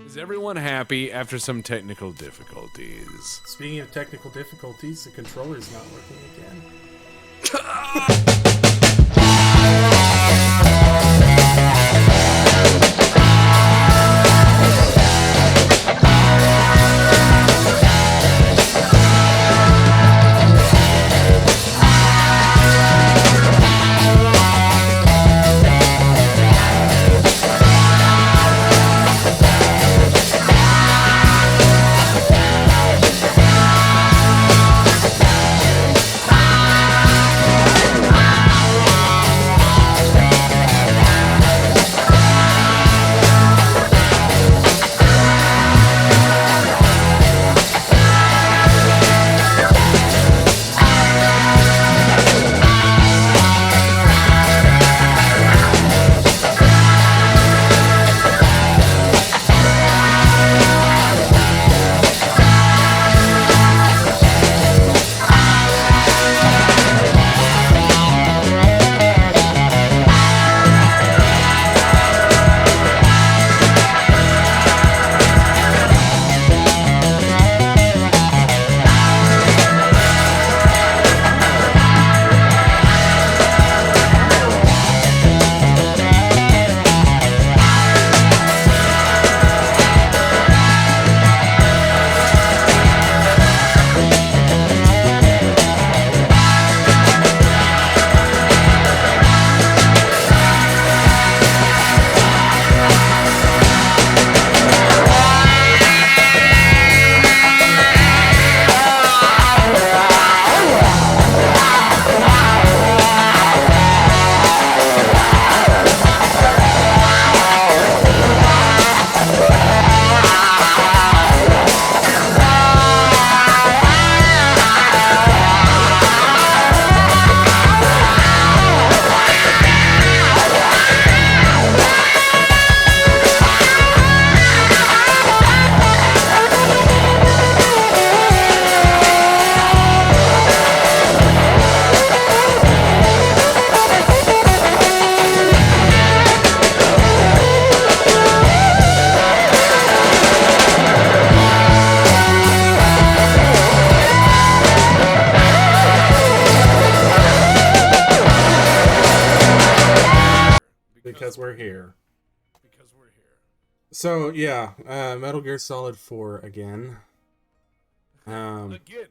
Is everyone happy after some technical difficulties? Speaking of technical difficulties, the controller is not working again. Because we're here. Because we're here. So, yeah, Metal Gear Solid 4 again. Again,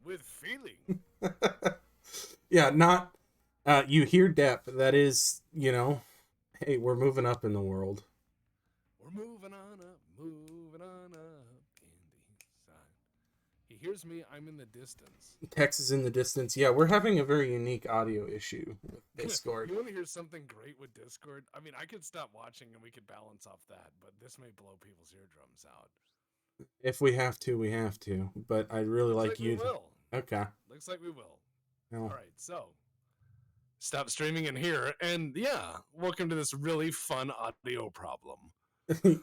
with feeling. Yeah, not... you hear Dep, that is, you know, hey, we're moving up in the world. We're moving on up in the sun. He hears me, I'm in the distance. Tex is in the distance. Yeah, we're having a very unique audio issue with Discord. You want to hear something great with Discord? I mean, I could stop watching and we could balance off that, but this may blow people's eardrums out. If we have to, we have to. But I'd really Looks like you we to... will. Okay. Looks like we will. Well, All right, so stop streaming in here, and yeah, welcome to this really fun audio problem.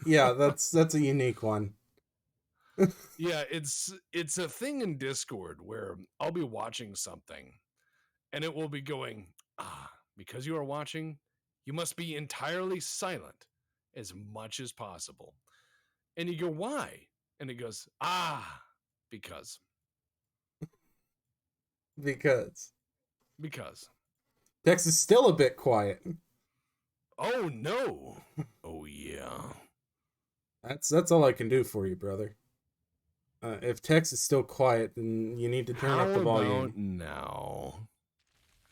yeah, that's a unique one. Yeah, it's a thing in Discord where I'll be watching something, and it will be going, because you are watching, you must be entirely silent as much as possible. And you go, why? And it goes, because. Because. Tex is still a bit quiet. Oh, no. Oh, yeah. That's all I can do for you, brother. If Tex is still quiet, then you need to turn up the volume. How about now?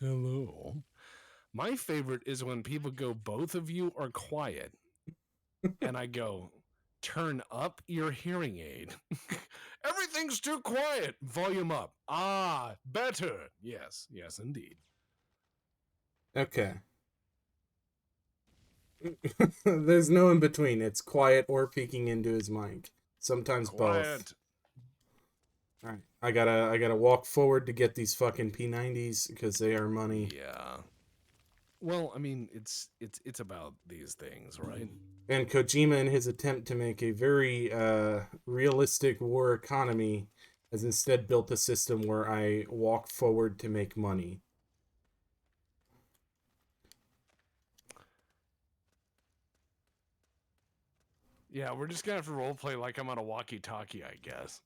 Hello. My favorite is when people go, both of you are quiet. And I go, turn up your hearing aid. Everything's too quiet. Volume up. Better. Yes, indeed. Okay. There's no in between. It's quiet or peeking into his mic. Sometimes both. All right. I gotta walk forward to get these fucking P90s because they are money. Yeah. Well, I mean, it's about these things, right? And Kojima, in his attempt to make a very realistic war economy, has instead built a system where I walk forward to make money. Yeah, we're just gonna have to roleplay like I'm on a walkie-talkie, I guess.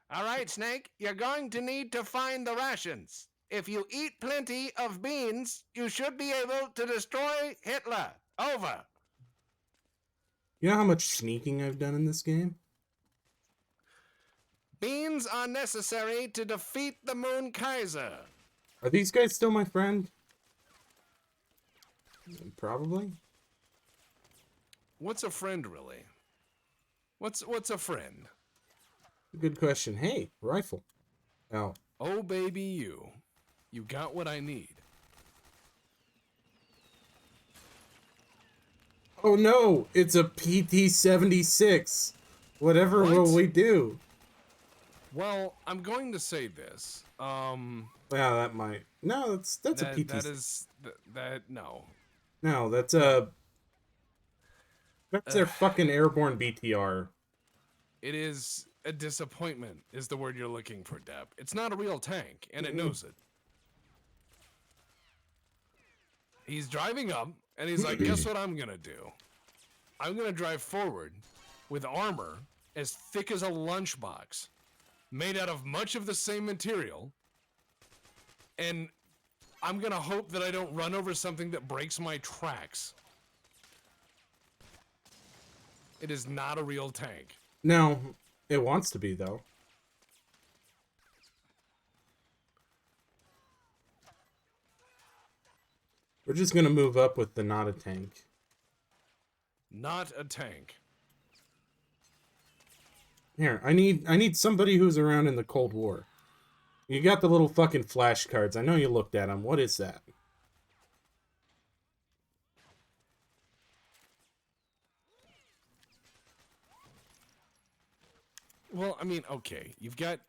All right, Snake, you're going to need to find the rations. If you eat plenty of beans, you should be able to destroy Hitler. Over. You know how much sneaking I've done in this game? Beans are necessary to defeat the Moon Kaiser. Are these guys still my friend? Probably. What's a friend, really? What's a friend? Good question. Hey, rifle. Oh. Oh, baby, you. You got what I need. Oh no, it's a PT-76. Whatever What? will we do? Well, I'm going to say this. Yeah, that might. No, that's a PT. No. No, that's a. That's their fucking airborne BTR. It is a disappointment, is the word you're looking for, Dep. It's not a real tank, and it knows it. He's driving up, and he's like, guess what I'm gonna do? I'm gonna drive forward with armor as thick as a lunchbox, made out of much of the same material, and I'm gonna hope that I don't run over something that breaks my tracks. It is not a real tank. No, it wants to be, though. We're just gonna move up with the not a tank. Not a tank. Here, I need somebody who's around in the Cold War. You got the little fucking flashcards. I know you looked at them. What is that? Well, I mean, okay, you've got.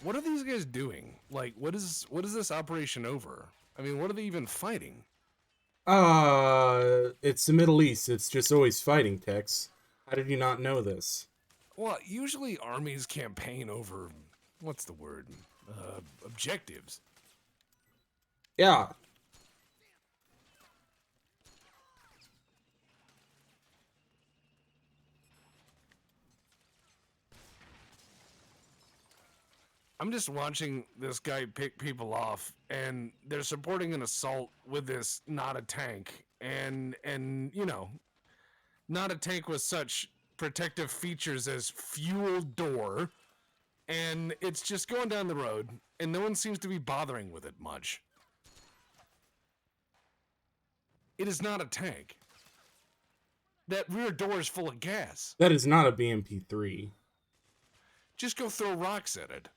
What are these guys doing? Like, what is this operation over? I mean, what are they even fighting? It's the Middle East. It's just always fighting, Tex. How did you not know this? Well, usually armies campaign over, what's the word? Objectives. Yeah. I'm just watching this guy pick people off, and they're supporting an assault with this not a tank, and you know, not a tank with such protective features as fuel door, and it's just going down the road, and no one seems to be bothering with it much. It is not a tank. That rear door is full of gas. That is not a BMP-3. Just go throw rocks at it.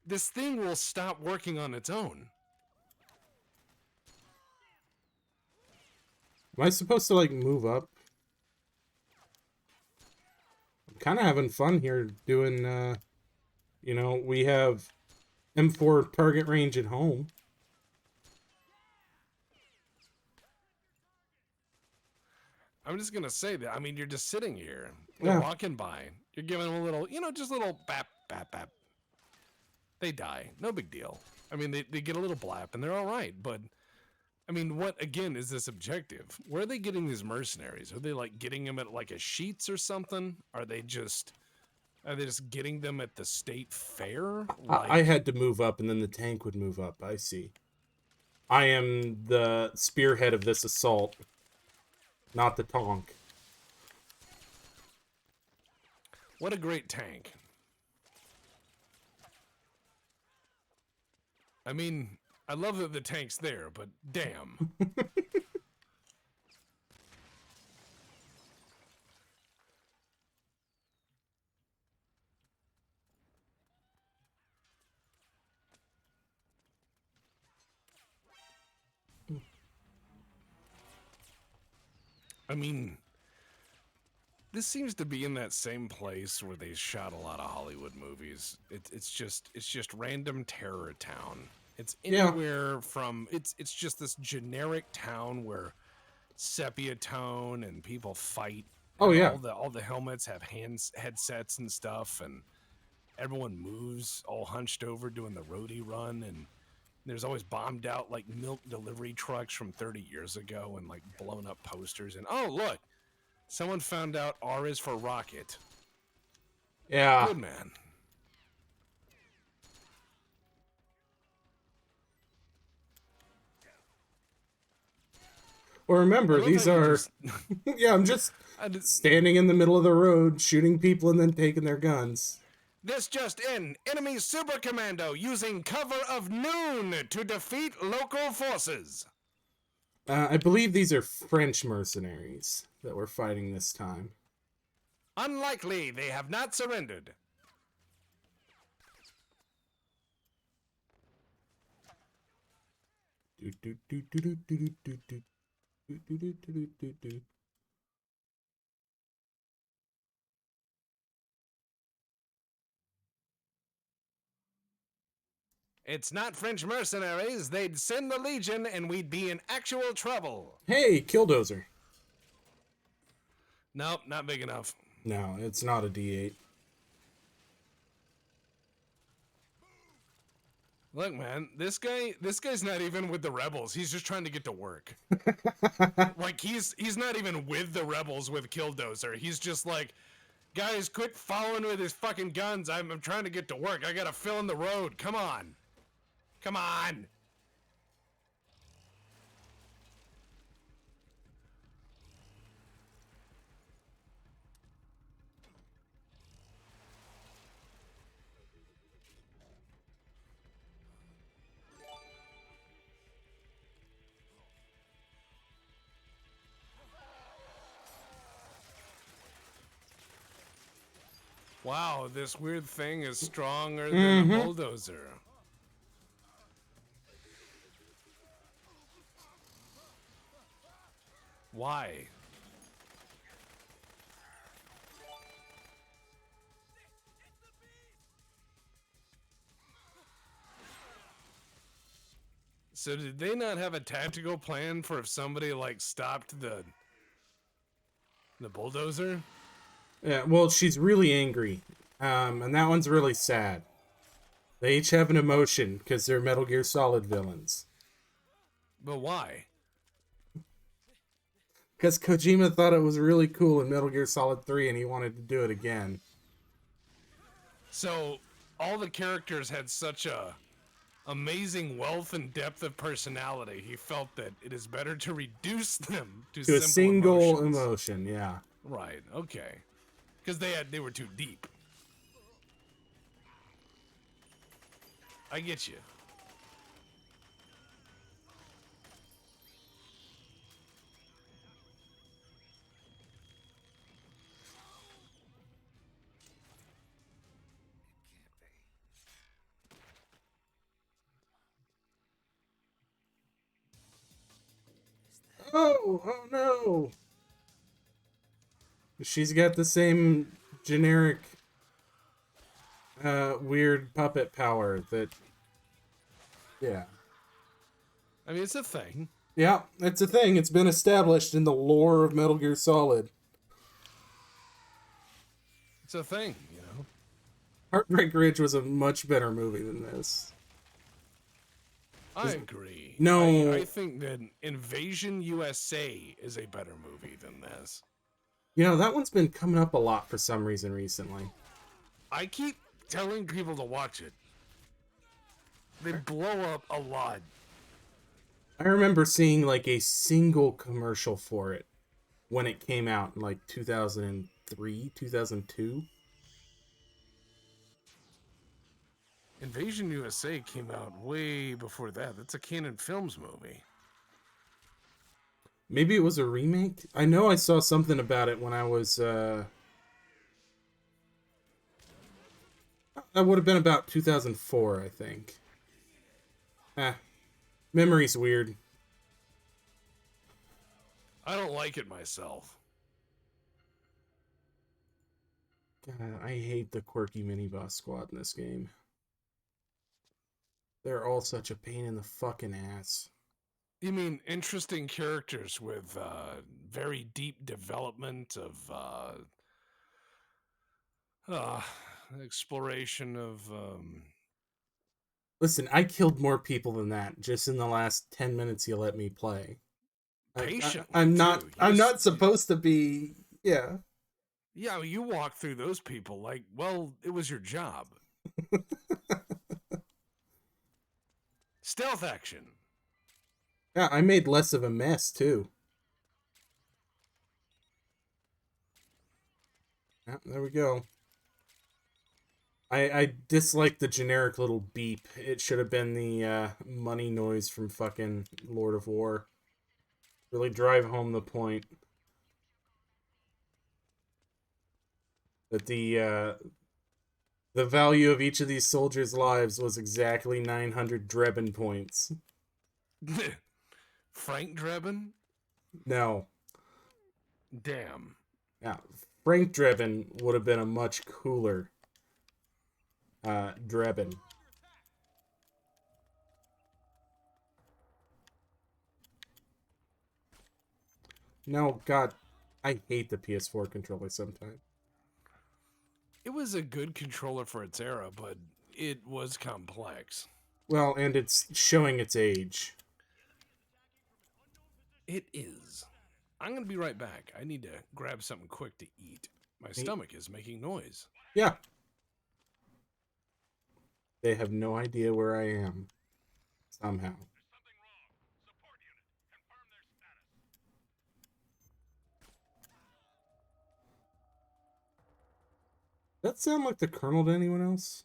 This thing will stop working on its own. Am I supposed to, like, move up? I'm kind of having fun here doing, you know, we have M4 target range at home. I'm just gonna say that. I mean, you're just sitting here. They're walking by. You're giving them a little, you know, just a little bap, bap, bap. They die. No big deal. I mean, they get a little blap and they're all right. But, I mean, what, again, is this objective? Where are they getting these mercenaries? Are they, like, getting them at, like, a Sheetz or something? Are they just getting them at the state fair? Like... I had to move up and then the tank would move up. I see. I am the spearhead of this assault, not the tonk. What a great tank. I mean, I love that the tank's there, but damn. I mean, this seems to be in that same place where they shot a lot of Hollywood movies. It's just random terror town. It's anywhere from it's just this generic town where sepia tone and people fight. Oh yeah. All the helmets have headsets and stuff, and everyone moves all hunched over doing the roadie run, and there's always bombed out like milk delivery trucks from 30 years ago and like blown up posters. And oh look, Someone found out R is for rocket. Yeah. Good man. Well, remember, How these you are... just. yeah, I'm just Just standing in the middle of the road, shooting people and then taking their guns. this just in: enemy super commando using cover of noon to defeat local forces. I believe these are French mercenaries that we're fighting this time. Unlikely, they have not surrendered. It's not French mercenaries. They'd send the Legion and we'd be in actual trouble. Hey, Killdozer. Nope, not big enough. No, it's not a D8. Look, man, this guy's not even with the rebels. He's just trying to get to work. Like he's not even with the rebels with Killdozer. He's just like, guys, quit following with his fucking guns. I'm trying to get to work. I gotta fill in the road. Come on. Come on. Wow, this weird thing is stronger than a bulldozer. Why? So did they not have a tactical plan for if somebody like stopped the bulldozer? Yeah, well, she's really angry. And that one's really sad. They each have an emotion because they're Metal Gear Solid villains. But why? Because Kojima thought it was really cool in Metal Gear Solid 3 and he wanted to do it again. So all the characters had such a amazing wealth and depth of personality. He felt that it is better to reduce them to To a simple single emotions. emotion, yeah. Right. Okay. Because they were too deep. I get you. Oh no! She's got the same generic, weird puppet power that... yeah. I mean, it's a thing. Yeah, it's a thing. It's been established in the lore of Metal Gear Solid. It's a thing, you know. Heartbreak Ridge was a much better movie than this. I agree. No. I think that Invasion USA is a better movie than this. You know, that one's been coming up a lot for some reason recently. I keep telling people to watch it. They blow up a lot. I remember seeing like a single commercial for it when it came out in like 2003, 2002. Invasion USA came out way before that. That's a Canon Films movie. Maybe it was a remake? I know I saw something about it when I was, that would have been about 2004, I think. Memory's weird. I don't like it myself. God, I hate the quirky mini-boss squad in this game. They're all such a pain in the fucking ass. You mean interesting characters with very deep development of exploration of... Listen, I killed more people than that just in the last 10 minutes you let me play. patiently, I'm not. too. I'm not supposed to be Yeah. Yeah, I mean, you walk through those people like, well, it was your job. Stealth action. Yeah, I made less of a mess too. Yeah, there we go. I dislike the generic little beep. It should have been the money noise from fucking Lord of War. Really drive home the point that the value of each of these soldiers' lives was exactly 900 Drebin points. Frank Drebin? No. Damn. Now, Frank Drebin would have been a much cooler Drebin. No, God, I hate the PS4 controller sometimes. It was a good controller for its era, but it was complex. Well, and it's showing its age. It is. I'm going to be right back. I need to grab something quick to eat. My Hey, stomach is making noise. yeah, they have no idea where I am. Somehow. Does that sound like the Colonel to anyone else?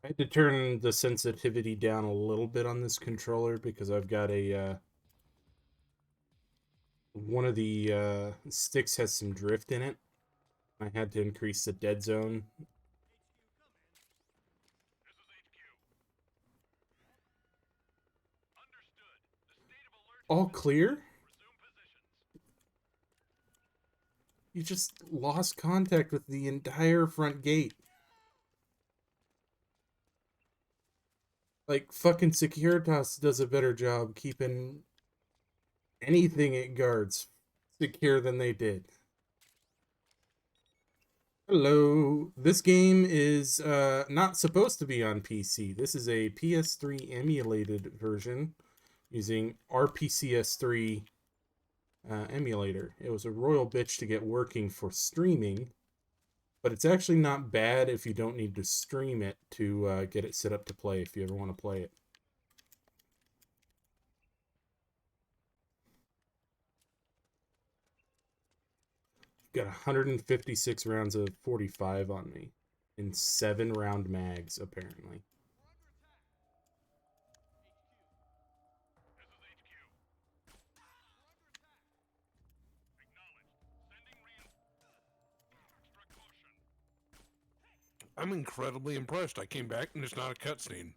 I had to turn the sensitivity down a little bit on this controller because I've got a one of the sticks has some drift in it. I had to increase the dead zone. All clear? You just lost contact with the entire front gate. Like, fucking Securitas does a better job keeping anything it guards secure than they did. Hello. This game is not supposed to be on PC. This is a PS3 emulated version using RPCS3 emulator. It was a royal bitch to get working for streaming, but it's actually not bad if you don't need to stream it to get it set up to play if you ever want to play it. Got 156 rounds of 45 on me in 7-round mags, apparently. I'm incredibly impressed. I came back and it's not a cutscene.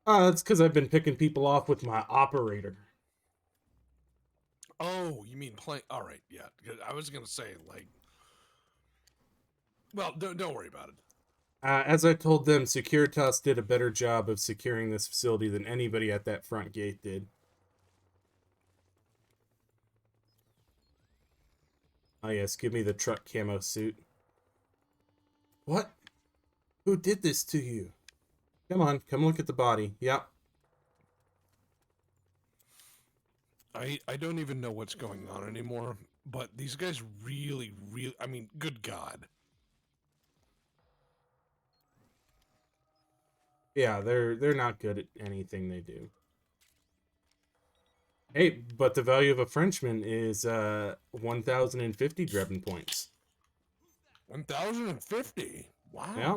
That's because I've been picking people off with my operator. Oh, you mean play? All right, yeah. I was gonna say like, well, don't worry about it. As I told them, Securitas did a better job of securing this facility than anybody at that front gate did. Oh yes, give me the truck camo suit. What? Who did this to you? Come on, come look at the body. Yep. I don't even know what's going on anymore. But these guys really, really. I mean, good God. Yeah, they're not good at anything they do. Hey, but the value of a Frenchman is 1,050 Drebin points. 1,050. Wow. Yeah.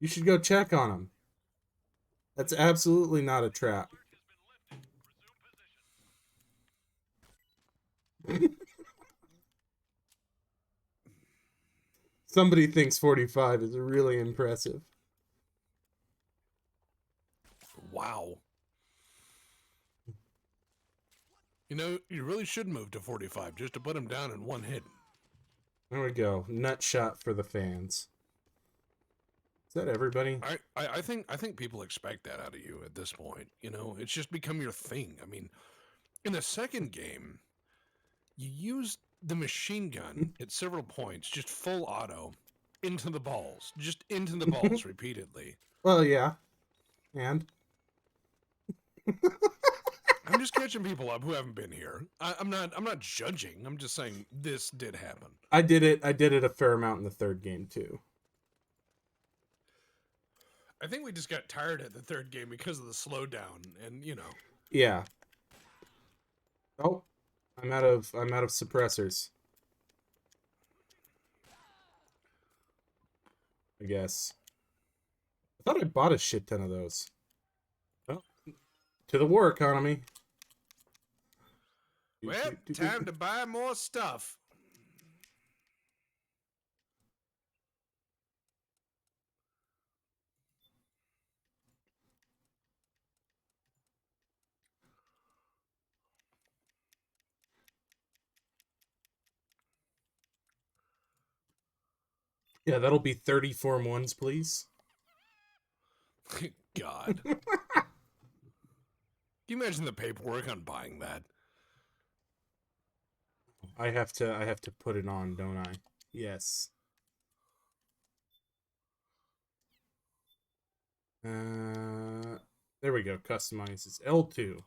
You should go check on him. That's absolutely not a trap. Somebody thinks 45 is really impressive. Wow. You know, you really should move to 45 just to put him down in one hit. There we go. Nut shot for the fans. Is that everybody? I think people expect that out of you at this point. You know, it's just become your thing. I mean, in the second game, you used the machine gun at several points, just full auto, into the balls, just into the balls repeatedly. Well, yeah. And? I'm just catching people up who haven't been here. I'm not judging. I'm just saying this did happen. I did it a fair amount in the third game too. I think we just got tired at the third game because of the slowdown, and you know. Yeah. Oh, I'm out of suppressors. I guess. I thought I bought a shit ton of those. Well, to the war economy. Well, time to buy more stuff. Yeah, that'll be 30 Form 1s, please. God. Can you imagine the paperwork on buying that? I have to put it on, don't I? Yes. There we go. Customizes L2.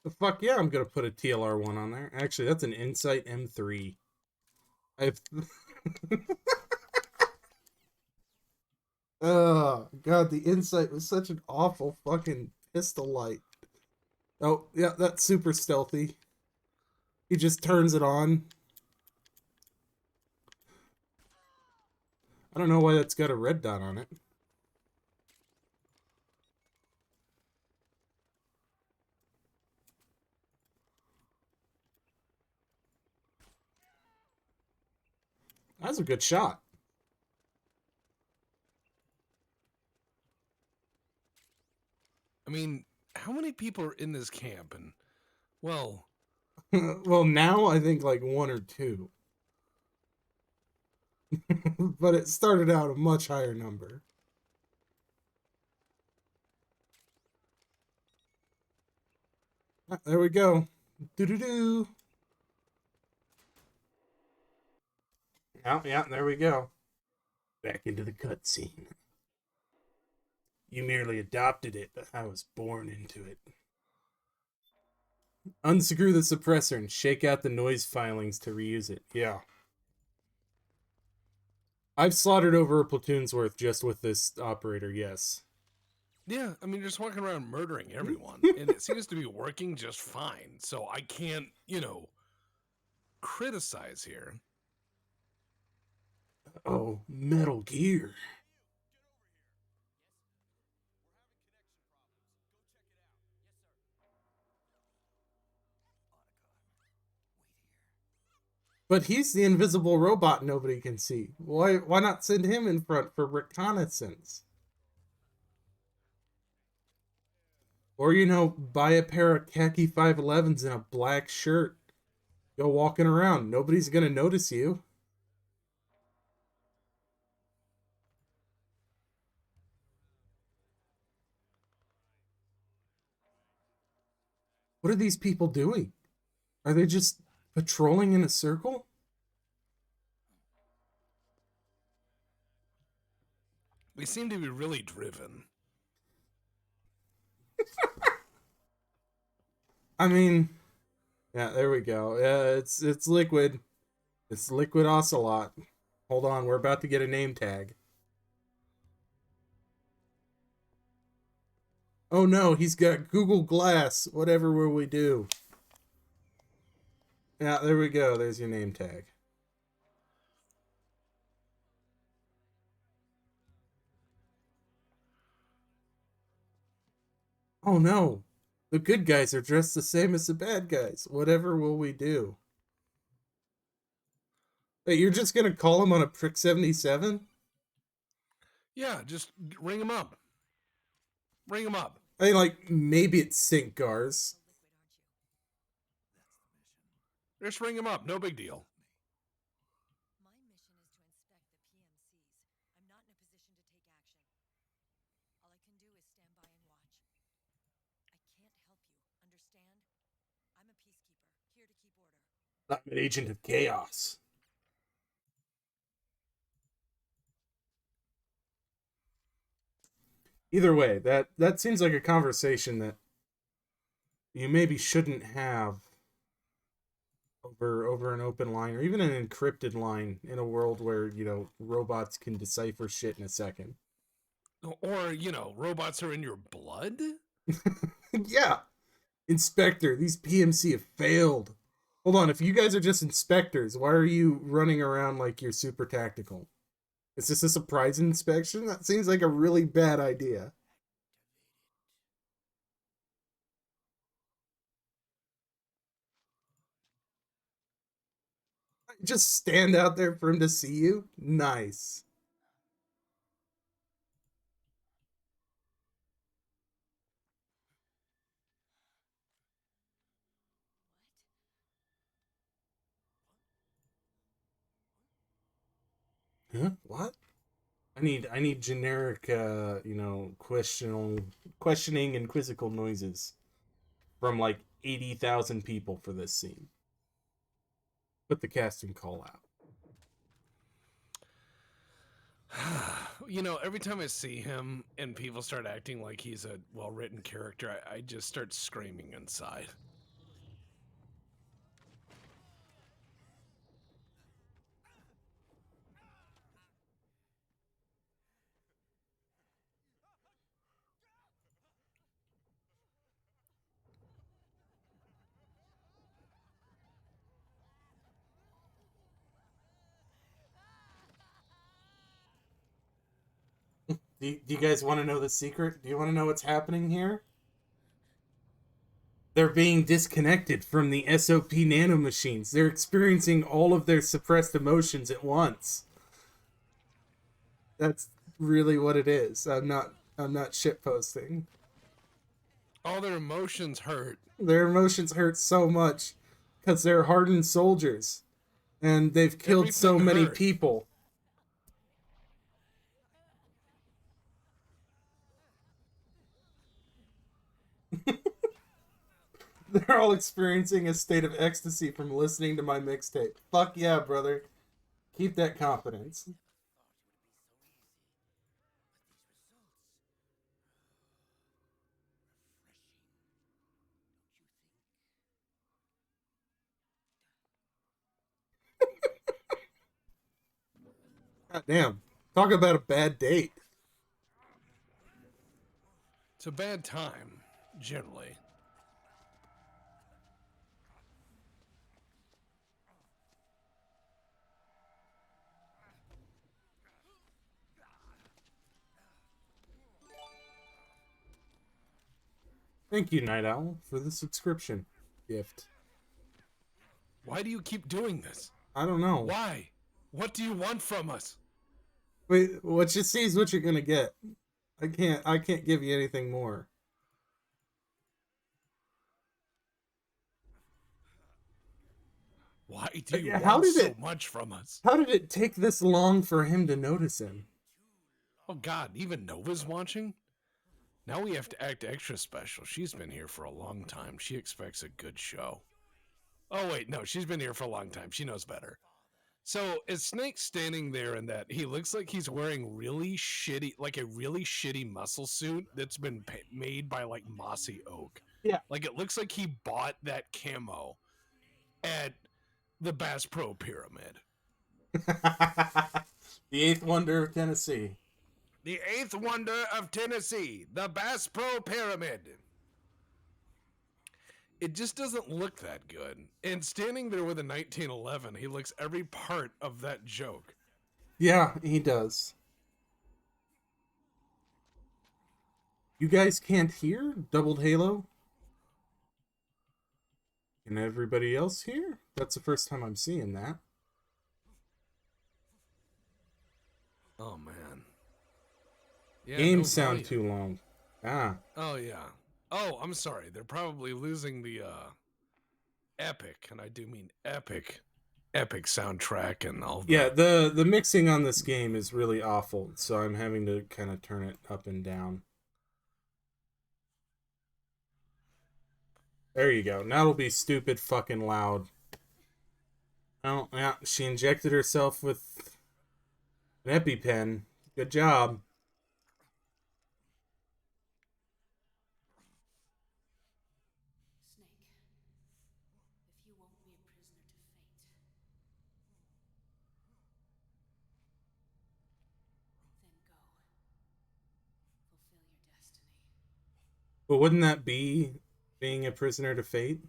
The fuck yeah, I'm gonna put a TLR1 on there. Actually, that's an Insight M3. I've. Oh god, the Insight was such an awful fucking pistol light. Oh yeah, that's super stealthy. He just turns it on. I don't know why that's got a red dot on it. That's a good shot. I mean, how many people are in this camp? And, well, Well, now I think like one or two. But it started out a much higher number. Ah, there we go. Do. Yeah, there we go. Back into the cutscene. You merely adopted it, but I was born into it. Unscrew the suppressor and shake out the noise filings to reuse it. Yeah. I've slaughtered over a platoon's worth just with this operator, yes. yeah, I mean, just walking around murdering everyone, and it seems to be working just fine. So I can't, you know, criticize here. Oh, Metal Gear. But he's the invisible robot nobody can see. Why not send him in front for reconnaissance? Or, buy a pair of khaki 511s and a black shirt. Go walking around. Nobody's going to notice you. What are these people doing? Are they just patrolling in a circle? They seem to be really driven. I mean, yeah, there we go. Yeah, it's liquid. It's liquid ocelot. Hold on, we're about to get a name tag. Oh no, he's got Google Glass. Whatever will we do? Yeah, there we go. There's your name tag. Oh no. The good guys are dressed the same as the bad guys. Whatever will we do? Hey, you're just gonna call him on a prick 77? Yeah, just ring him up. Ring him up. I mean, like, maybe it's Sync Gars. Just ring him up. No big deal. My mission is to inspect the PMCs. I'm not in a position to take action. All I can do is stand by and watch. I can't help you, understand? I'm a peacekeeper, here to keep order. I'm an agent of chaos. Either way, that seems like a conversation that you maybe shouldn't have over an open line or even an encrypted line in a world where, robots can decipher shit in a second. Or, robots are in your blood? Yeah. Inspector, these PMC have failed. Hold on, if you guys are just inspectors, why are you running around like you're super tactical? Is this a surprise inspection? That seems like a really bad idea. Just stand out there for him to see you? Nice. Huh? What? I need generic questioning and quizzical noises from like 80,000 people for this scene. Put the casting call out. Every time I see him and people start acting like he's a well-written character, I just start screaming inside. Do you guys want to know the secret? Do you want to know what's happening here? They're being disconnected from the SOP nanomachines. They're experiencing all of their suppressed emotions at once. That's really what it is. I'm not shitposting. All their emotions hurt. Their emotions hurt so much because they're hardened soldiers and they've killed so Everything many hurt. people. They're all experiencing a state of ecstasy from listening to my mixtape. Fuck yeah, brother. Keep that confidence. God damn. Talk about a bad date. It's a bad time, generally. Thank you, Night Owl, for the subscription gift. Why do you keep doing this? I don't know. Why? What do you want from us? Wait, what you see is what you're gonna get. I can't give you anything more. Why do you How want did so it much from us? how did it take this long for him to notice him? Oh God, even Nova's watching? Now we have to act extra special. She's been here for a long time. She expects a good show. Oh wait, no, she's been here for a long time. She knows better. So is Snake standing there in that he looks like he's wearing really shitty, like a really shitty muscle suit that's been made by like mossy oak. Yeah. Like it looks like he bought that camo at the Bass Pro Pyramid. The eighth wonder of Tennessee. The eighth wonder of Tennessee, the Bass Pro Pyramid. It just doesn't look that good. And standing there with a 1911, he looks every part of that joke. Yeah, he does. You guys can't hear Doubled Halo? Can everybody else hear? That's the first time I'm seeing that. Oh man. Yeah, Games no sound volume. too long. Ah. Oh yeah. Oh, I'm sorry. They're probably losing the epic, and I do mean epic soundtrack and all Yeah, the the mixing on this game is really awful, so I'm having to kind of turn it up and down. There you go. Now it'll be stupid fucking loud. Oh, yeah, she injected herself with an EpiPen. Good job. Snake, if you won't be a prisoner to fate, then go. Fulfill your destiny. But wouldn't that be being a prisoner to fate?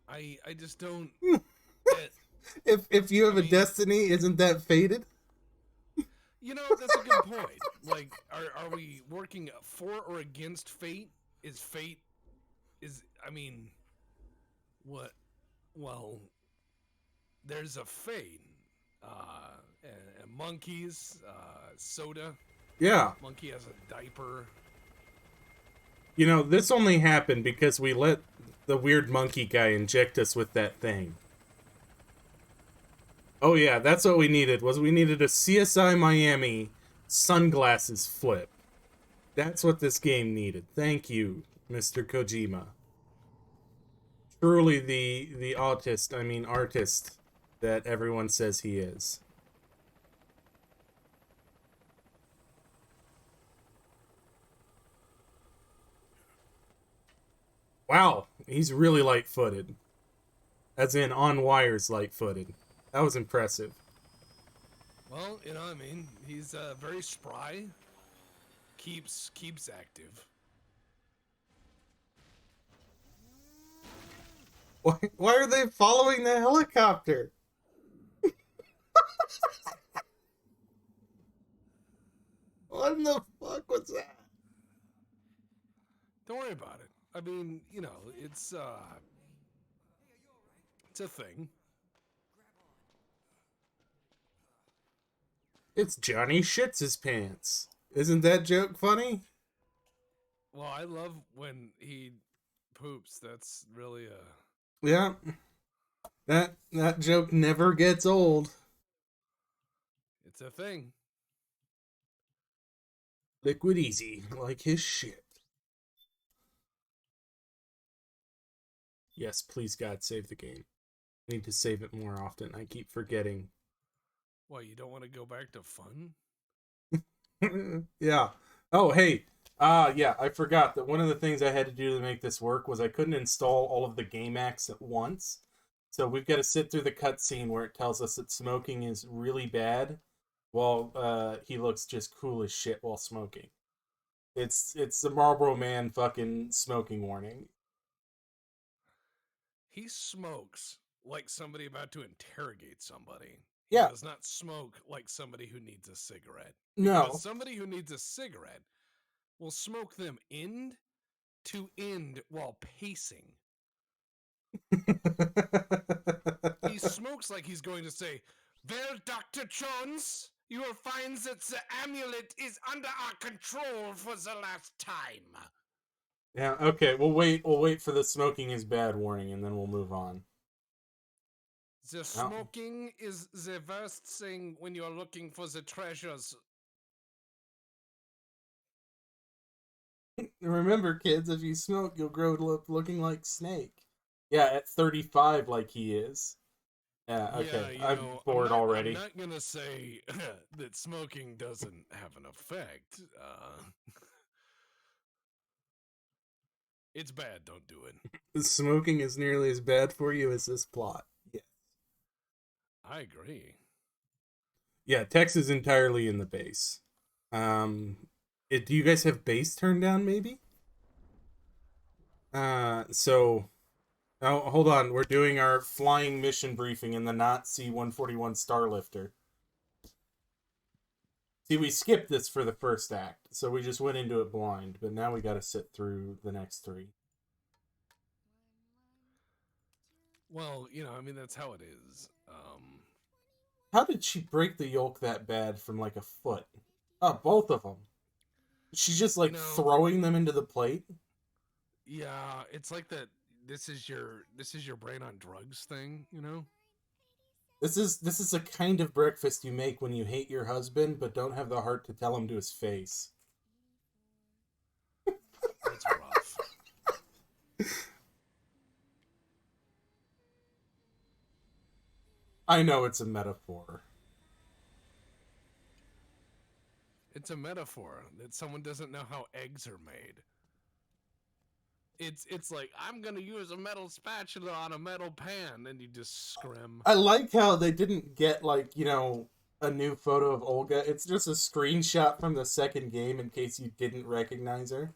I just don't If you have I a mean, destiny, isn't that fated? you know, that's a good point. Like, are we working for or against fate? Is fate is I mean, what? Well, there's a fate. Monkeys, soda. Yeah. Monkey has a diaper. You know, this only happened because we let the weird monkey guy inject us with that thing. Oh yeah, that's what we needed. We needed a CSI Miami sunglasses flip. That's what this game needed. Thank you, Mr. Kojima. Truly the artist that everyone says he is. Wow, he's really light-footed. As in on wires light-footed. That was impressive. Well, you know, I mean, he's very spry. Keeps active. Why are they following the helicopter? What in the fuck was that? Don't worry about it. I mean, you know, it's a thing. It's Johnny shits his pants. Isn't that joke funny? Well, I love when he poops. That's really a Yeah. That joke never gets old. it's a thing. Liquid Easy, like his shit. Yes, please God, save the game. I need to save it more often. I keep forgetting. Why, you don't want to go back to fun? Yeah. Oh, hey. Yeah, I forgot that one of the things I had to do to make this work was I couldn't install all of the game acts at once. So we've got to sit through the cutscene where it tells us that smoking is really bad, while he looks just cool as shit while smoking. It's the Marlboro Man fucking smoking warning. He smokes like somebody about to interrogate somebody. He Yeah. does not smoke like somebody who needs a cigarette. No. Because somebody who needs a cigarette will smoke them end to end while pacing. He smokes like he's going to say, "Well, Dr. Jones, you will find that the amulet is under our control for the last time." Yeah, okay, we'll wait for the smoking is bad warning and then we'll move on. The smoking is the worst thing when you're looking for the treasures. Remember, kids, if you smoke, you'll grow up looking like Snake. Yeah, at 35 like he is. Yeah, okay. Yeah, I'm bored already. I'm not gonna say that smoking doesn't have an effect. It's bad. Don't do it. Smoking is nearly as bad for you as this plot. Yeah. I agree. Yeah, Tex is entirely in the base. Do you guys have base turned down, maybe? So oh, hold on. We're doing our flying mission briefing in the not C-141 Starlifter. See, we skipped this for the first act, so we just went into it blind, but now we gotta sit through the next three. Well, I mean, that's how it is. How did she break the yolk that bad from like a foot? Oh, both of them. She's just like throwing them into the plate. Yeah, it's like that. This is your brain on drugs thing, This is a kind of breakfast you make when you hate your husband but don't have the heart to tell him to his face. That's rough. I know it's a metaphor. It's a metaphor that someone doesn't know how eggs are made. It's like, I'm gonna use a metal spatula on a metal pan, and you just scrim. I like how they didn't get like, a new photo of Olga. It's just a screenshot from the second game in case you didn't recognize her.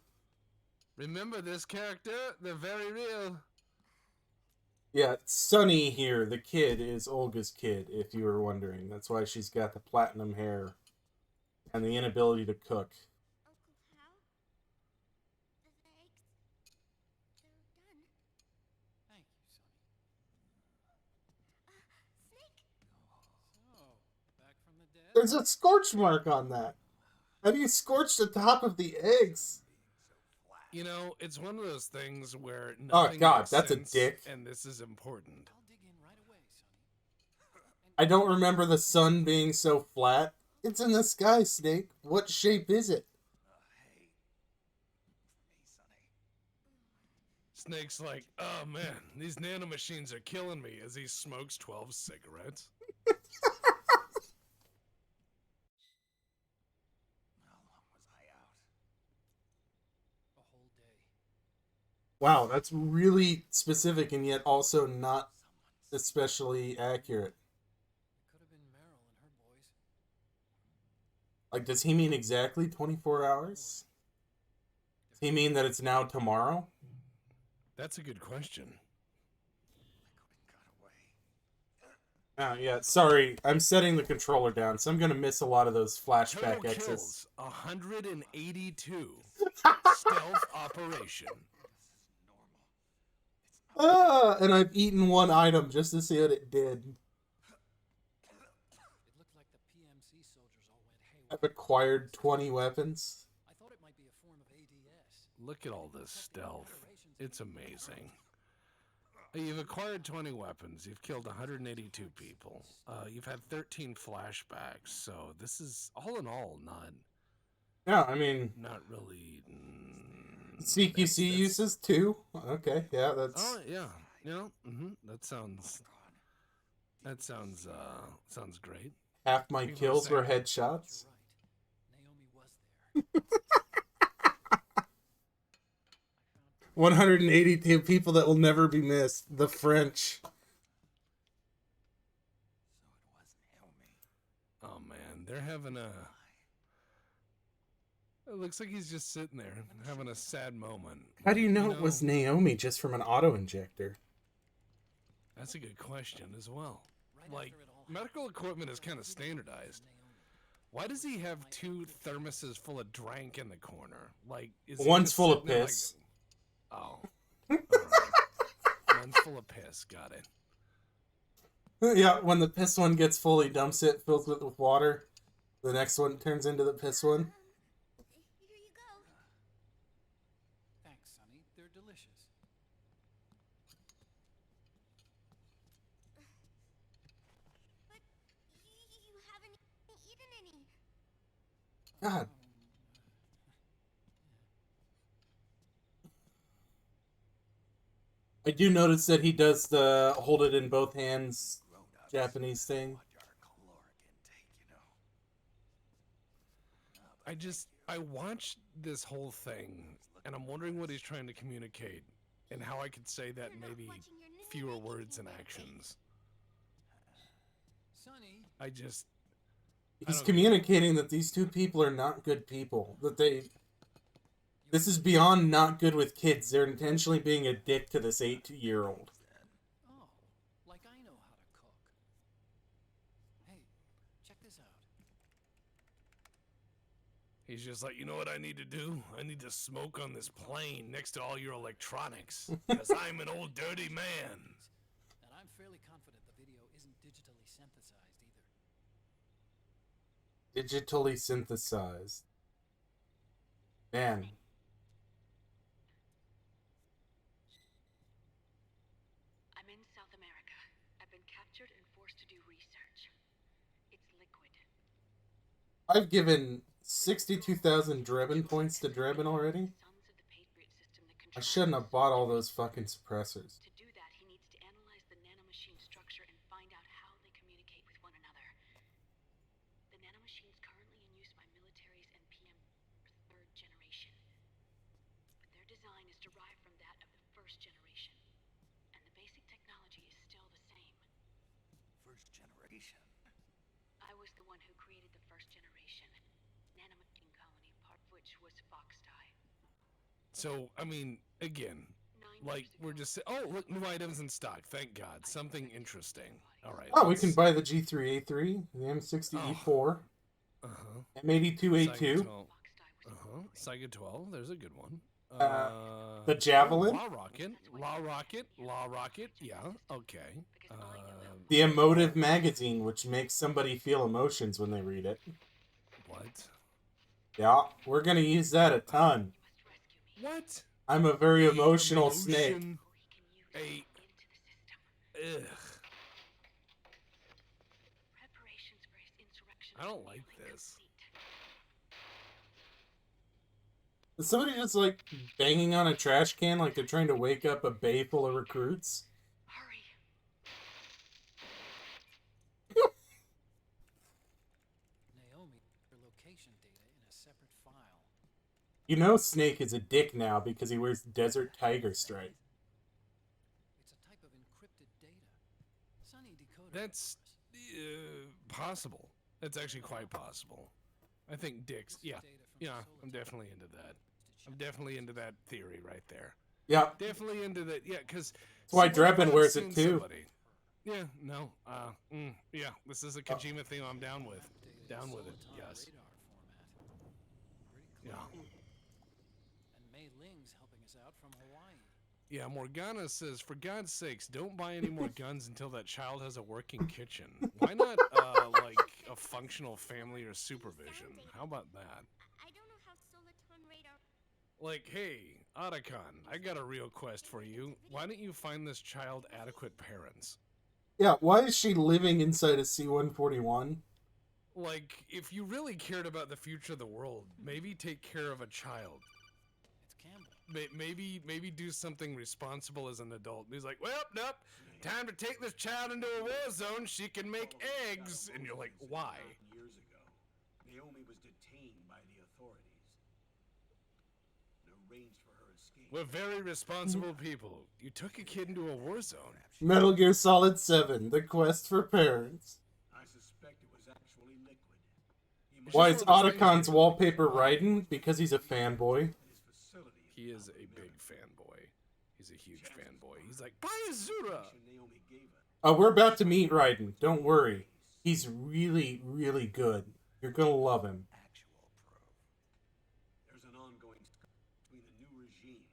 Remember this character? They're very real. Yeah, Sunny here, the kid, is Olga's kid, if you were wondering. That's why she's got the platinum hair and the inability to cook. Uncle Hal? The eggs, they're done. Thank you, Sonny. Snake! So, back from the dead? There's a scorch mark on that. How do you scorch the top of the eggs? It's one of those things where Oh nothing God, makes that's a sense, dick. and this is important. I'll dig in right away, Sonny. I don't remember the sun being so flat. It's in the sky, Snake. What shape is it? Hey, Sonny. Snake's like, oh man, these nanomachines are killing me, as he smokes 12 cigarettes. How long was I out? A whole day. Wow, that's really specific and yet also not especially accurate. It could have been Meryl and her boys. Like, does he mean exactly 24 hours? Does he mean that it's now tomorrow? That's a good question. Got away. Yeah, sorry. I'm setting the controller down, so I'm going to miss a lot of those flashback Total exits. kills, 182. Stealth operation. And I've eaten one item just to see what it did. It looked like the PMC soldiers all went haywire. I've acquired 20 weapons. I thought it might be a form of ADS. Look at all this stealth. It's amazing. You've acquired 20 weapons. You've killed 182 people. You've had 13 flashbacks. So this is, all in all, Yeah, I mean... not really... CQC uses 2? Okay, yeah, that's... Oh, yeah. That sounds great. Half my People kills say- were headshots. You're right. Naomi was there. 182 people that will never be missed. The French. So it was Naomi. Oh, man. They're having a... It looks like he's just sitting there having a sad moment. How do you know it was Naomi just from an auto-injector? That's a good question as well. Right Like, after it all medical equipment is kind of standardized. Why does he have 2 thermoses full of drank in the corner? Like, is he One's just full of sitting there like- piss. Oh. All right. One's full of piss. Got it. Yeah, when the piss one gets full, he dumps it, fills it with water. The next one turns into the piss one. Here you go. Thanks, Sonny. They're delicious. But you haven't eaten any. God. I do notice that he does the hold it in both hands Grown-ups Japanese thing. watch our caloric intake, I watched this whole thing, and I'm wondering what he's trying to communicate, and how I could say that in maybe fewer words and actions. Sonny, I just... I He's don't- communicating that these two people are not good people. That they... This is beyond not good with kids. They're intentionally being a dick to this 8-year-old. oh, like I know how to cook. Hey, check this out. He's just like, you know what I need to do? I need to smoke on this plane next to all your electronics. Because I'm an old dirty man. That synthesized either. Digitally synthesized. Man. I'm in South America. I've been captured and forced to do research. It's liquid. I've given 62,000 Drebin points to Drebin already. Sons of the Patriot system that I control shouldn't have bought all those fucking suppressors. To do that, he needs to analyze the nanomachine structure and find out how they communicate with one another. The nanomachines currently in use by militaries and PM are third generation. But their design is derived from that of the first generation. And the basic technology is still the same. First generation. I was the one who created the first generation nanomachine colony, part of which was Foxdie. So, I mean, again, like, we're just... Oh, look, new items in stock. Thank God. Something interesting. All right. Oh, we can buy the G3A3, the M60E4, Uh-huh. M82A2, Saiga 12. There's a good one. the Javelin, Law Rocket. Yeah, okay. the Emotive Magazine, which makes somebody feel emotions when they read it. What? Yeah, we're gonna use that a ton. What? I'm a very emotional snake. Ugh. I don't like this. Is somebody just like banging on a trash can like they're trying to wake up a bay full of recruits? Hurry. Naomi, her location data in a separate file. You know Snake is a dick now because he wears Desert Tiger stripe. It's a type of encrypted data. Sonny decoded. That's possible. That's actually quite possible. I think dicks. Yeah, I'm definitely into that. I'm definitely into that theory right there. Yeah. Definitely into that. Yeah, because that's why Drebin wears it too. Somebody. Yeah, no. Yeah, this is a Kojima thing I'm down with. Down with it, yes. Yeah. And Mei Ling's helping us out from Hawaii. Yeah, Morgana says, for God's sakes, don't buy any more guns until that child has a working kitchen. Why not, like, a functional family or supervision? How about that? I don't know how Soliton radar. Like, hey, Otacon, I got a real quest for you. Why don't you find this child adequate parents? Yeah, why is she living inside a C-141? Like, if you really cared about the future of the world, maybe take care of a child. It's Campbell. Maybe do something responsible as an adult. And he's like, well, nope, time to take this child into a war zone. She can make eggs. And you're like, why? Years ago, Naomi was detained by the authorities and arranged for her escape. We're very responsible people. You took a kid into a war zone. Metal Gear Solid 7, The Quest for Parents. I suspect it was actually liquid. Why is Otacon's wallpaper Raiden? Because he's a fanboy. He is a big fanboy. He's a huge fanboy. He's like, buy a Zura! Oh, we're about to meet Raiden. Don't worry. He's really, really good. You're gonna love him. Actual proof. There's an ongoing between the new regime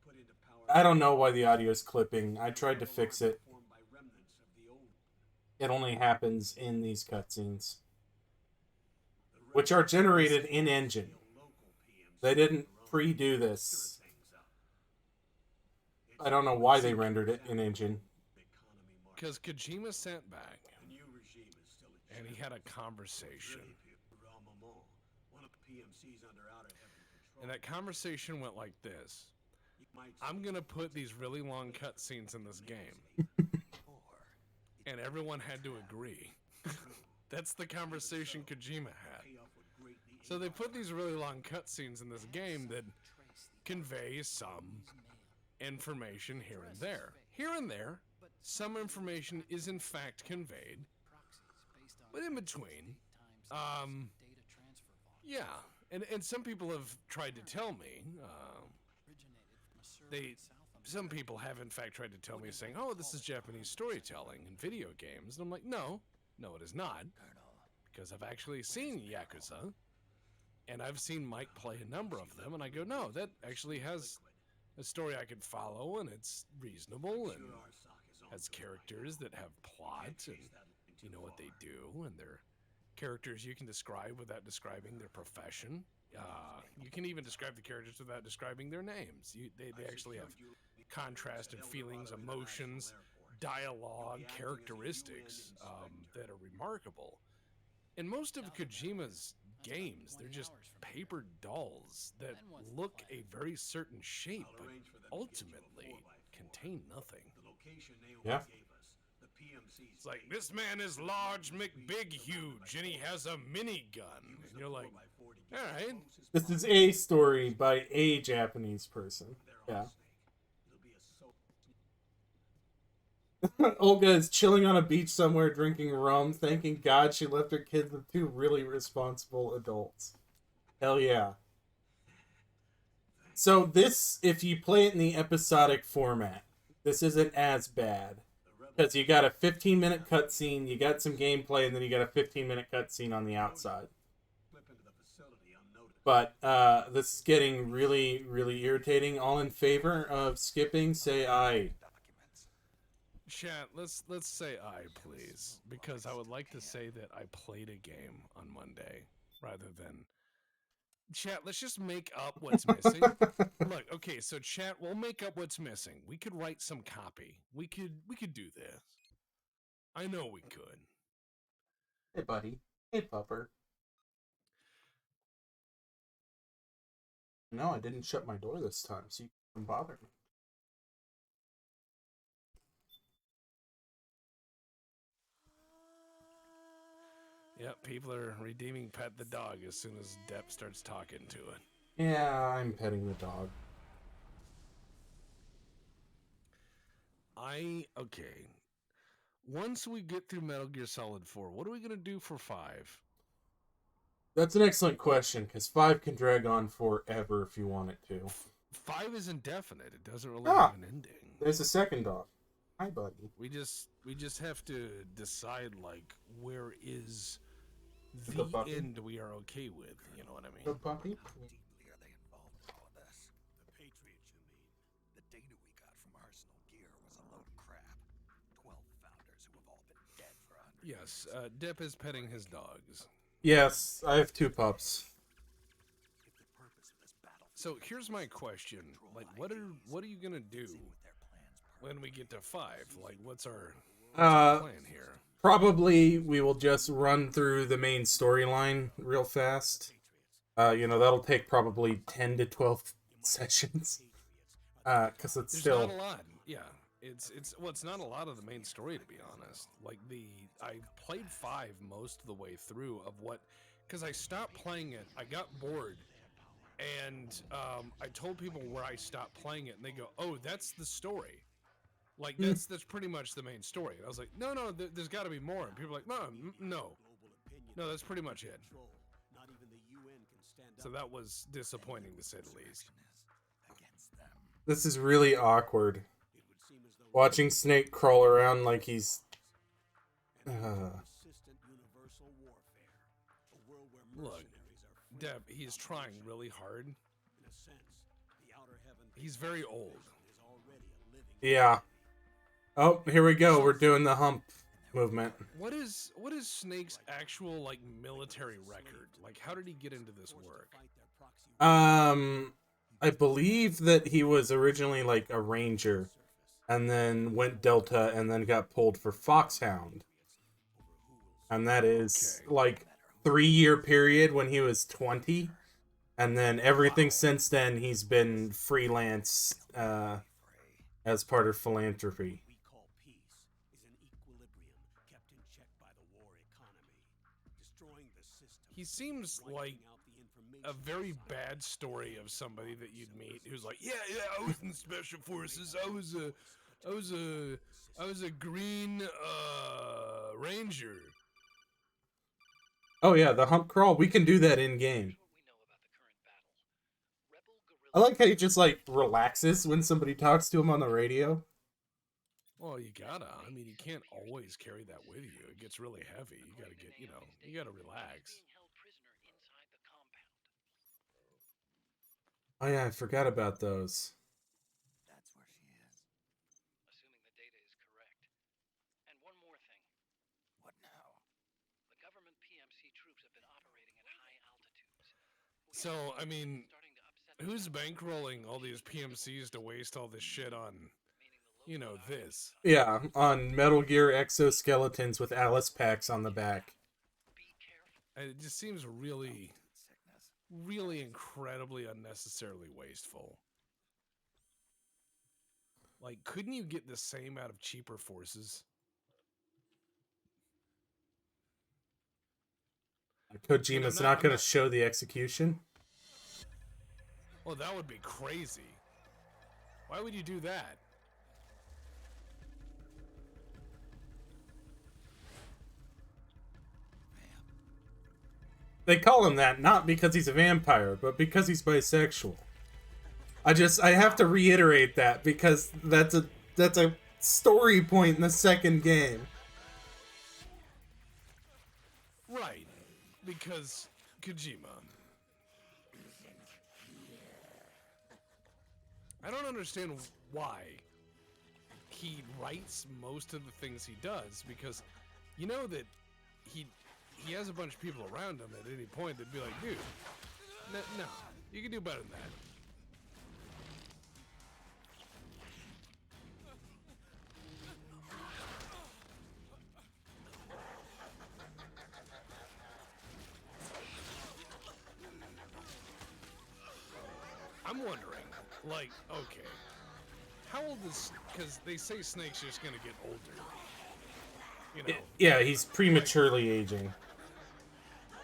put into power. I don't know why the audio's clipping. I tried to fix it. It only happens in these cutscenes, which are generated in engine. They didn't pre-do this. I don't know why they rendered it in engine. Because Kojima sat back and he had a conversation. And that conversation went like this. I'm going to put these really long cutscenes in this game. And everyone had to agree. That's the conversation Kojima had. So they put these really long cutscenes in this game that convey some information here and there. Here and there, some information is in fact conveyed. But in between, yeah. And some people have tried to tell me, some people have in fact tried to tell me saying, oh, this is Japanese storytelling in video games. And I'm like, no, it is not. Because I've actually seen Yakuza, and I've seen Mike play a number of them, and I go, no, that actually has a story I could follow, and it's reasonable, and has characters that have plot, and, You know what they do, and they're characters you can describe without describing their profession. You can even describe the characters without describing their names. They actually have contrasted feelings, emotions, dialogue, characteristics that are remarkable. In most of Kojima's games, they're just paper dolls that look a very certain shape, but ultimately contain nothing. Yeah. It's like, this man is large, McBig, huge, and he has a minigun. And you're like, all right. This is a story by a Japanese person. Yeah. Olga is chilling on a beach somewhere drinking rum, thanking God she left her kids with two really responsible adults. Hell yeah. So this, if you play it in the episodic format, this isn't as bad. Because you got a 15-minute cutscene, you got some gameplay, and then you got a 15-minute cutscene on the outside. But this is getting really, really irritating. All in favor of skipping, say aye. Chat, let's say aye, please, because I would like to say that I played a game on Monday rather than chat. Let's just make up what's missing. Look, okay, so chat, we'll make up what's missing. We could write some copy. We could do this. I know we could. Hey, buddy. Hey, pupper. No, I didn't shut my door this time, so you couldn't bother me. Yep, people are redeeming Pet the dog as soon as Dep starts talking to it. Yeah, I'm petting the dog. Okay. Once we get through Metal Gear Solid 4, what are we gonna do for 5? That's an excellent question, because 5 can drag on forever if you want it to. 5 is indefinite. It doesn't really have an ending. There's a second dog. Hi, buddy. We just have to decide, like, where is the end we are okay with. You know what I mean? Good puppy. How deeply are they involved in all of this? The Patriots, you mean? The data we got from Arsenal Gear was a load of crap. 12 founders who have all been dead for 100 Yes, years. Dep is petting his dogs. Yes, I have 2 pups. If the purpose of this battle So here's my question: like, what are you gonna do when we get to 5? Like, what's our plan here? Probably we will just run through the main storyline real fast. That'll take probably 10 to 12 sessions. Because it's There's still not a lot. Yeah, it's not a lot of the main story, to be honest. Like, I played 5 most of the way through of what, because I stopped playing it. I got bored, and I told people where I stopped playing it, and they go, "Oh, that's the story." Like, that's pretty much the main story. And I was like, no, there's got to be more. And people are like, no, that's pretty much it. So that was disappointing, to say the least. This is really awkward. Watching Snake crawl around like he's... Look, Deb, he's trying really hard. He's very old. Yeah. Oh, here we go. We're doing the hump movement. What is Snake's actual, like, military record? Like, how did he get into this work? I believe that he was originally like a ranger, and then went Delta, and then got pulled for Foxhound. And that is like 3-year period when he was 20, and then everything since then he's been freelance as part of philanthropy. He seems like a very bad story of somebody that you'd meet who's like, yeah, I was in special forces. I was a green ranger. Oh yeah, the hump crawl. We can do that in game. I like how he just like relaxes when somebody talks to him on the radio. Well, you gotta. I mean, you can't always carry that with you. It gets really heavy. You gotta get, you gotta relax. Oh yeah, I forgot about those. That's where she is. Assuming the data is correct. And one more thing. What now? So, I mean, who's bankrolling all these PMCs to waste all this shit on, you know, this? Yeah, on Metal Gear exoskeletons with Alice packs on the back. It just seems really, really incredibly unnecessarily wasteful. Like, couldn't you get the same out of cheaper forces? Kojima's not going to show the execution. Well, that would be crazy. Why would you do that? They call him that not because he's a vampire, but because he's bisexual. I have to reiterate that because that's a story point in the second game. Right. Because Kojima. I don't understand why he writes most of the things he does, because you know that he has a bunch of people around him at any point that'd be like, dude, no, you can do better than that. I'm wondering, like, okay, how old is, because they say Snake's just gonna get older. You know? Yeah, he's prematurely aging.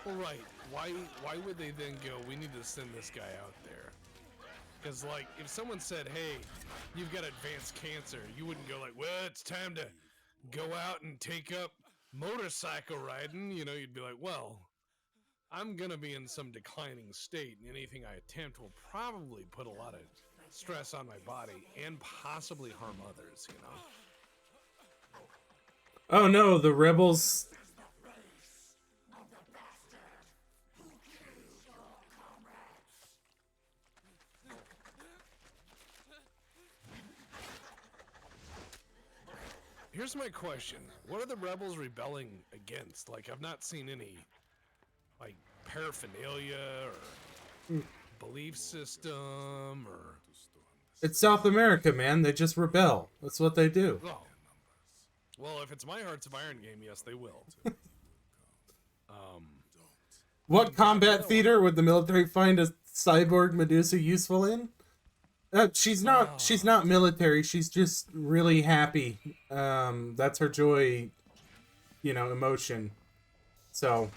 Well, right. Why would they then go, we need to send this guy out there? Because, like, if someone said, hey, you've got advanced cancer, you wouldn't go like, well, it's time to go out and take up motorcycle riding. You know, you'd be like, well, I'm going to be in some declining state, and anything I attempt will probably put a lot of stress on my body and possibly harm others, you know? Oh no, the rebels... Here's my question. What are the rebels rebelling against? Like, I've not seen any, like, paraphernalia or belief system or... It's South America, man. They just rebel. That's what they do. Oh. Well, if it's My Hearts of Iron game, yes, they will. What combat theater would the military find a cyborg Medusa useful in? She's not military. She's just really happy. That's her joy, emotion. So,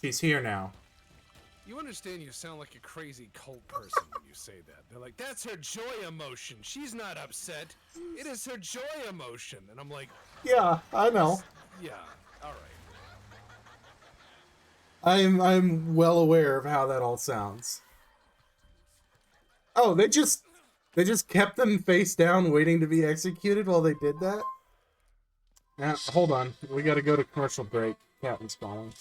she's here now. You understand you sound like a crazy cult person when you say that. They're like, that's her joy emotion. She's not upset. It is her joy emotion. And I'm like... Yeah, I know. Yeah, all right. I'm well aware of how that all sounds. Oh, they just kept them face down waiting to be executed while they did that? Now, hold on. We gotta go to commercial break. Captain's calling.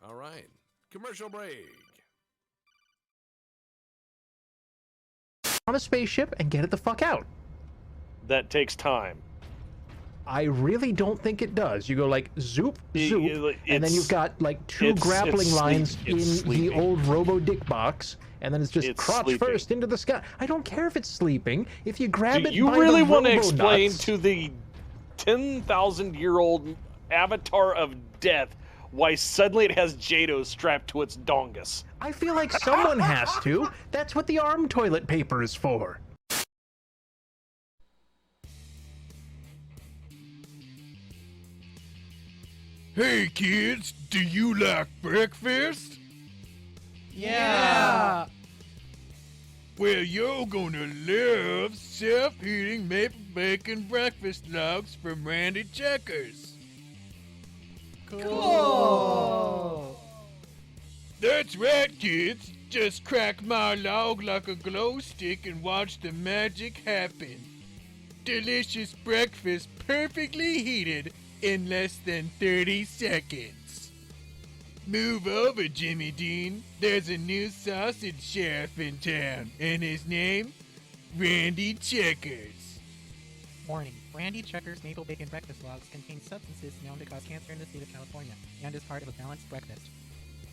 All right. Commercial break. On a spaceship and get it the fuck out. That takes time. I really don't think it does. You go like zoop, zoop, and then you've got like two grappling lines in the old Robo Dick box, and then it's just crotch first into the sky. I don't care if it's sleeping. If you grab it, you really want to explain to the 10,000-year-old avatar of death why suddenly it has Jado strapped to its dongus? I feel like someone has to. That's what the arm toilet paper is for. Hey kids, do you like breakfast? Yeah! Well, you're gonna love self-heating maple bacon breakfast logs from Randy Checkers. Cool! That's right, kids. Just crack my log like a glow stick and watch the magic happen. Delicious breakfast perfectly heated in less than 30 seconds. Move over, Jimmy Dean. There's a new sausage sheriff in town, and his name, Randy Checkers. Warning. Randy Checkers maple bacon breakfast logs contain substances known to cause cancer in the state of California and is part of a balanced breakfast.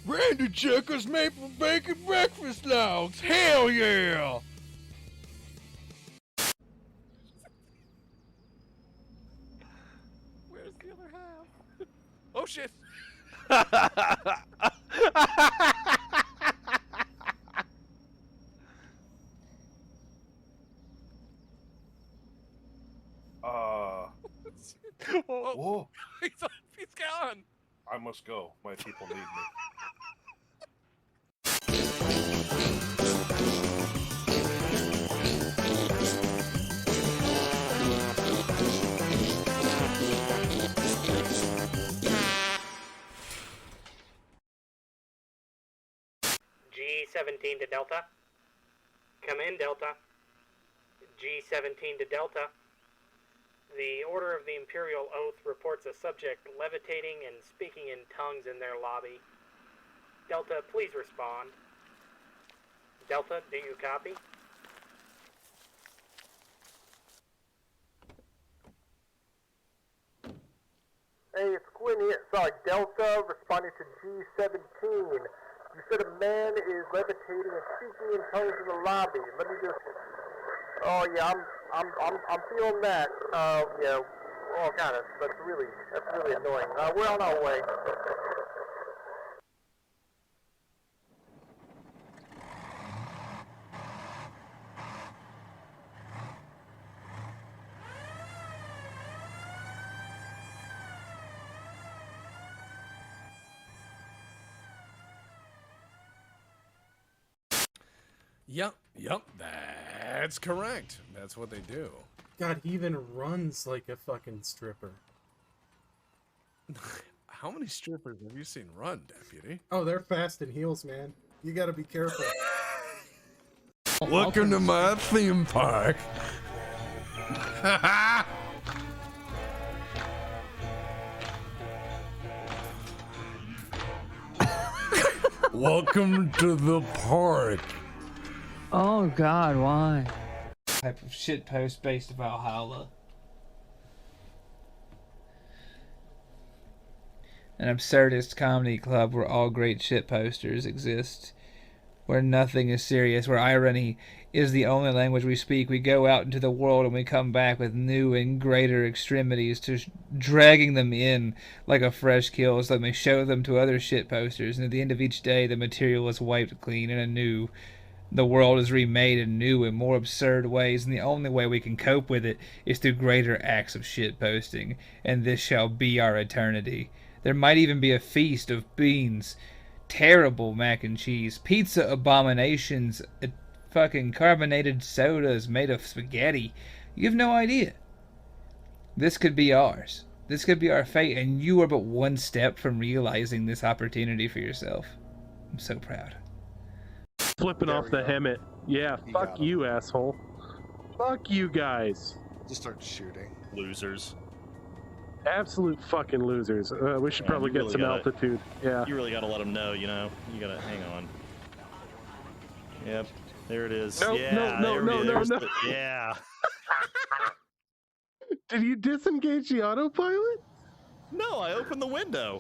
Randy Checkers maple bacon breakfast logs. Hell yeah! Where's the other half? Oh shit! Whoa. He's gone. I must go. My people need me. G17 to Delta. Come in, Delta. G17 to Delta. The Order of the Imperial Oath reports a subject levitating and speaking in tongues in their lobby. Delta, please respond. Delta, do you copy? Hey, it's Quinn here. Sorry, Delta responding to G17. You said a man is levitating and speaking in tongues in the lobby. Let me just. Oh yeah, I'm feeling that. Yeah, all kind of. That's really annoying. We're on our way. Yep, that's correct. That's what they do. God, he even runs like a fucking stripper. How many strippers have you seen run, Deputy? Oh, they're fast in heels, man. You gotta be careful. Welcome to my theme park. Welcome to the park. Oh God, why? Type of shitpost based Valhalla. An absurdist comedy club where all great shitposters exist. Where nothing is serious, where irony is the only language we speak. We go out into the world and we come back with new and greater extremities to dragging them in like a fresh kill so that we show them to other shitposters. And at the end of each day, the material is wiped clean and anew. The world is remade in new and more absurd ways, and the only way we can cope with it is through greater acts of shitposting. And this shall be our eternity. There might even be a feast of beans, terrible mac and cheese, pizza abominations, fucking carbonated sodas made of spaghetti. You have no idea. This could be ours. This could be our fate, and you are but one step from realizing this opportunity for yourself. I'm so proud. Flipping off the helmet. Yeah, fuck you, asshole. Fuck you guys. Just start shooting. Losers. Absolute fucking losers. We should probably get some altitude. Yeah. You really gotta let them know, you know. You gotta hang on. Yep. There it is. Nope, yeah. No. Yeah. Did you disengage the autopilot? No, I opened the window.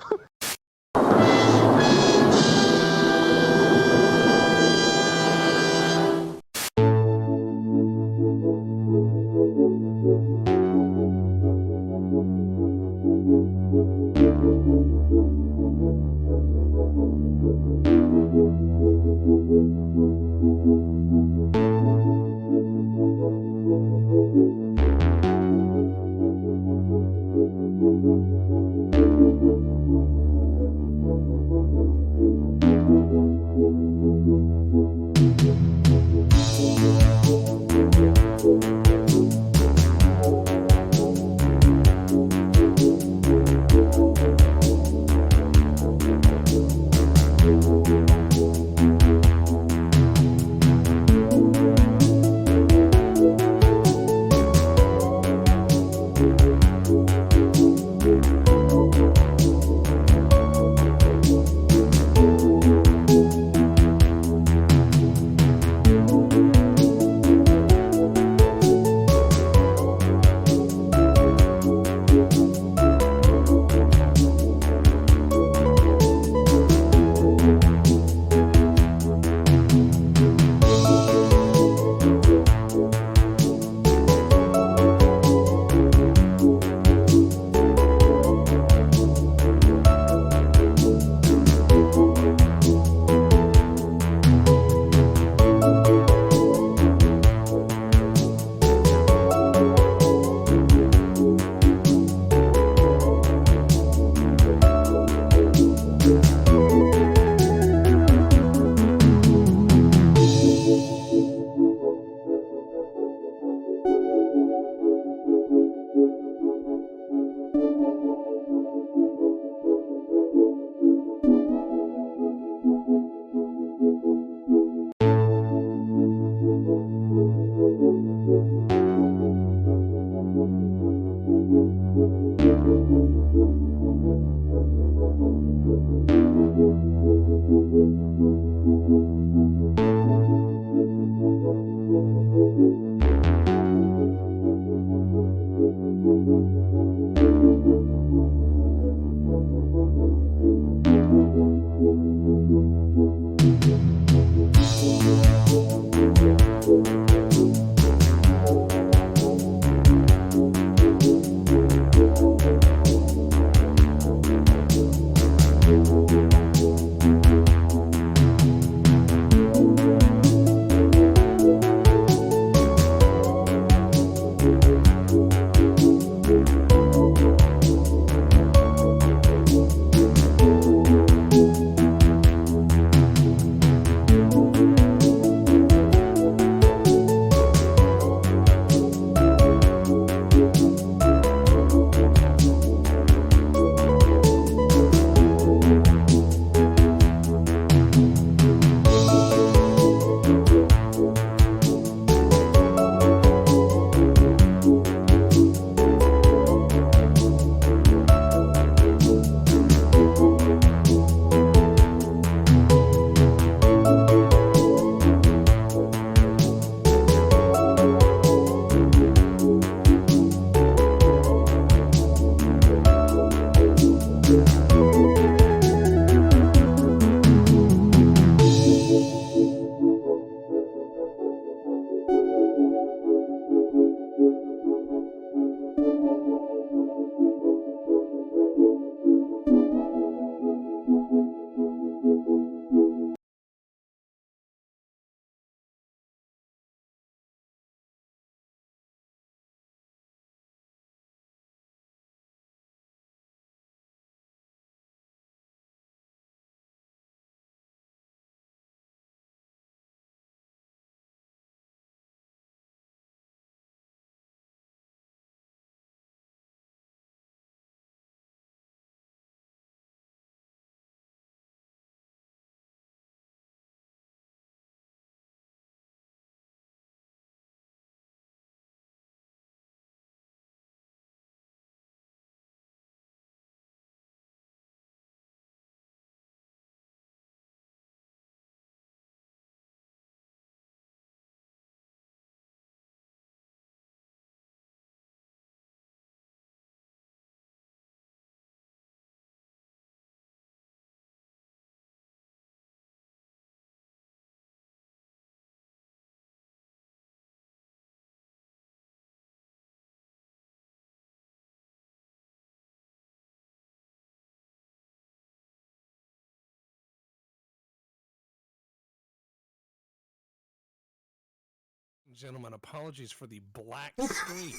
Gentlemen, apologies for the black screen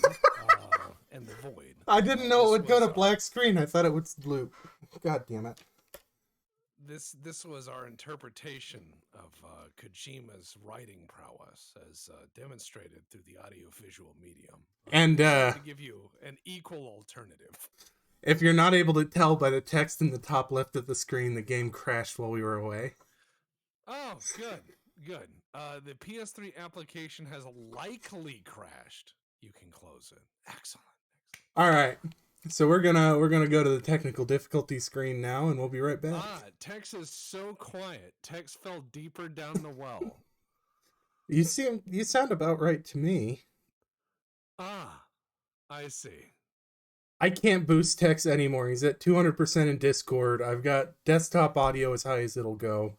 and the void. I didn't know it would go to black screen. I thought it would blue. God damn it. This was our interpretation of Kojima's writing prowess as demonstrated through the audiovisual medium. And to give you an equal alternative. If you're not able to tell by the text in the top left of the screen, the game crashed while we were away. Oh, good. The PS3 application has likely crashed. You can close it. Excellent. All right. So we're gonna go to the technical difficulty screen now, and we'll be right back. Tex is so quiet. Tex fell deeper down the well. You sound about right to me. I see. I can't boost Tex anymore. He's at 200% in Discord. I've got desktop audio as high as it'll go.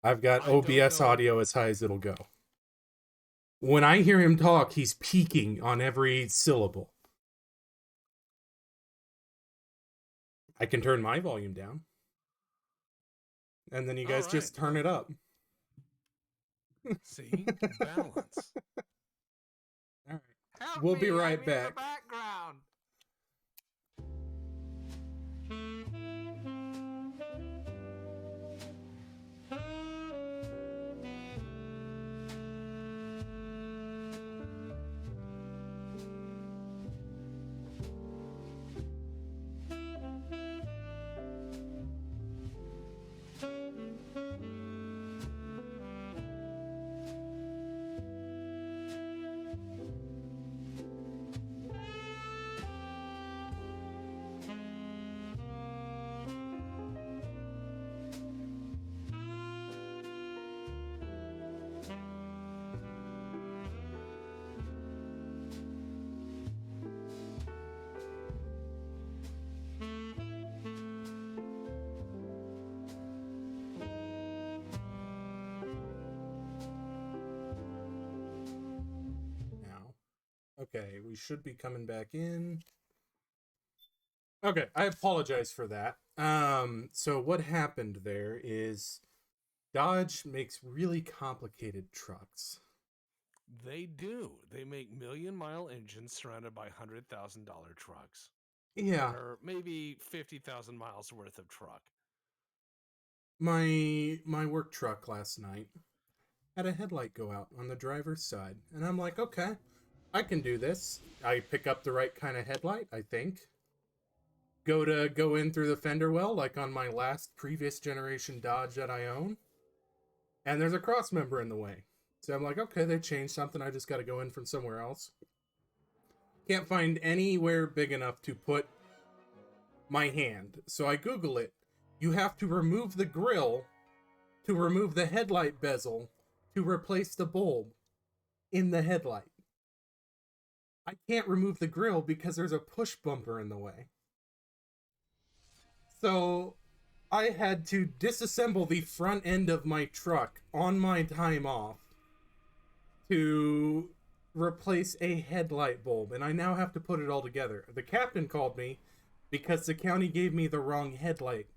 I've got OBS audio as high as it'll go. When I hear him talk, he's peaking on every syllable. I can turn my volume down. And then you guys just turn it up. See? Balance. All right. We'll be right back. Background. Okay, we should be coming back in. Okay, I apologize for that. So what happened there is Dodge makes really complicated trucks. They do. They make million-mile engines surrounded by $100,000 trucks. Yeah. Or maybe 50,000 miles worth of truck. My work truck last night had a headlight go out on the driver's side, and I'm like, okay, I can do this. I pick up the right kind of headlight, I think. Go in through the fender well, like on my last previous generation Dodge that I own. And there's a cross member in the way. So I'm like, okay, they changed something. I just got to go in from somewhere else. Can't find anywhere big enough to put my hand. So I Google it. You have to remove the grill to remove the headlight bezel to replace the bulb in the headlight. I can't remove the grill because there's a push bumper in the way. So I had to disassemble the front end of my truck on my time off to replace a headlight bulb, and I now have to put it all together. The captain called me because the county gave me the wrong headlight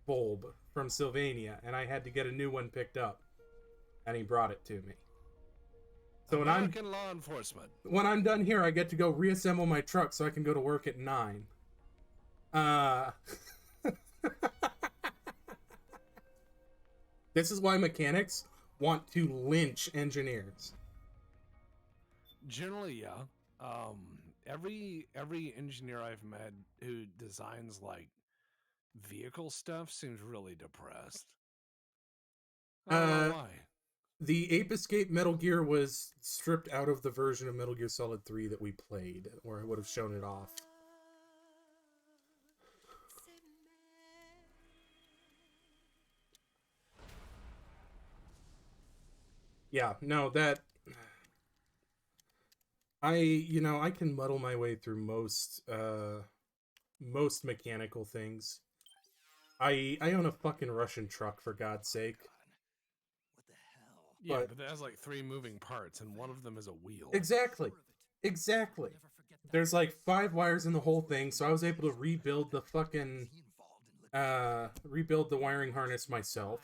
bulb from Sylvania, and I had to get a new one picked up, and he brought it to me. So American law enforcement. When I'm done here, I get to go reassemble my truck so I can go to work at 9. This is why mechanics want to lynch engineers. Generally, yeah. Every engineer I've met who designs like vehicle stuff seems really depressed. I don't know why. The Ape Escape Metal Gear was stripped out of the version of Metal Gear Solid 3 that we played, or I would have shown it off. Yeah, no, that... I can muddle my way through most mechanical things. I own a fucking Russian truck, for God's sake. Yeah, but it has like 3 moving parts, and one of them is a wheel. Exactly. There's like 5 wires in the whole thing, so I was able to rebuild the fucking... rebuild the wiring harness myself.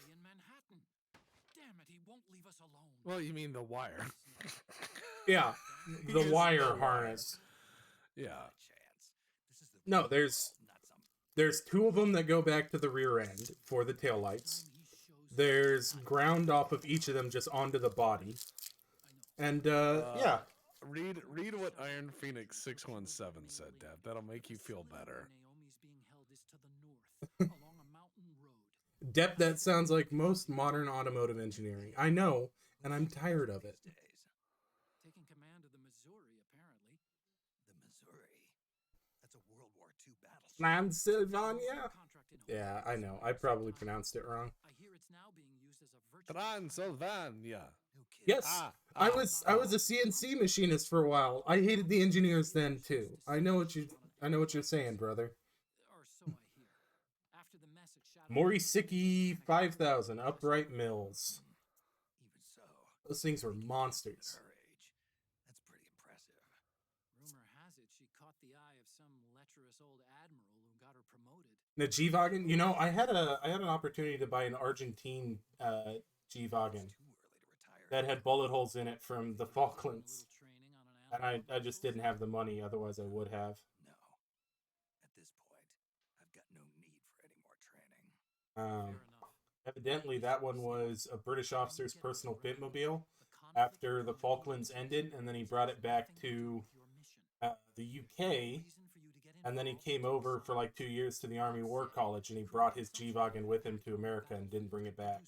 won't leave us alone. Well, you mean the wire? Yeah, the He is wire the wire. harness. Yeah. No, there's 2 of them that go back to the rear end for the taillights. There's ground off of each of them just onto the body. And, yeah. Read what Iron Phoenix 617 said, Deb. That'll make you feel better. Dep, that sounds like most modern automotive engineering. I know, and I'm tired of it. Taking command of the Missouri, apparently. The Missouri? That's a World War II battleship. Transylvania? Yeah, I know. I probably pronounced it wrong. I hear it's now being used as a virtual Transylvania. Yes, I was a CNC machinist for a while. I hated the engineers then too. I know what you're saying, brother. Or so I hear. After the mess at Shadow Morisiki 5000 upright mills. Even so, Those things were monsters. that's pretty impressive. Rumor has it she caught the eye of some lecherous old admiral who got her promoted. The G-Wagen, you know, I had an opportunity to buy an Argentine G-Wagen that had bullet holes in it from the Falklands. And I just didn't have the money, otherwise I would have. No. At this point, I've got no need for any more training. Evidently, that one was a British officer's personal bitmobile after the Falklands ended, and then he brought it back to the UK, and then he came over for like 2 years to the Army War College, and he brought his G-Wagen with him to America and didn't bring it back.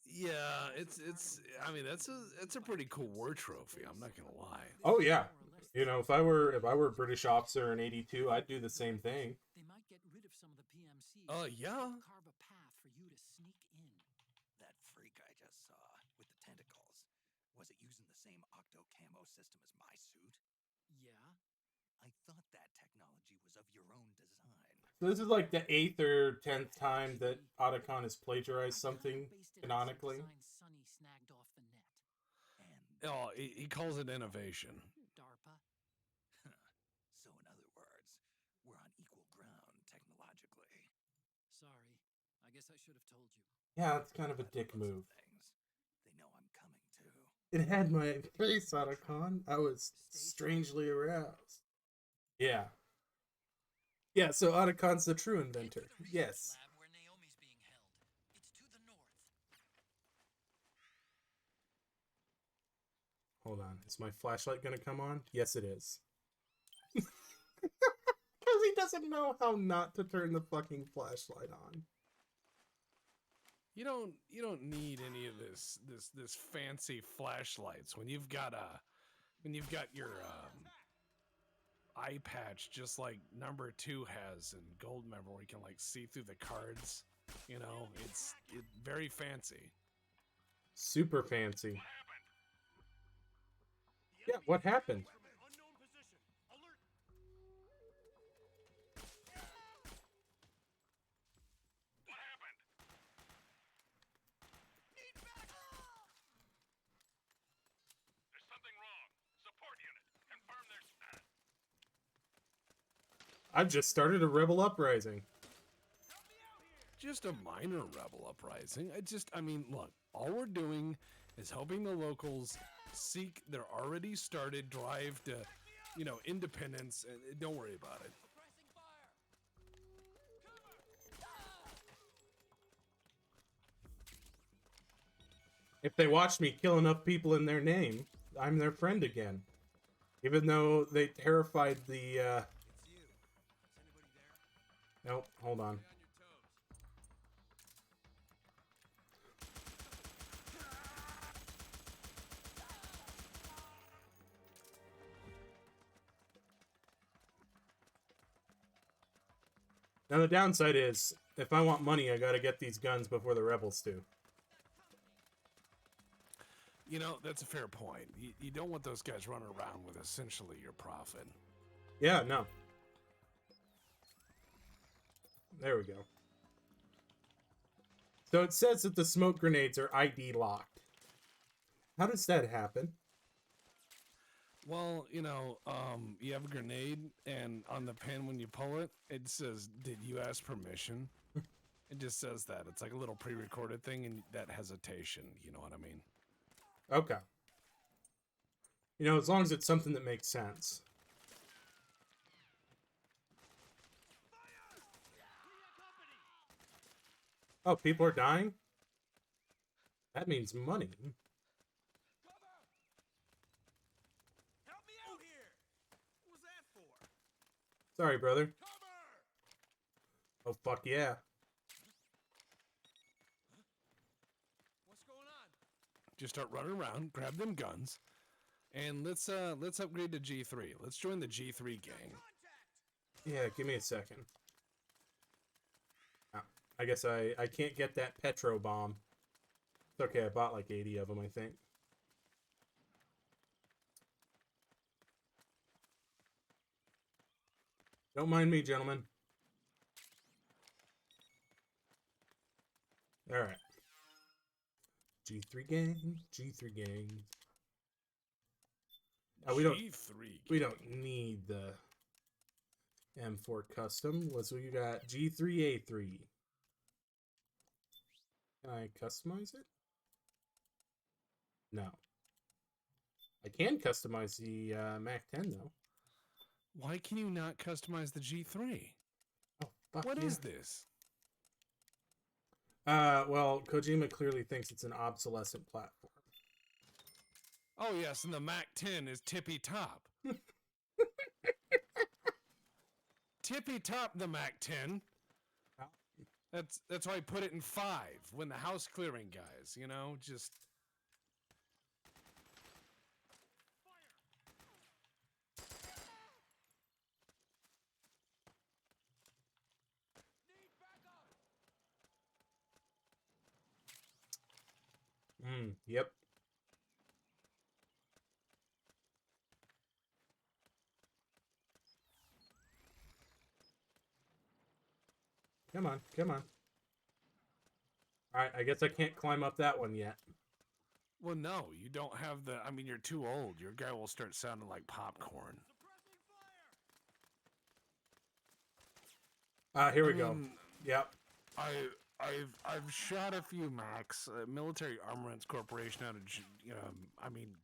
Yeah, I mean, that's a pretty cool war trophy. I'm not gonna lie. Oh yeah, you know, if I were a British officer in '82, I'd do the same thing. They might get rid of some of the PMCs. Yeah. Carve a path for you to sneak in. That freak I just saw with the tentacles, was it using the same octo camo system as my suit? Yeah. I thought that technology was of your own design. So this is like the 8th or 10th time that Otacon has plagiarized something canonically. Sonny snagged off the net. Oh, he calls it innovation. DARPA. So in other words, we're on equal ground technologically. Sorry, I guess I should have told you. Yeah, it's kind of a dick move. They know I'm coming too. It had my face, Otacon. I was strangely aroused. Yeah. Yeah, so Otacon's the true inventor. Yes. Where Naomi's being held. It's to the north. Hold on. Is my flashlight gonna come on? Yes, it is. Because he doesn't know how not to turn the fucking flashlight on. You don't need any of this fancy flashlights when you've got your eye patch just like number 2 has in Goldmember, where you can like see through the cards. You know, it's very fancy. Super fancy. Yeah, what happened? I've just started a rebel uprising. Just a minor rebel uprising. I mean, look, all we're doing is helping the locals seek their already started drive to, independence. And don't worry about it. If they watch me kill enough people in their name, I'm their friend again. Even though they terrified the, Nope, hold on. Now the downside is, if I want money, I gotta get these guns before the rebels do. That's a fair point. You don't want those guys running around with essentially your profit. Yeah, no. There we go. So it says that the smoke grenades are ID locked. How does that happen? Well, you have a grenade, and on the pin when you pull it, it says, "Did you ask permission?" It just says that. It's like a little pre-recorded thing, and that hesitation. You know what I mean? Okay. You know, as long as it's something that makes sense. Oh, people are dying? That means money. Help me out here! What was that for? Sorry, brother. Oh, fuck yeah. What's going on? Just start running around, grab them guns, and let's upgrade to G3. Let's join the G3 gang. Yeah, give me a second. Oh, I guess I can't get that Petro bomb. It's okay, I bought like 80 of them, I think. Don't mind me, gentlemen. Alright. G3 gang, G3 gang. We don't need the M4 custom. Let's we got G3A3. Can I customize it? No. I can customize the Mac 10 though. Why can you not customize the G3? Oh, fuck What yeah. is this? Well, Kojima clearly thinks it's an obsolescent platform. Oh yes, and the Mac 10 is tippy top. Tippy top the Mac 10. That's why I put it in 5 when the house clearing guys, you know, just Yep. Come on, come on. Alright, I guess I can't climb up that one yet. well, no, you don't have the. I mean, you're too old. Your guy will start sounding like popcorn. Here we go. Yep. I've shot a few Macs. Military Armaments Corporation out of,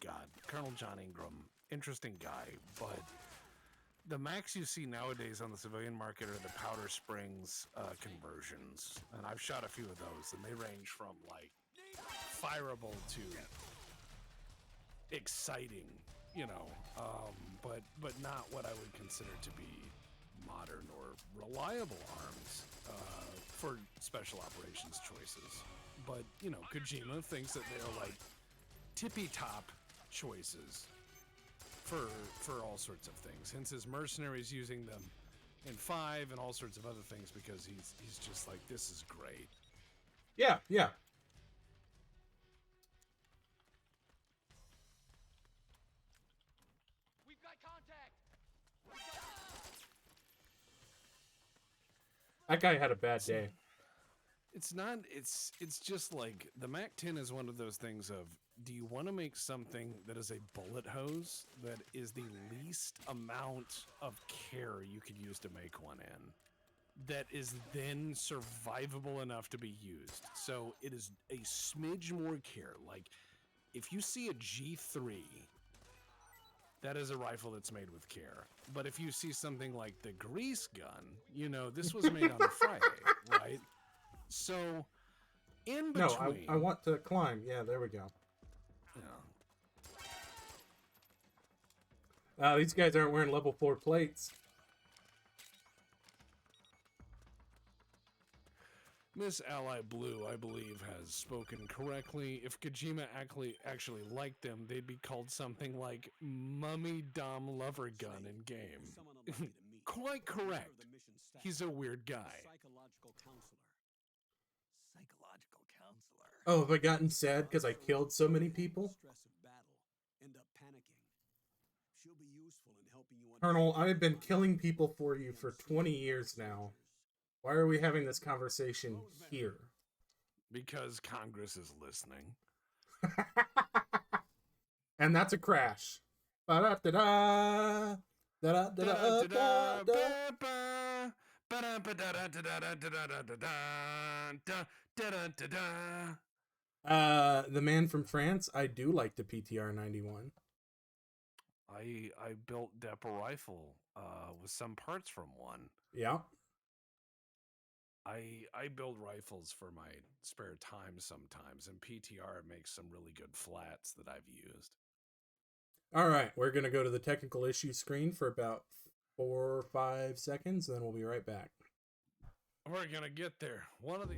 God, Colonel John Ingram, interesting guy, but the Macs you see nowadays on the civilian market are the Powder Springs conversions, and I've shot a few of those, and they range from like fireable to exciting, you know, but not what I would consider to be modern or reliable arms for special operations choices. But, you know, Kojima thinks that they're like tippy top choices for all sorts of things. Hence his mercenaries using them in 5 and all sorts of other things because he's just like, this is great. Yeah, yeah. We've got contact! That guy had a bad day. It's not, it's just like, the Mac 10 is one of those things of, do you want to make something that is a bullet hose that is the least amount of care you could use to make one in, that is then survivable enough to be used? So it is a smidge more care. Like, if you see a G3, that is a rifle that's made with care. But if you see something like the grease gun, you know, this was made on a Friday, right? So, in between... No, I want to climb. Yeah, there we go. Yeah. These guys aren't wearing level 4 plates. Miss Ally Blue, I believe, has spoken correctly. If Kojima actually liked them, they'd be called something like Mummy Dom Lover Gun in game. Quite correct. He's a weird guy. Psychological counselor. Psychological counselor. Oh, have I gotten sad because I killed so many people? Stress of battle. End up panicking. She'll be useful in helping you Colonel, I've been killing people for you for 20 years now. Why are we having this conversation here? Because Congress is listening. And that's a crash. Ba-da-da-da. Da-da-da-da-da-da. The man from France. I do like the PTR 91. I built Dep a rifle with some parts from one. Yeah. I build rifles for my spare time sometimes, and PTR makes some really good flats that I've used. All right, we're going to go to the technical issue screen for about 4 or 5 seconds, and then we'll be right back. We're going to get there. One of the...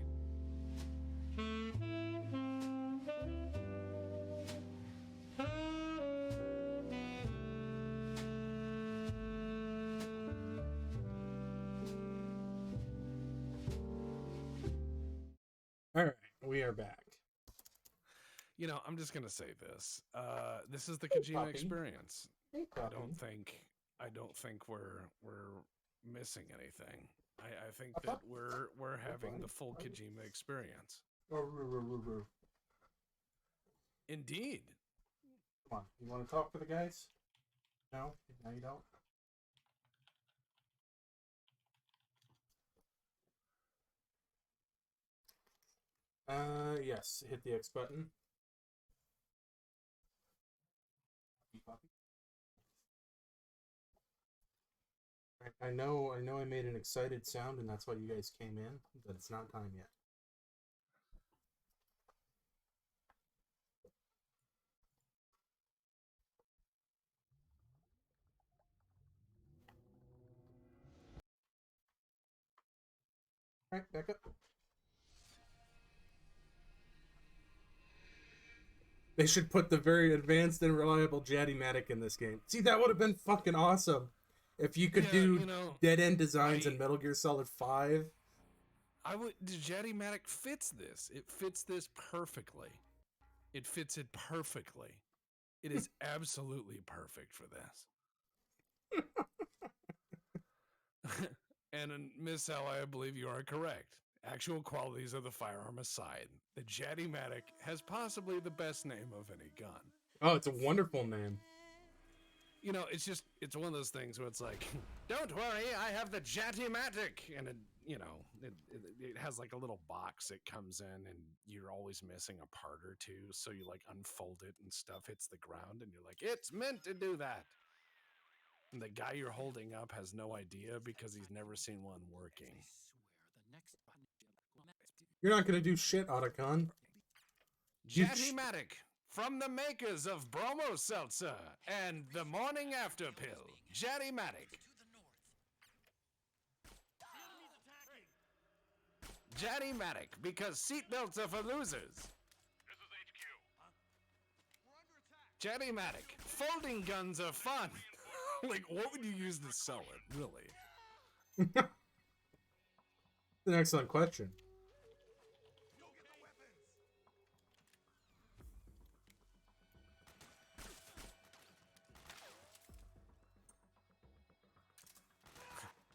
All right, we are back. You know, I'm just going to say this. This is the Kojima experience. I don't think we're missing anything. I think that we're having the full Kojima experience. Indeed. Come on, you want to talk to the guys? No? No, you don't? Yes, hit the X button. I know I made an excited sound and that's why you guys came in, but it's not time yet. Alright, back up. They should put the very advanced and reliable Jaddy-Matic in this game. See, that would have been fucking awesome. If you could do dead-end designs in Metal Gear Solid 5. The Jaddy-Matic fits this. It fits this perfectly. It fits it perfectly. It is absolutely perfect for this. And Miss Ally, I believe you are correct. Actual qualities of the firearm aside, the Jaddy-Matic has possibly the best name of any gun. Oh, it's a wonderful name. You know, it's one of those things where it's like, don't worry, I have the Jaddy-Matic, and it has like a little box it comes in, and you're always missing a part or two, so you like unfold it and stuff hits the ground, and you're like, it's meant to do that. And the guy you're holding up has no idea because he's never seen one working. You're not gonna do shit, Otacon. Jaddy-Matic, from the makers of Bromo Seltzer and the Morning After Pill. Jaddy-Matic. Jaddy-Matic, because seatbelts are for losers. Jaddy-Matic, folding guns are fun. Like, what would you use to sell it, really? That's an excellent question.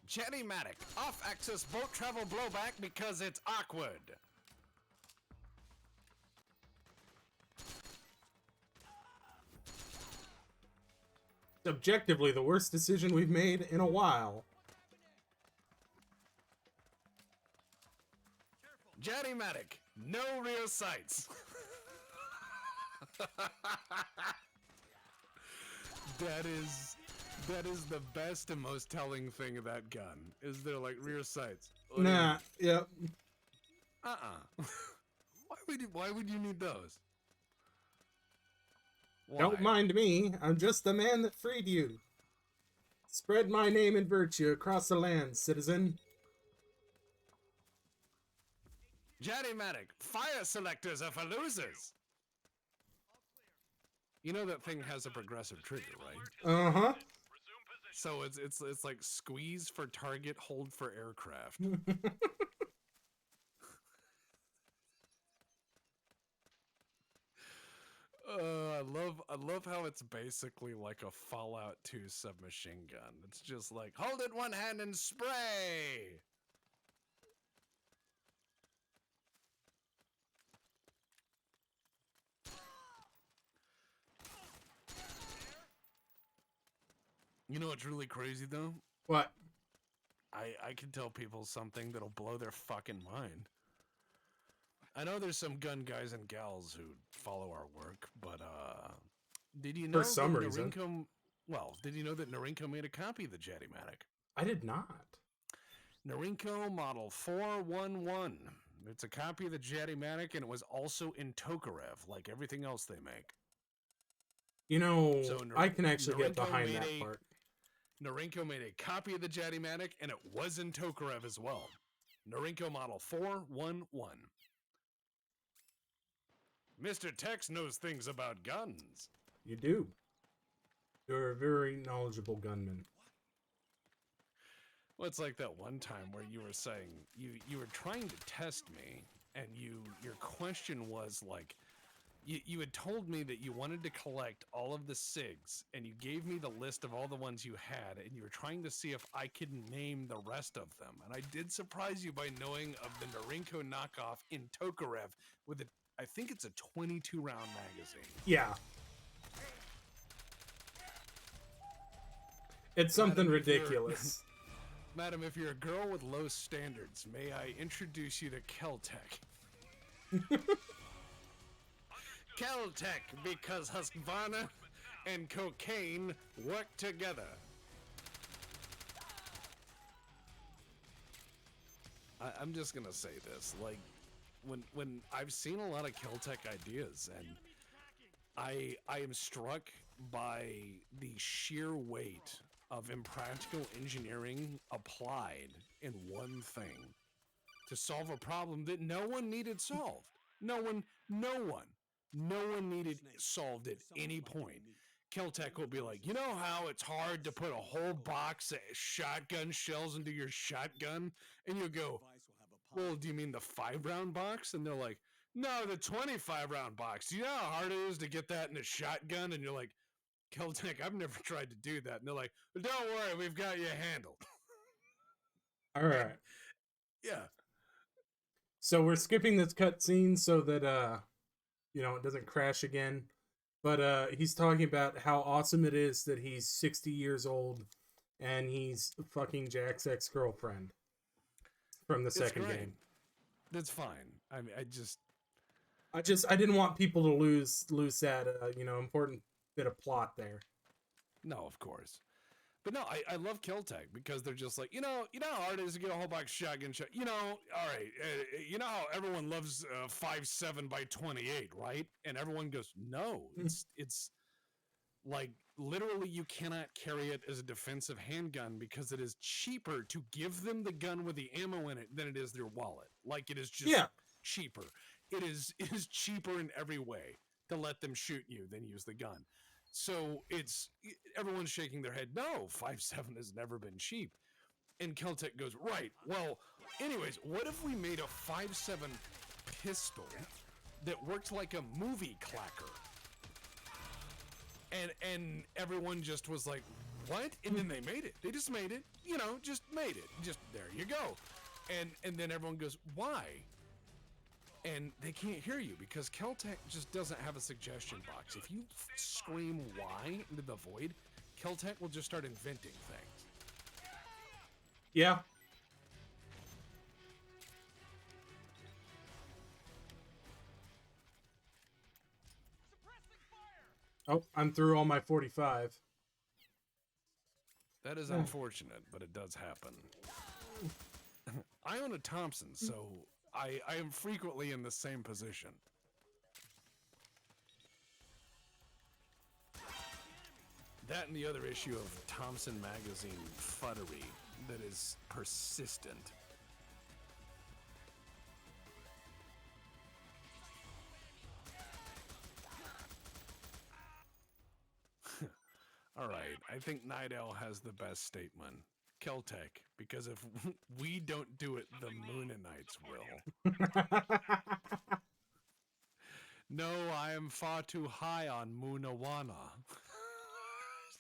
Jaddy-Matic, off-axis boat travel blowback because it's awkward. It's objectively the worst decision we've made in a while. Jaddy-Matic, no rear sights. That is the best and most telling thing of that gun. Is there like rear sights? Nah, yep. Why would you need those? Why? Don't mind me. I'm just the man that freed you. Spread my name and virtue across the land, citizen. Jaddy-Matic, fire selectors are for losers. You know that thing has a progressive trigger, right? Uh-huh. So it's like squeeze for target, hold for aircraft. I love how it's basically like a Fallout 2 submachine gun. It's just like, hold it one hand and spray! You know what's really crazy though? What? I can tell people something that'll blow their fucking mind. I know there's some gun guys and gals who follow our work, but did you know For some that reason. Norinco? Well, did you know that Norinco made a copy of the Jetty-Matic? I did not. Norinco Model 411. It's a copy of the Jetty-Matic, and it was also in Tokarev, like everything else they make. You know, So I can actually get Norinco behind made that part. Norinco made a copy of the Jetty-Matic, and it was in Tokarev as well. Norinco Model 411. Mr. Tex knows things about guns. You do. You're a very knowledgeable gunman. Well, it's like that one time where you were saying you were trying to test me, and your question was like, you had told me that you wanted to collect all of the SIGs, and you gave me the list of all the ones you had, and you were trying to see if I could name the rest of them. And I did surprise you by knowing of the Norinco knockoff in Tokarev with I think it's a 22-round magazine. Yeah. It's something ridiculous. Madam, if you're a girl with low standards, may I introduce you to Keltec? Keltec, because Husqvarna and cocaine work together. I'm just gonna say this, like, when I've seen a lot of Keltec ideas, and I am struck by the sheer weight of impractical engineering applied in one thing to solve a problem that no one needed solved. No one needed solved at any point. Keltec will be like, you know how it's hard to put a whole box of shotgun shells into your shotgun? And you go, well, do you mean the 5-round box? And they're like, no, the 25-round box. Do you know how hard it is to get that in a shotgun? And you're like, Keltec, I've never tried to do that. And they're like, well, don't worry, we've got you handled. All right. Yeah. So we're skipping this cutscene so that it doesn't crash again. But he's talking about how awesome it is that he's 60 years old and he's fucking Jack's ex-girlfriend from the second game. That's fine. I mean, I didn't want people to lose that important bit of plot there. No, of course. But no, I love Keltec because they're just like, you know how hard it is to get a whole box of shotgun shot. All right, you know how everyone loves 5.7 by 28, right? And everyone goes, no, it's like literally you cannot carry it as a defensive handgun because it is cheaper to give them the gun with the ammo in it than it is their wallet. Like it is just cheaper. It is cheaper in every way to let them shoot you than use the gun. So everyone's shaking their head. No, 5.7 has never been cheap. And Keltec goes, right. Well, anyways, what if we made a 5.7 pistol that worked like a movie clacker? And everyone just was like, what? And then they made it. They just made it. Just made it. Just there you go. And then everyone goes, why? And they can't hear you because Keltec just doesn't have a suggestion box. If you scream why into the void, Keltec will just start inventing things. Yeah. Oh, I'm through all my 45. That is unfortunate, but it does happen. I own a Thompson, so I am frequently in the same position. That and the other issue of Thompson magazine fuddery that is persistent. All right, I think Night Owl has the best statement. Keltec, because if we don't do it, the Moonanites will. No, I am far too high on Moonawana.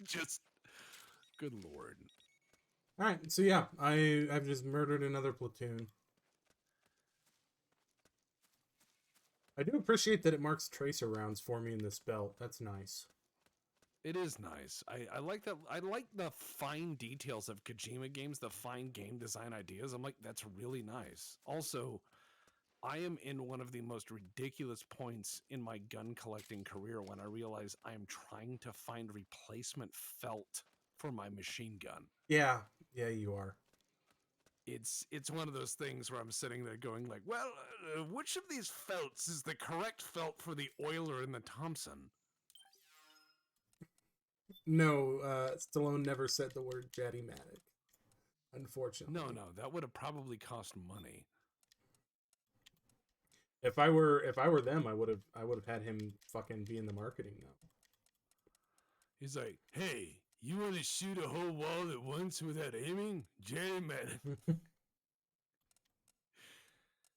Just, good lord. All right, so yeah, I've just murdered another platoon. I do appreciate that it marks tracer rounds for me in this belt. That's nice. It is nice. I like that. I like the fine details of Kojima games, the fine game design ideas. I'm like, that's really nice. Also, I am in one of the most ridiculous points in my gun collecting career when I realize I am trying to find replacement felt for my machine gun. Yeah, you are. It's one of those things where I'm sitting there going like, well, which of these felts is the correct felt for the Euler and the Thompson? No, Stallone never said the word Jetty-matic. Unfortunately. No, that would have probably cost money. If I were them, I would have had him fucking be in the marketing though. He's like, hey, you want to shoot a whole wall at once without aiming? Jetty-matic.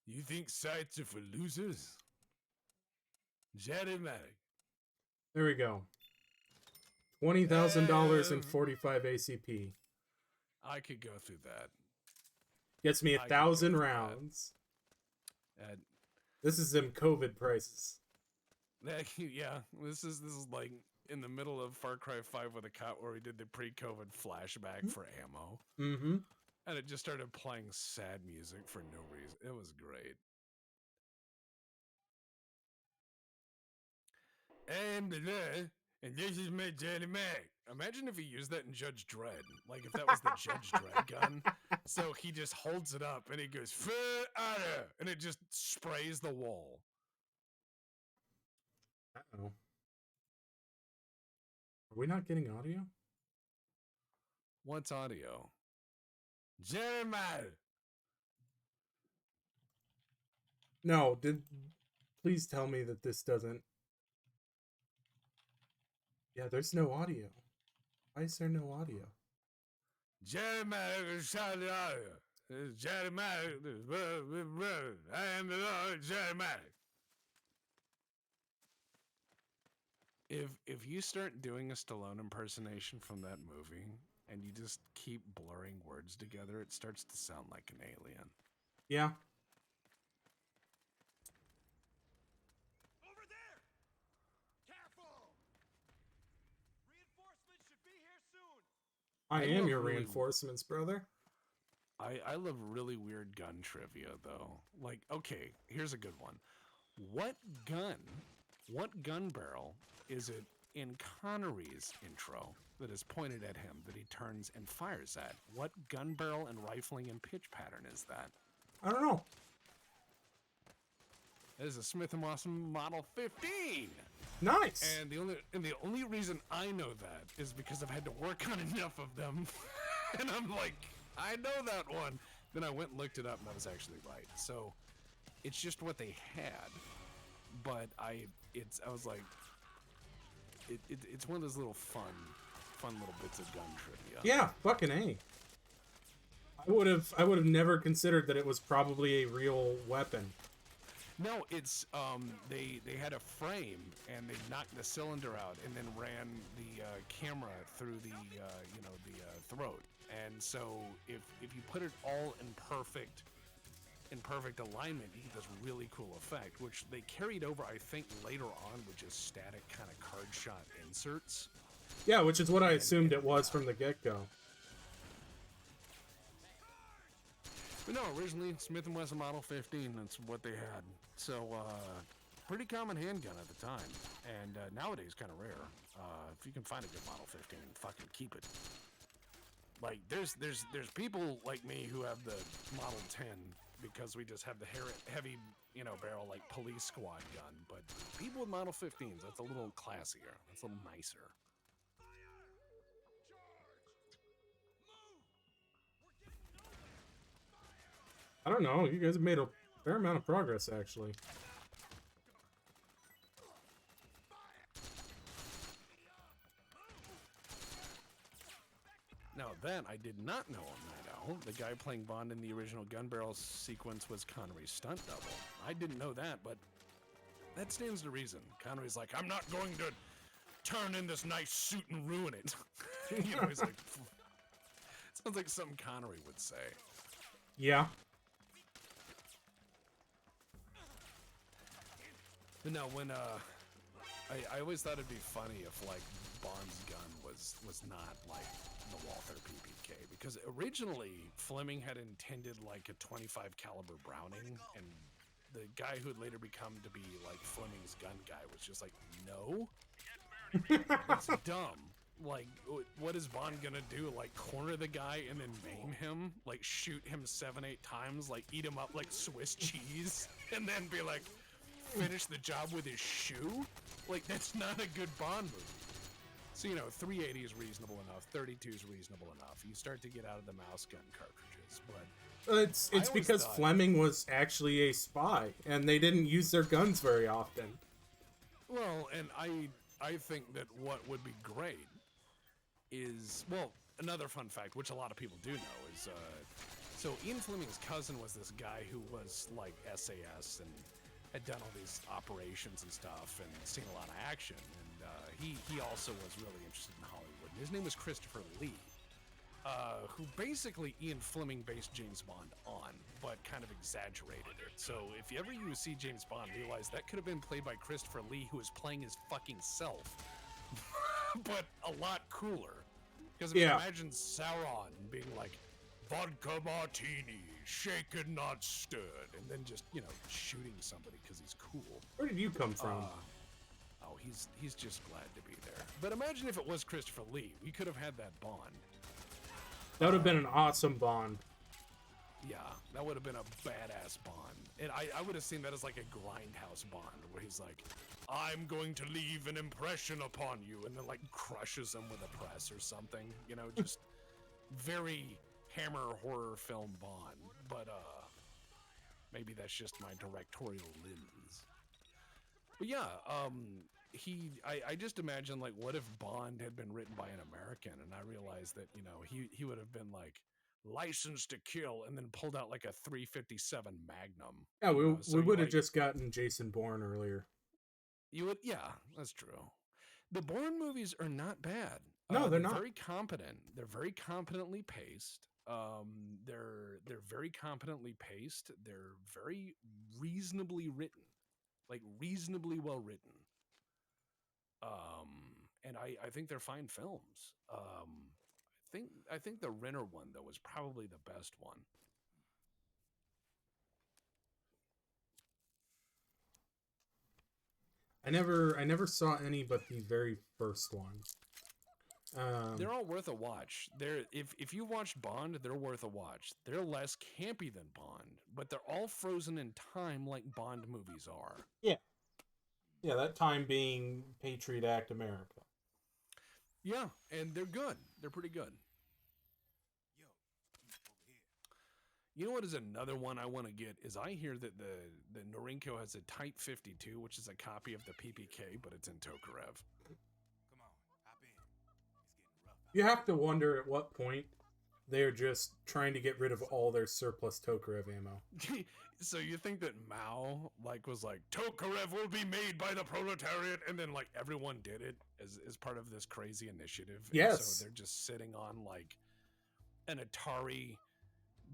You think sights are for losers? Jetty-matic. There we go. $20,000 and 45 ACP. I could go through that. Gets me 1,000 rounds. This is them COVID prices. Yeah, this is like in the middle of Far Cry 5 with a cop where we did the pre-COVID flashback for ammo. Mm-hmm. And it just started playing sad music for no reason. It was great. And this is my Jetty-matic. Imagine if he used that in Judge Dredd. Like if that was the Judge Dredd gun. So he just holds it up and he goes, "Fire!" and it just sprays the wall. Uh-oh. Are we not getting audio? What's audio? Jetty-matic. No, please tell me that this doesn't. Yeah, there's no audio. Why is there no audio? Jetty-matic is shot the audio. Jetty-matic. I am the Lord Jetty-matic. If you start doing a Stallone impersonation from that movie and you just keep blurring words together, it starts to sound like an alien. Yeah. Over there! Careful! Reinforcements should be here soon. I am your reinforcements, brother. I love really weird gun trivia though. Like, okay, here's a good one. What gun barrel is it in Connery's intro that is pointed at him that he turns and fires at? What gun barrel and rifling and pitch pattern is that? I don't know. It is a Smith & Wesson Model 15. Nice. And the only reason I know that is because I've had to work on enough of them. And I'm like, I know that one. Then I went and looked it up and I was actually right. So it's just what they had. But it's one of those little fun little bits of gun trivia. Yeah, fucking A. I would have never considered that it was probably a real weapon. No, it's they had a frame and they knocked the cylinder out and then ran the camera through the throat. And so if you put it all in perfect alignment, you get this really cool effect, which they carried over, I think, later on, which is static kind of card shot inserts. Yeah, which is what I assumed it was from the get-go. But no, originally Smith & Wesson Model 15, that's what they had. So, pretty common handgun at the time. And nowadays, kind of rare. If you can find a good Model 15, fucking keep it. Like, there's people like me who have the Model 10 because we just have the heavy, barrel, like, police squad gun. But people with Model 15s, that's a little classier. That's a little nicer. I don't know. You guys have made a fair amount of progress, actually. Now that I did not know on Night Owl. The guy playing Bond in the original gun barrel sequence was Connery's stunt double. I didn't know that, but that stands to reason. Connery's like, I'm not going to turn in this nice suit and ruin it. He's like, sounds like something Connery would say. Yeah. But no, when I always thought it'd be funny if like Bond's gun was not like the Walther PPK, because originally Fleming had intended like a 25 caliber Browning, and the guy who would later become to be like Fleming's gun guy was just like, no, it's dumb. Like, what is Bond gonna do? Like, corner the guy and then maim him? Like, shoot him 7-8 times? Like, eat him up like Swiss cheese? And then be like, finish the job with his shoe? Like, that's not a good Bond movie. So, you know, 380 is reasonable enough. 32 is reasonable enough. You start to get out of the mouse gun cartridges, but... It's because Fleming was actually a spy, and they didn't use their guns very often. Well, and I think that what would be great is, well, another fun fact, which a lot of people do know, is, so Ian Fleming's cousin was this guy who was, like, SAS and had done all these operations and stuff and seen a lot of action, and he also was really interested in Hollywood. His name was Christopher Lee, who basically Ian Fleming based James Bond on, but kind of exaggerated it. So if you ever you see James Bond, realize that could have been played by Christopher Lee, who was playing his fucking self, but a lot cooler. Because imagine Sauron being like, vodka martini, shaken not stirred, and then just, you know, shooting somebody because he's cool. Where did you come from? Oh, he's just glad to be there. But imagine if it was Christopher Lee. We could have had that Bond. That would have been an awesome Bond. Yeah, that would have been a badass Bond. And I would have seen that as like a grindhouse Bond, where he's like, I'm going to leave an impression upon you, and then like crushes him with a press or something. You know, just very Hammer horror film Bond. But maybe that's just my directorial lens. But yeah, I just imagine, like, what if Bond had been written by an American, and I realized that, you know, he would have been like licensed to kill, and then pulled out like a 357 Magnum. Yeah, we would have just gotten Jason Bourne earlier. You would, yeah, that's true. The Bourne movies are not bad. No, they're not. Very competent. They're very competently paced. They're very competently paced. They're very reasonably written, like reasonably well written. And I think they're fine films. I think the Renner one though was probably the best one. I never saw any but the very first one. They're all worth a watch. If you watched Bond, they're worth a watch. They're less campy than Bond, but they're all frozen in time like Bond movies are. Yeah. Yeah, that time being Patriot Act America. Yeah, and they're good. They're pretty good. You know what is another one I want to get is I hear that the Norinco has a Type 52, which is a copy of the PPK, but it's in Tokarev. You have to wonder at what point they're just trying to get rid of all their surplus Tokarev ammo. So you think that Mao was like, Tokarev will be made by the proletariat, and then like everyone did it as part of this crazy initiative. Yes. And so they're just sitting on like an Atari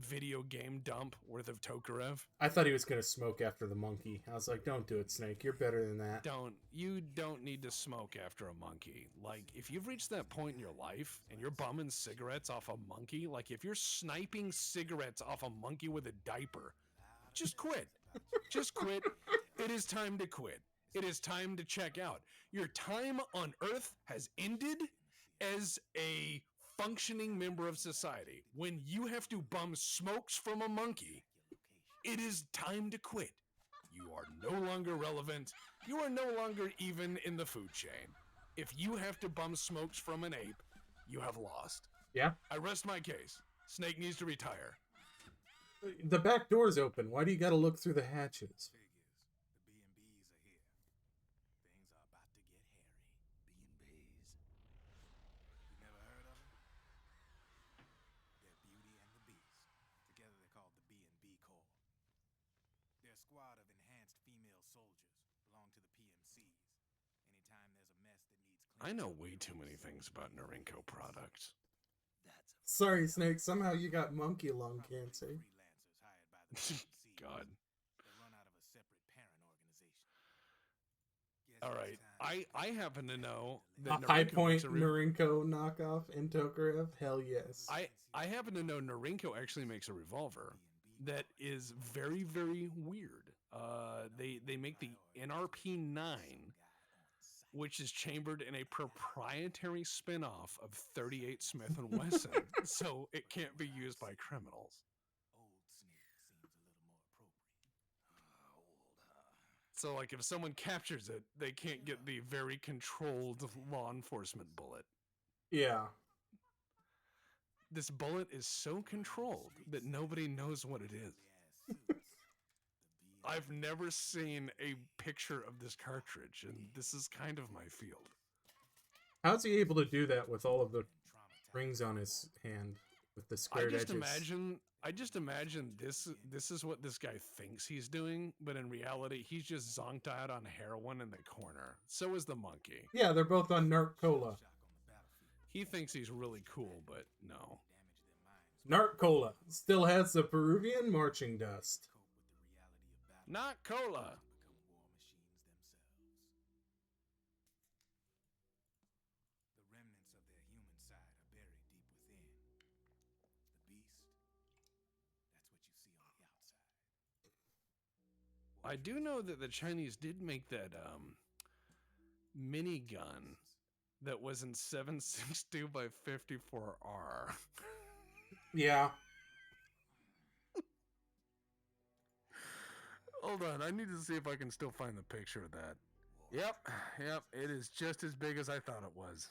video game dump worth of Tokarev. I thought he was going to smoke after the monkey. I was like, don't do it, Snake. You're better than that. You don't need to smoke after a monkey. Like, if you've reached that point in your life and you're bumming cigarettes off a monkey, like if you're sniping cigarettes off a monkey with a diaper, just quit. Just quit. It is time to quit. It is time to check out. Your time on Earth has ended as a functioning member of society. When you have to bum smokes from a monkey, it is time to quit. You are no longer relevant. You are no longer even in the food chain. If you have to bum smokes from an ape, you have lost. Yeah. I rest my case. Snake needs to retire. The back door's open. Why do you gotta look through the hatches? I know way too many things about Norinco products. Sorry, Snake. Somehow you got monkey lung cancer. God. All right. I happen to know A that High Norinco Point makes a Norinco knockoff in Tokarev? Hell yes. I happen to know Norinco actually makes a revolver that is very, very weird. They make the NRP9, which is chambered in a proprietary spin-off of 38 Smith & Wesson, so it can't be used by criminals. So, like, if someone captures it, they can't get the very controlled law enforcement bullet. Yeah. This bullet is so controlled that nobody knows what it is. I've never seen a picture of this cartridge, and this is kind of my field. How's he able to do that with all of the rings on his hand with the squared edges? I just imagine this is what this guy thinks he's doing, but in reality, he's just zonked out on heroin in the corner. So is the monkey. Yeah, they're both on Narc Cola. He thinks he's really cool, but no. Narc Cola still has the Peruvian marching dust. Not cola. I do know that the Chinese did make that minigun that was in 7.62 by 54R. Yeah. Hold on, I need to see if I can still find the picture of that. Yep, it is just as big as I thought it was.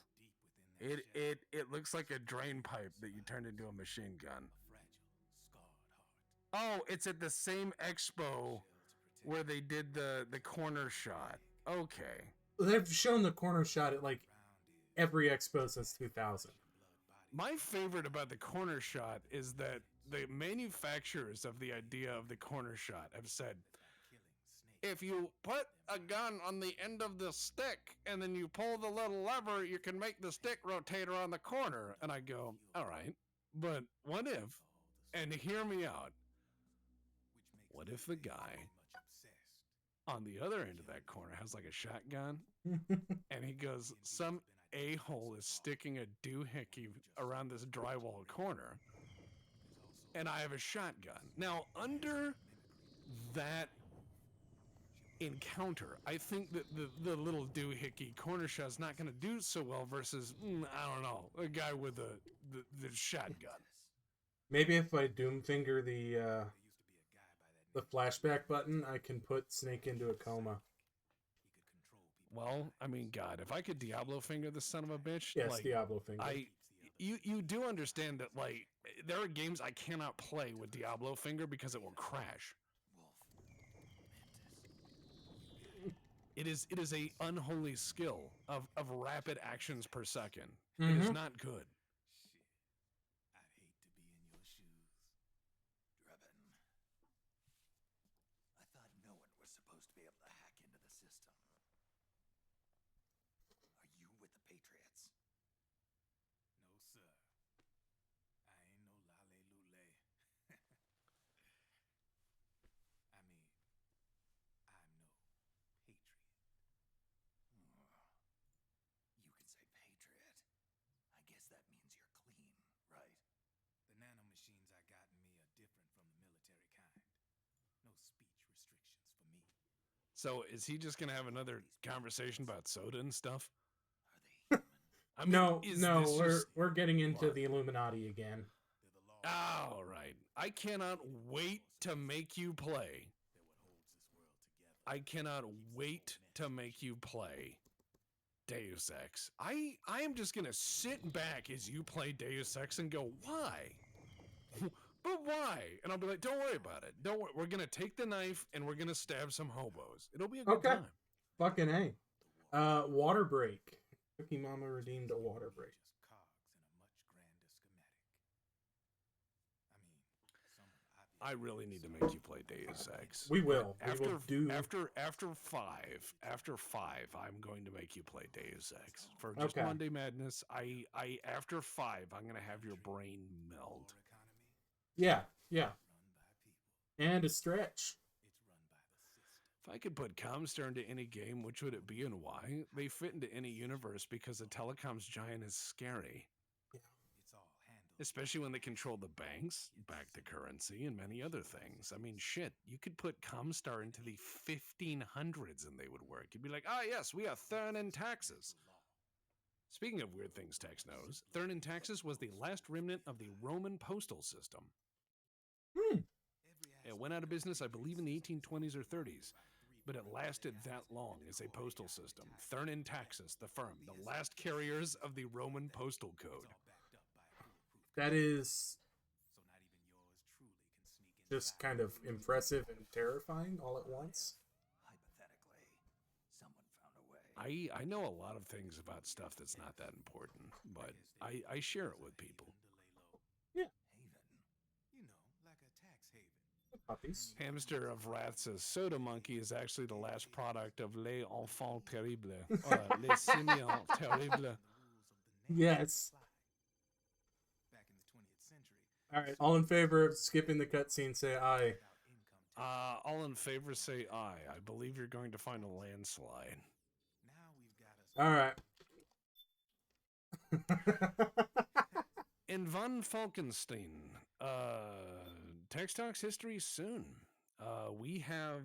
It looks like a drain pipe that you turned into a machine gun. Oh, it's at the same expo where they did the corner shot. Okay. They've shown the corner shot at like every expo since 2000. My favorite about the corner shot is that the manufacturers of the idea of the corner shot have said, if you put a gun on the end of the stick and then you pull the little lever, you can make the stick rotate around the corner. And I go, all right, but what if, and hear me out, what if the guy on the other end of that corner has like a shotgun and he goes, some a-hole is sticking a doohickey around this drywall corner and I have a shotgun. Now, under that encounter, I think that the little doohickey corner shot is not going to do so well versus, I don't know, a guy with the shotgun. Maybe if I Doomfinger the flashback button, I can put Snake into a coma. Well, I mean, God, if I could Diablo finger this son of a bitch, yes, like, Diablo finger. You do understand that, like, there are games I cannot play with Diablo finger because it will crash. It is a unholy skill of rapid actions per second. It is not good. So is he just going to have another conversation about soda and stuff? I mean, no, we're getting into the Illuminati again. All right. I cannot wait to make you play. I cannot wait to make you play Deus Ex. I am just going to sit back as you play Deus Ex and go, why? But why? And I'll be like, don't worry about it. Don't worry. We're going to take the knife and we're going to stab some hobos. It'll be a good time. Fucking A. Water break. Cookie Mama redeemed a water break. I really need to make you play Deus Ex. We will. After five, I'm going to make you play Deus Ex. For just Monday Madness, after 5, I'm going to have your brain meld. Yeah. And a stretch. If I could put Comstar into any game, which would it be and why? They fit into any universe because a telecoms giant is scary. Especially when they control the banks, back the currency, and many other things. I mean, shit, you could put Comstar into the 1500s and they would work. You'd be like, ah, yes, we are Dep and Tex. Speaking of weird things Tex knows, Dep and Tex was the last remnant of the Roman postal system. It went out of business, I believe, in the 1820s or 30s, but it lasted that long as a postal system. Dep and Tex, the firm, the last carriers of the Roman postal code. That is just kind of impressive and terrifying all at once. I know a lot of things about stuff that's not that important, but I share it with people. Yeah. Puppies. Hamster of Wrath says Soda Monkey is actually the last product of Les Enfants Terribles. Les Simians Terribles. Yes. All right. All in favor of skipping the cutscene, say aye. All in favor, say aye. I believe you're going to find a landslide. All right. In Von Falkenstein, Tex Talks history soon. We have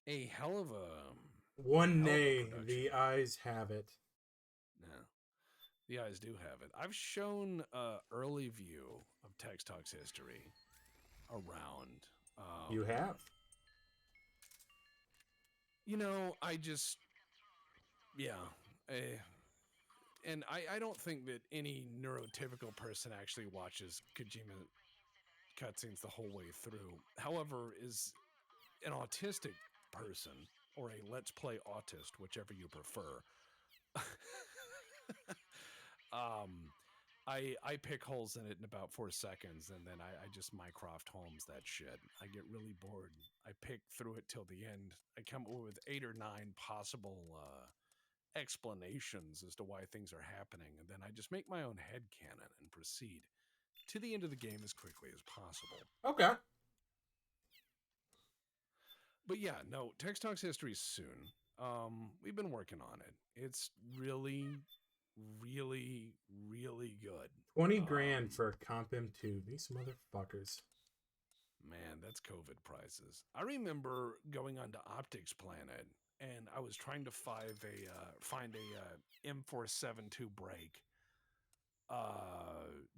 a hell of a one nay. The eyes have it. No. The eyes do have it. I've shown an early view of Tex Talks history around. You have. You know, I just, yeah. And I don't think that any neurotypical person actually watches Kojima cutscenes the whole way through. However, is an autistic person, or a let's play autist, whichever you prefer, I pick holes in it in about 4 seconds, and then I just Mycroft Holmes that shit. I get really bored. I pick through it till the end. I come up with 8 or 9 possible explanations as to why things are happening, and then I just make my own headcanon and proceed to the end of the game as quickly as possible. Okay. But yeah, no, Tex Talks history soon. We've been working on it. It's really, really, really good. 20 grand for a Comp M2. These motherfuckers. Man, that's COVID prices. I remember going onto Optics Planet, and I was trying to find a M472 brake.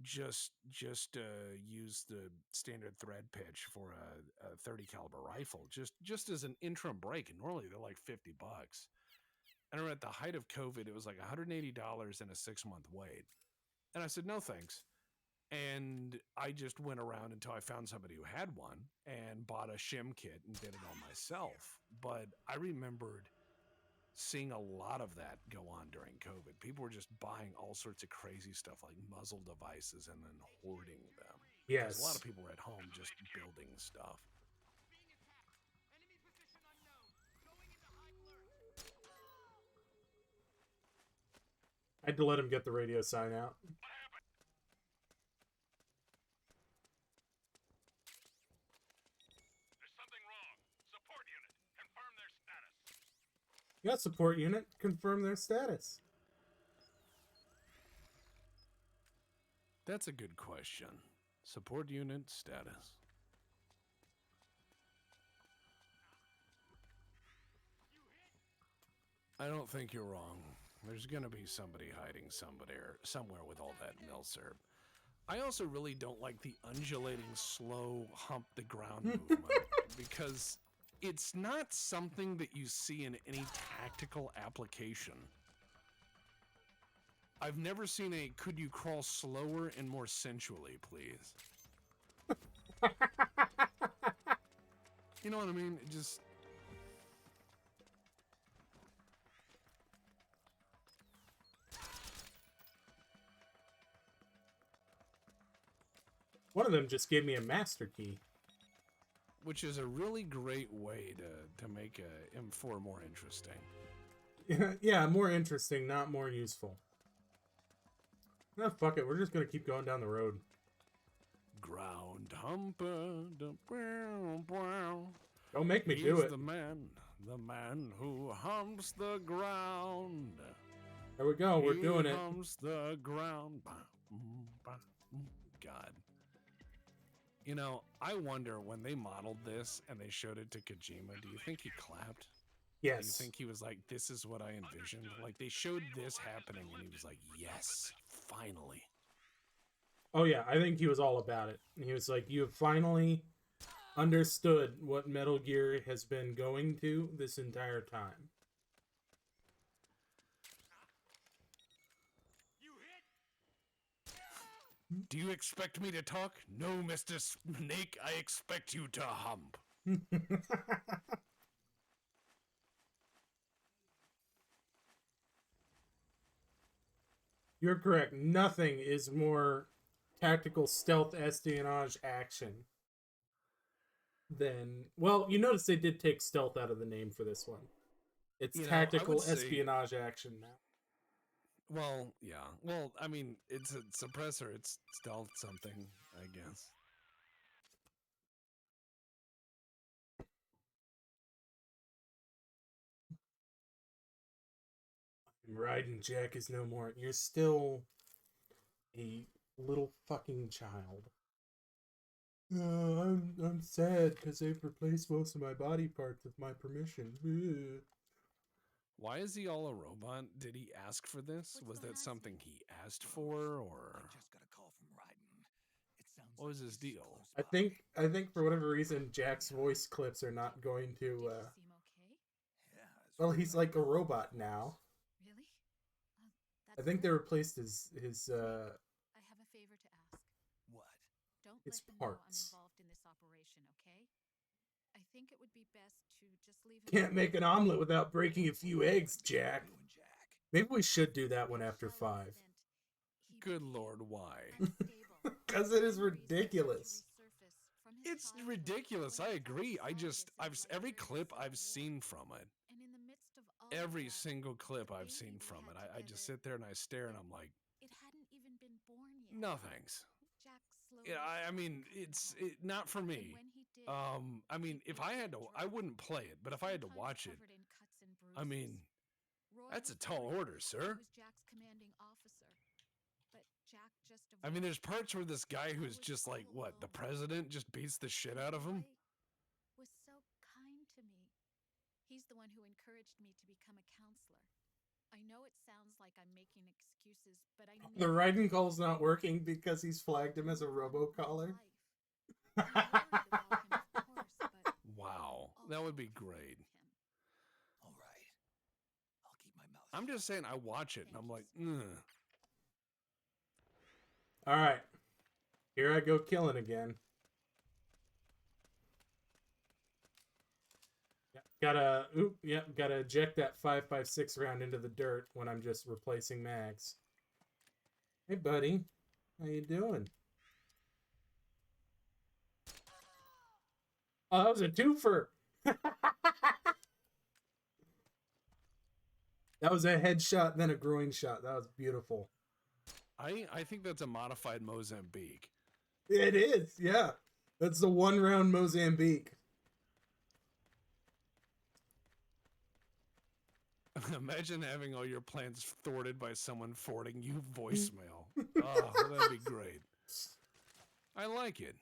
Just use the standard thread pitch for a 30 caliber rifle, just as an interim break, and normally they're like $50. And at the height of COVID, it was like $180 and a 6-month wait. And I said, no thanks. And I just went around until I found somebody who had one and bought a shim kit and did it all myself. But I remembered seeing a lot of that go on during COVID. People were just buying all sorts of crazy stuff like muzzle devices and then hoarding them. Yes. A lot of people were at home just building stuff. I had to let him get the radio sign out. Yeah, support unit, confirm their status. That's a good question. Support unit status. I don't think you're wrong. There's gonna be somebody hiding somewhere with all that milsurp. I also really don't like the undulating, slow, hump the ground movement because it's not something that you see in any tactical application. I've never seen a could you crawl slower and more sensually, please. You know what I mean? It just... One of them just gave me a master key. Which is a really great way to make a M4 more interesting. Yeah, more interesting, not more useful. No, fuck it. We're just gonna keep going down the road. Ground humper. Don't make me He's do it. the man who humps the ground. There we go. We're doing it. Humps the ground. God. You know, I wonder when they modeled this and they showed it to Kojima, do you think he clapped? Yes. Do you think he was like, this is what I envisioned? Like, they showed this happening and he was like, yes, finally. Oh, yeah. I think he was all about it. He was like, you have finally understood what Metal Gear has been going to this entire time. Do you expect me to talk? No, Mr. Snake, I expect you to hump. You're correct. Nothing is more tactical stealth espionage action than... Well, you notice they did take stealth out of the name for this one. It's tactical espionage action now. Well, yeah. Well, I mean, it's a suppressor. It's stealth something, I guess. Riding Jack is no more. You're still a little fucking child. I'm sad because they've replaced most of my body parts with my permission. Why is he all a robot? Did he ask for this? Was that something he asked for, or I just got a call from Raiden. It sounds what was his deal? I think for whatever reason Jack's voice clips are not going to well, he's like a robot now. Really? I think they replaced his I have a favor to ask. What? Don't His let him parts. know I'm involved in this operation, okay? I think it would be best to just leave him. Can't make an omelet without breaking a few eggs, Jack. Maybe we should do that one after 5. Good Lord, why? Because it is ridiculous. It's ridiculous. I agree. Every clip I've seen from it, every single clip I've seen from it, I just sit there and I stare and I'm like, It hadn't even been born yet. no thanks. Jack slowly Yeah, I mean, it's not for me. I mean, if I had to, I wouldn't play it, but if I had to watch it, I mean, that's a tall order, sir. was Jack's commanding officer, but Jack just I mean, there's parts where this guy who's just like, what, the president just beats the shit out of him? was so kind to me. He's the one who encouraged me to become a counselor. I know it sounds like I'm making excuses, but I The Raiden call's not working because he's flagged him as a robocaller. Wow, that would be great. All right. I'll keep my mouth. I'm just saying, I watch it and I'm like, ugh. Alright. Here I go killing again. Gotta eject that 5.56 round into the dirt when I'm just replacing mags. Hey, buddy. How you doing? Oh, that was a twofer! That was a headshot, then a groin shot. That was beautiful. I think that's a modified Mozambique. It is, yeah. That's the one round Mozambique. Imagine having all your plans thwarted by someone forwarding you voicemail. Oh, that'd be great. I like it.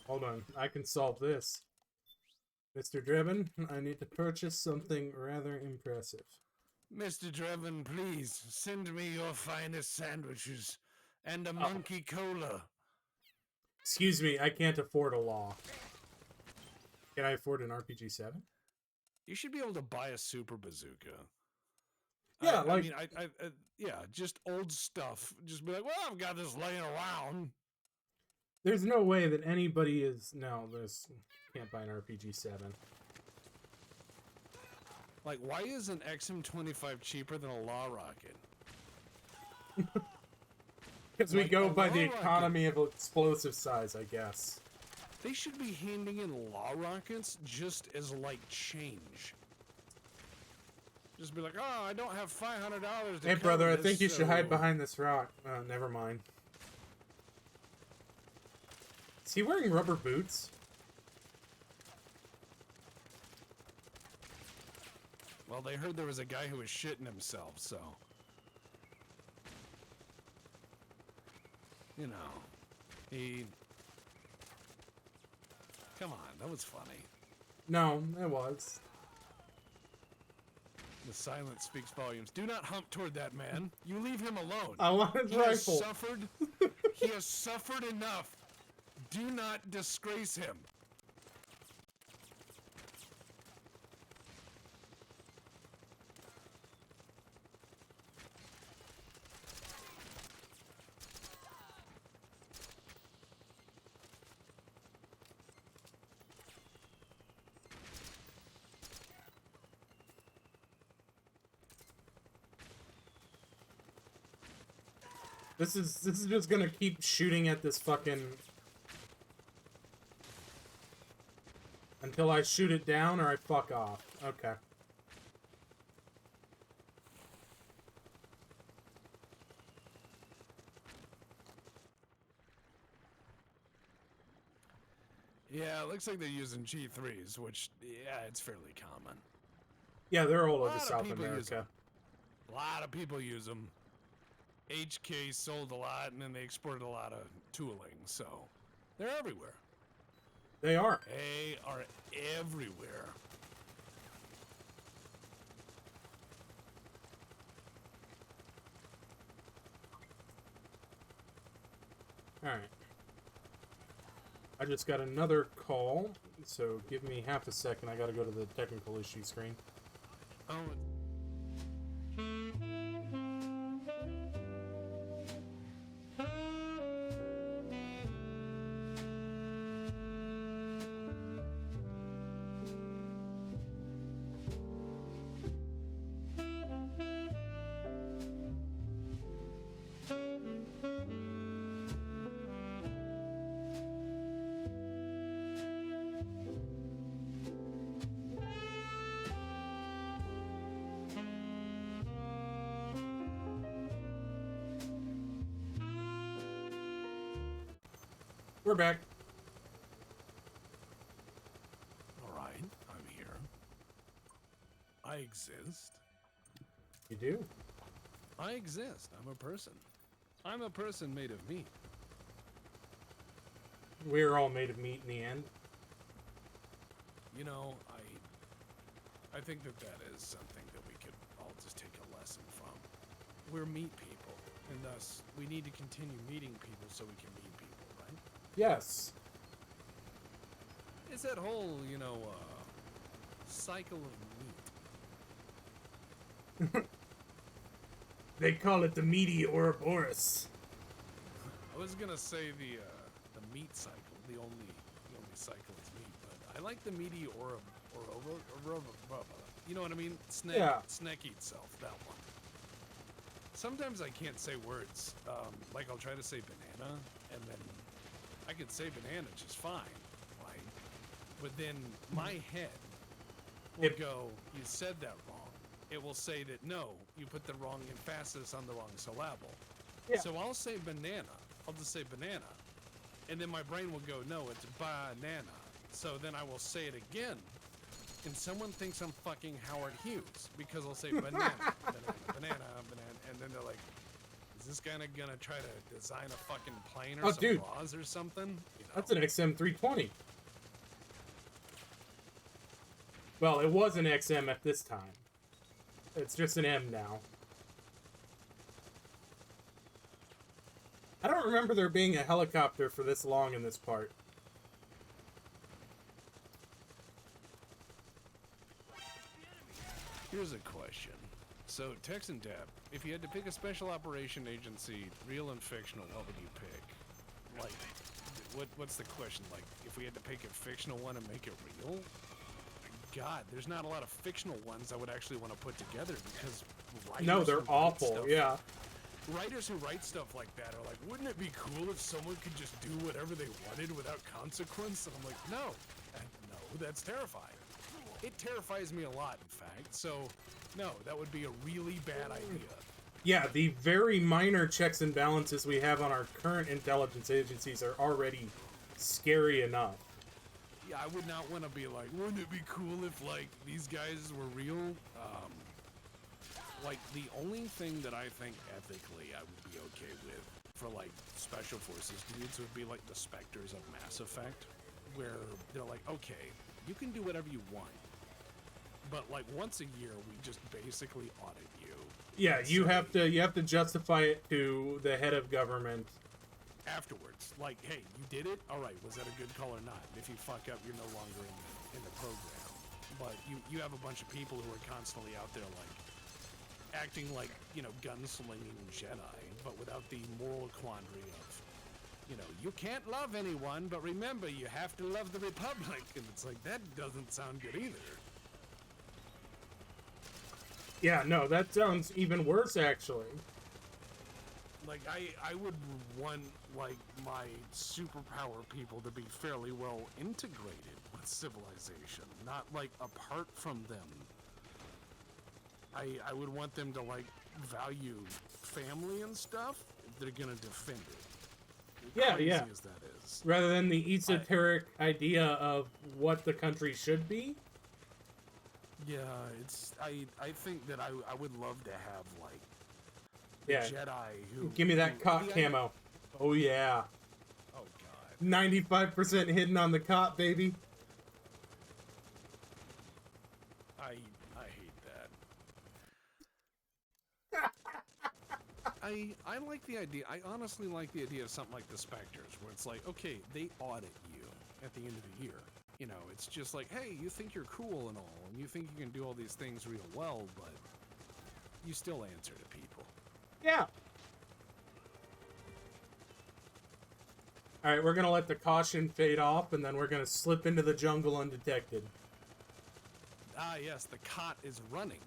Hold on, I can solve this. Mr. Drebin, I need to purchase something rather impressive. Mr. Drebin, please, send me your finest sandwiches and a monkey cola. Excuse me, I can't afford a law. Can I afford an RPG-7? You should be able to buy a super bazooka. Yeah, yeah, just old stuff. Just be like, well, I've got this laying around. There's no way that anybody is... No, this can't buy an RPG-7. Like, why is an XM25 cheaper than a Law Rocket? Because we go by the economy of explosive size, I guess. They should be handing in law rockets just as like change. Just be like, oh, I don't have $500 to Hey, brother, I this, think you should hide so-" behind this rock. Oh, never mind. Is he wearing rubber boots? Well, they heard there was a guy who was shitting himself, so. You know, he... Come on, that was funny. No, it was. The silence speaks volumes. Do not hump toward that man. You leave him alone. I want his rifle. He has suffered enough. Do not disgrace him. This is just gonna keep shooting at this fucking... Until I shoot it down or I fuck off. Okay. Yeah, it looks like they're using G3s, which, yeah, it's fairly common. Yeah, they're all over South America. A lot of people use them. HK sold a lot, and then they exported a lot of tooling, so they're everywhere. They are. They are everywhere. Alright. I just got another call, so give me half a second. I gotta go to the technical issue screen. Oh. We're back. Alright, I'm here. I exist. You do? I exist. I'm a person. I'm a person made of meat. We're all made of meat in the end. You know, I think that is something that we could all just take a lesson from. We're meat people, and thus we need to continue meeting people so we can meet people, right? Yes. It's that whole, you know, cycle of meat. They call it the meaty Ouroboros. I was gonna say the meat cycle, the only cycle is meat, but I like the meaty you know what I mean? Snack eat self, that one. Sometimes I can't say words. Like I'll try to say banana, and then I could say banana just fine, right? But then my head will go, you said that wrong. It will say that, no, you put the wrong emphasis on the wrong syllable. Yeah. So I'll say banana. I'll just say banana. And then my brain will go, no, it's banana. So then I will say it again. And someone thinks I'm fucking Howard Hughes because I'll say banana, banana, and then they're like, is this guy gonna try to design a fucking plane or some laws or something? You know? That's an XM320. Well, it was an XM at this time. It's just an M now. I don't remember there being a helicopter for this long in this part. Here's a question. So, Tex and Dep, if you had to pick a special operation agency, real and fictional, what would you pick? Like, what's the question? Like, if we had to pick a fictional one and make it real? God, there's not a lot of fictional ones I would actually want to put together because no, they're awful. Yeah. writers who write stuff like that are like, wouldn't it be cool if someone could just do whatever they wanted without consequence? And I'm like, no, that's terrifying. It terrifies me a lot, in fact. So, no, that would be a really bad idea. Yeah, the very minor checks and balances we have on our current intelligence agencies are already scary enough. Yeah, I would not want to be like, wouldn't it be cool if, like, these guys were real? Like, the only thing that I think ethically I would be okay with for, like, special forces dudes would be, like, the Spectres of Mass Effect, where they're like, okay, you can do whatever you want, but, like, once a year, we just basically audit you. Yeah, you have to justify it to the head of government. Afterwards, like, hey, you did it? All right, was that a good call or not? If you fuck up, you're no longer in the program. But you have a bunch of people who are constantly out there, like, acting like, you know, gunslinging Jedi, but without the moral quandary of, you know, you can't love anyone, but remember, you have to love the Republic. And it's like, that doesn't sound good either. Yeah, no, that sounds even worse, actually. Like, I would want, like, my superpower people to be fairly well integrated with civilization, not, like, apart from them. I would want them to, like, value family and stuff if they're gonna defend it. Yeah, Crazy yeah. as that is. Rather than the esoteric idea of what the country should be. Yeah, it's I think that I would love to have, like, Yeah. Jedi who... Give me that cot camo. Oh, yeah. Oh, God. 95% hidden on the cot, baby. I hate that. I like the idea. I honestly like the idea of something like the Spectres, where it's like, okay, they audit you at the end of the year. You know, it's just like, hey, you think you're cool and all, and you think you can do all these things real well, but you still answer to people. Yeah. Alright, we're gonna let the caution fade off, and then we're gonna slip into the jungle undetected. Ah, yes, the cot is running.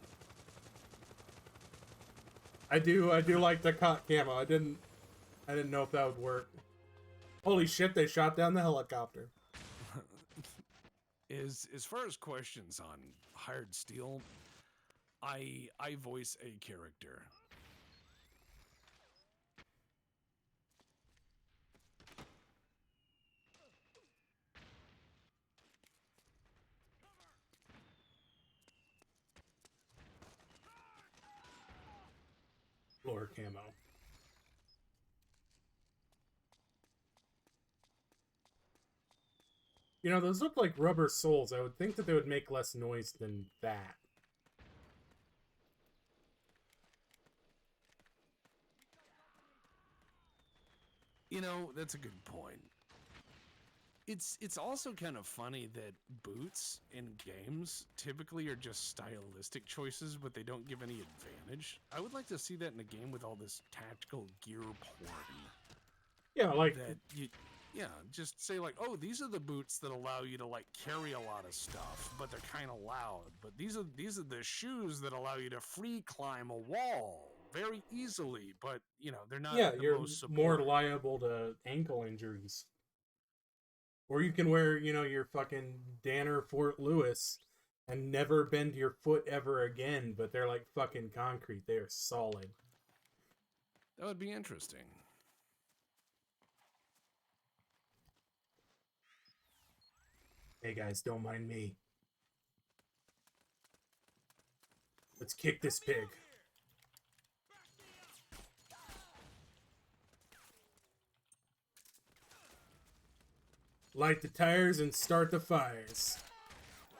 I do like the cot camo. I didn't know if that would work. Holy shit, they shot down the helicopter. As far as questions on Hired Steel, I voice a character. Floor camo. You know, those look like rubber soles. I would think that they would make less noise than that. You know, that's a good point. It's also kind of funny that boots in games typically are just stylistic choices, but they don't give any advantage. I would like to see that in a game with all this tactical gear porn. Yeah, like that just say like, oh, these are the boots that allow you to like carry a lot of stuff, but they're kind of loud. But these are the shoes that allow you to free climb a wall very easily, but you know, they're not you're most more liable to ankle injuries. Or you can wear, you know, your fucking Danner Fort Lewis and never bend your foot ever again, but they're like fucking concrete. They are solid. That would be interesting. Hey guys, don't mind me. Let's kick this pig. Light the tires and start the fires.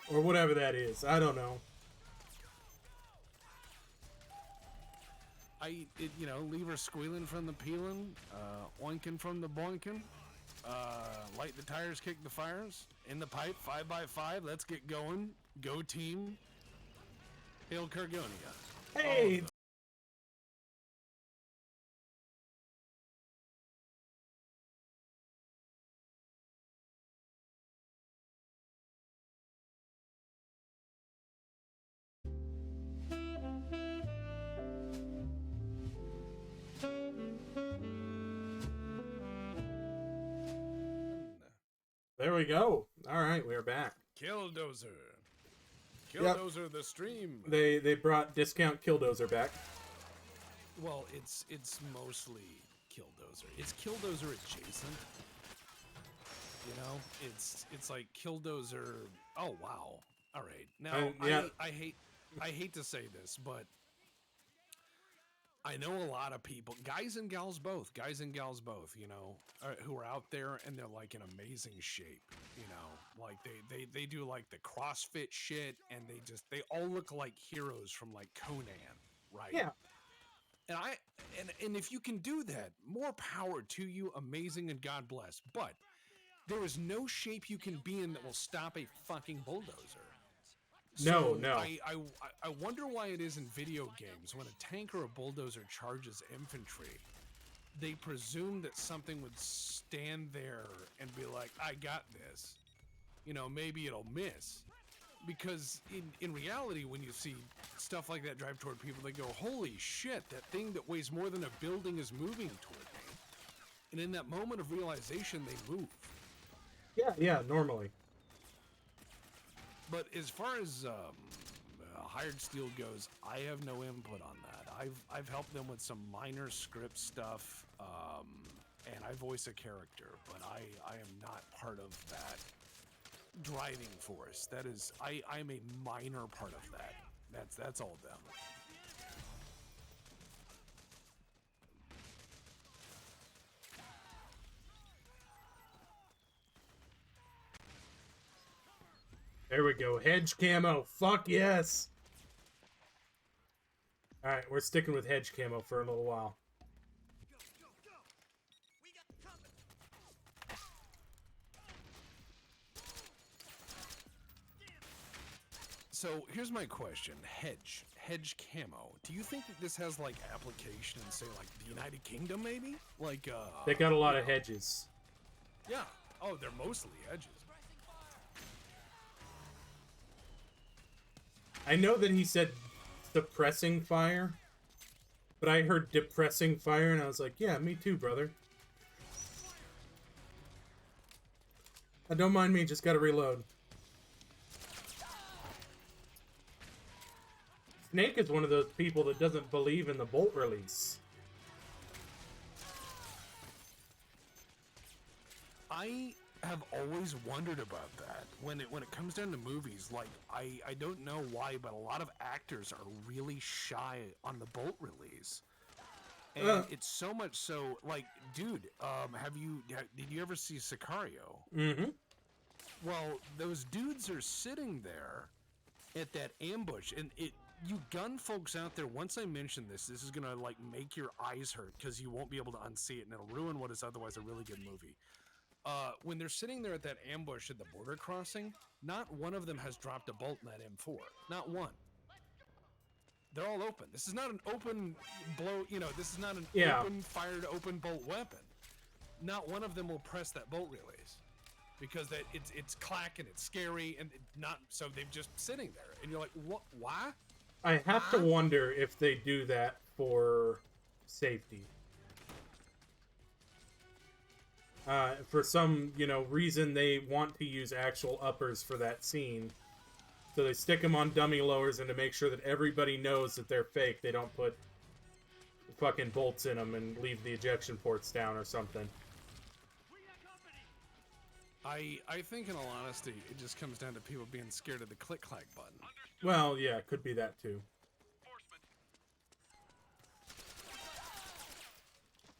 Or whatever that is. I don't know. You know, leave her squealing from the peeling, oinking from the boinking, light the tires, kick the fires, in the pipe, 5x5, let's get going. Go team. Hail Cargonia. Hey! there we go. All right, we're back. Killdozer. Killdozer the stream. They brought discount Killdozer back. Well, it's mostly Killdozer. It's Killdozer adjacent. You know, it's like Killdozer. Oh wow! All right, now I hate to say this, but I know a lot of people, guys and gals both, you know, who are out there and they're like in amazing shape. You know, like they do like the CrossFit shit, and they all look like heroes from like Conan, right? Yeah. And if you can do that, more power to you, amazing, and God bless. But there is no shape you can be in that will stop a fucking bulldozer. No. I wonder why it is in video games when a tank or a bulldozer charges infantry, they presume that something would stand there and be like, I got this. You know, maybe it'll miss. Because in reality, when you see stuff like that drive toward people, they go, holy shit, that thing that weighs more than a building is moving toward me. And in that moment of realization, they move. Yeah, normally. But as far as hired steel goes, I have no input on that. I've helped them with some minor script stuff, and I voice a character, but I am not part of that driving force. That is, I'm a minor part of that. That's all them. There we go. Hedge camo. Fuck yes. All right, we're sticking with hedge camo for a little while. So here's my question: hedge camo. Do you think that this has like application in, say, like the United Kingdom, maybe? Like they got a lot of hedges. Yeah. Oh, they're mostly hedges. I know that he said suppressing fire, but I heard depressing fire, and I was like, yeah, me too, brother. Don't mind me, just gotta reload. Snake is one of those people that doesn't believe in the bolt release. I have always wondered about that when it comes down to movies. Like I don't know why, but a lot of actors are really shy on the bolt release, and it's so much so. Like, dude, did you ever see Sicario? Mm-hmm. Well, those dudes are sitting there at that ambush, and you gun folks out there, once I mention this is gonna like make your eyes hurt because you won't be able to unsee it, and it'll ruin what is otherwise a really good movie. When they're sitting there at that ambush at the border crossing, not one of them has dropped a bolt in that M4. Not one. They're all open. This is not an open blow, you know, this is not an open fired open bolt weapon. Not one of them will press that bolt release. Because it's clacking, it's scary, and so they're just sitting there. And you're like, what? Why? I have to wonder if they do that for safety. For some, reason they want to use actual uppers for that scene. So they stick them on dummy lowers, and to make sure that everybody knows that they're fake, they don't put fucking bolts in them and leave the ejection ports down or something. I think, in all honesty, it just comes down to people being scared of the click-clack button. Well, yeah, it could be that too.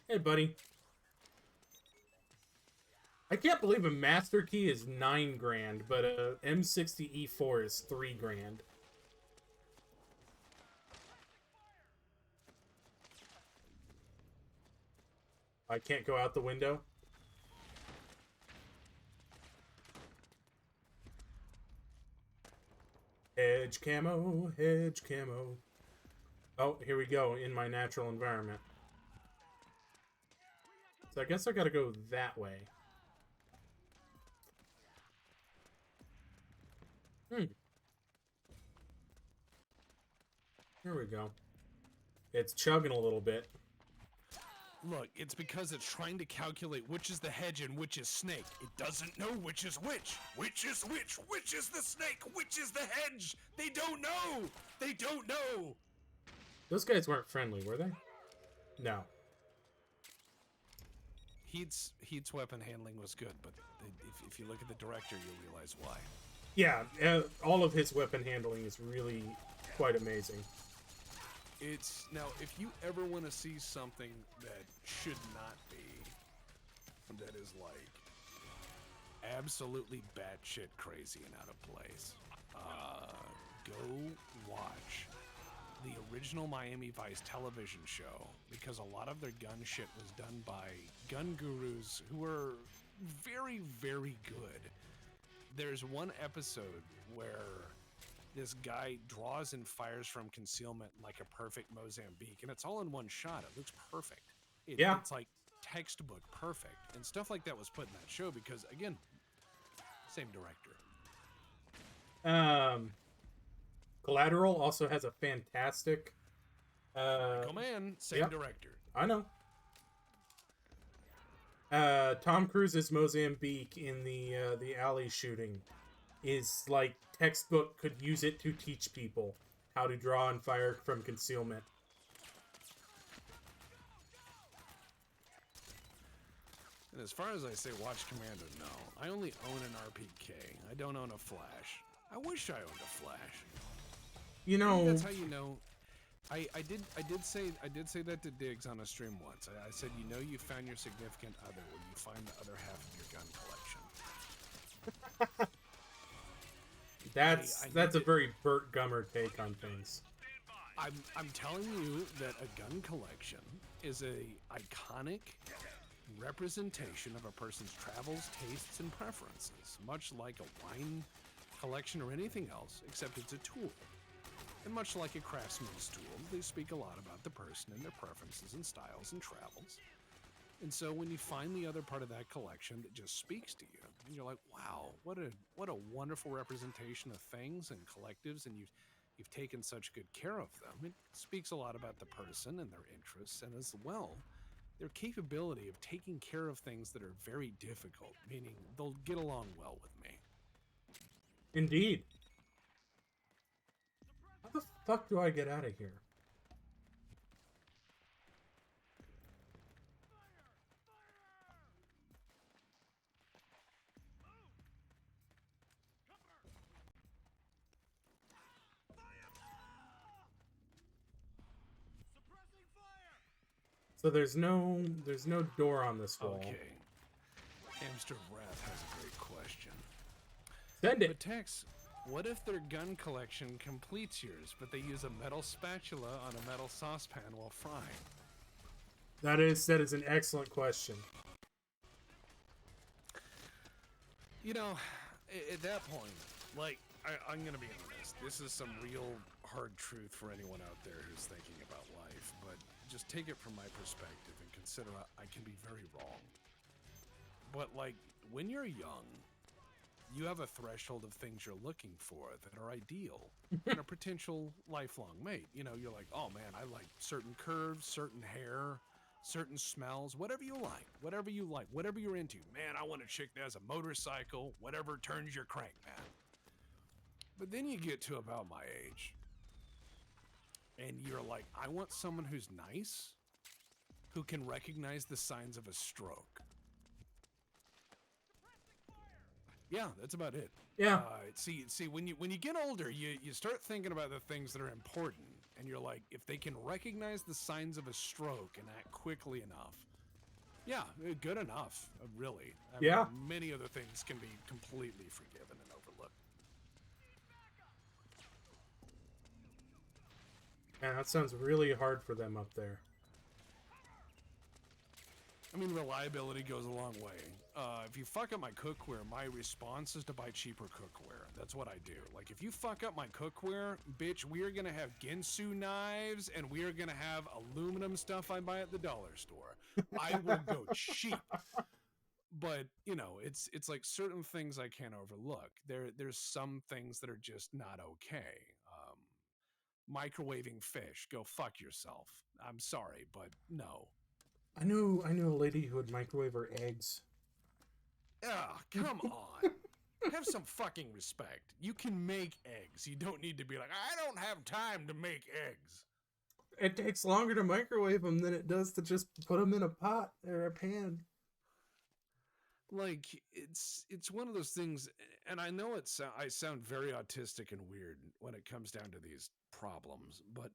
Hey, buddy. I can't believe a master key is $9,000, but a M60E4 is $3,000. I can't go out the window. Hedge camo, hedge camo. Oh, here we go, in my natural environment. So I guess I gotta go that way. Here we go. It's chugging a little bit. Look, it's because it's trying to calculate which is the hedge and which is snake. It doesn't know which is which. Which is which? Which is the snake? Which is the hedge? They don't know. They don't know. Those guys weren't friendly, were they? No. Heat's weapon handling was good, but if you look at the director, you'll realize why. Yeah, all of his weapon handling is really quite amazing. It's now, if you ever want to see something that should not be, that is like absolutely batshit crazy and out of place, go watch the original Miami Vice television show, because a lot of their gun shit was done by gun gurus who were very, very good. There's one episode where this guy draws and fires from concealment like a perfect Mozambique, and it's all in one shot. It looks perfect. It's like textbook perfect, and stuff like that was put in that show because, again, same director. Collateral also has a fantastic Michael Mann, same director. I know. Tom Cruise's Mozambique in the alley shooting is like textbook, could use it to teach people how to draw and fire from concealment. And as far as I say watch Commando, no. I only own an RPK. I don't own a Flash. I wish I owned a Flash. You know, that's how you know. I did say that to Diggs on a stream once. I said, you know, you found your significant other when you find the other half of your gun collection. That's a very Burt Gummer take on things. I'm telling you that a gun collection is a iconic representation of a person's travels, tastes, and preferences, much like a wine collection or anything else, except it's a tool. And much like a craftsman's tool, they speak a lot about the person and their preferences and styles and travels. And so when you find the other part of that collection that just speaks to you, and you're like, wow, what a wonderful representation of things and collectives, and you've taken such good care of them. It speaks a lot about the person and their interests, and as well, their capability of taking care of things that are very difficult, meaning they'll get along well with me. Indeed. How the fuck do I get out of here? So there's no door on this wall. Okay. Hamster of Wrath has a great question. Send it. But Tex, what if their gun collection completes yours, but they use a metal spatula on a metal saucepan while frying? That is an excellent question. You know, at that point, like, I'm gonna be honest, this is some real hard truth for anyone out there who's thinking about life, but just take it from my perspective and consider I can be very wrong. But, like, when you're young, you have a threshold of things you're looking for that are ideal in a potential lifelong mate. You know, you're like, oh man, I like certain curves, certain hair, certain smells, whatever you like, whatever you're into. Man, I want a chick that has a motorcycle, whatever turns your crank, man. But then you get to about my age, and you're like, I want someone who's nice, who can recognize the signs of a stroke. Yeah, that's about it. Yeah. See, when you get older, you start thinking about the things that are important, and you're like, if they can recognize the signs of a stroke and act quickly enough, yeah, good enough, really. I mean, many other things can be completely forgiven and overlooked. Man, that sounds really hard for them up there. I mean, reliability goes a long way. If you fuck up my cookware, my response is to buy cheaper cookware. That's what I do. Like, if you fuck up my cookware, bitch, we are gonna have Ginsu knives, and we are gonna have aluminum stuff I buy at the dollar store. I will go cheap. But, you know, it's like certain things I can't overlook. There's some things that are just not okay. Microwaving fish, go fuck yourself. I'm sorry, but no. I knew a lady who would microwave her eggs. Ah, come on. Have some fucking respect. You can make eggs. You don't need to be like, I don't have time to make eggs. It takes longer to microwave them than it does to just put them in a pot or a pan. Like, it's one of those things, and I know I sound very autistic and weird when it comes down to these problems, but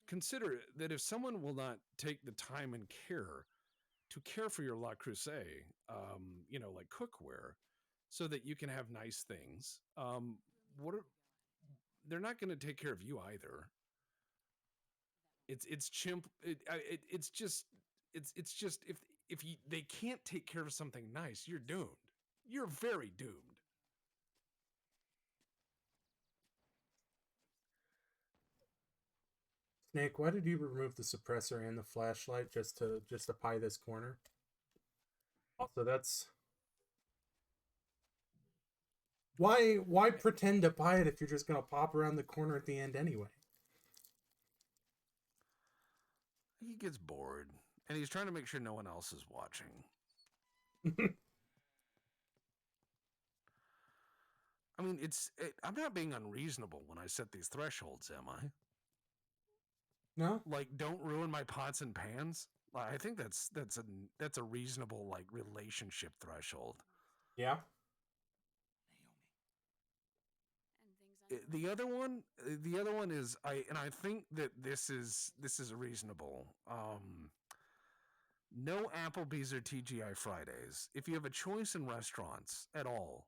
consider that if someone will not take the time and care to care for your La Crusade, like cookware, so that you can have nice things, they're not going to take care of you either. It's chimp. It's just if they can't take care of something nice, you're doomed. You're very doomed. Snake, why did you remove the suppressor and the flashlight just to pie this corner? Also, that's why pretend to pie it if you're just gonna pop around the corner at the end anyway? He gets bored, and he's trying to make sure no one else is watching. I mean, I'm not being unreasonable when I set these thresholds, am I? No. Like, don't ruin my pots and pans. I think that's a reasonable, like, relationship threshold. Yeah. The other one is I think that this is reasonable. No Applebee's or TGI Fridays. If you have a choice in restaurants at all,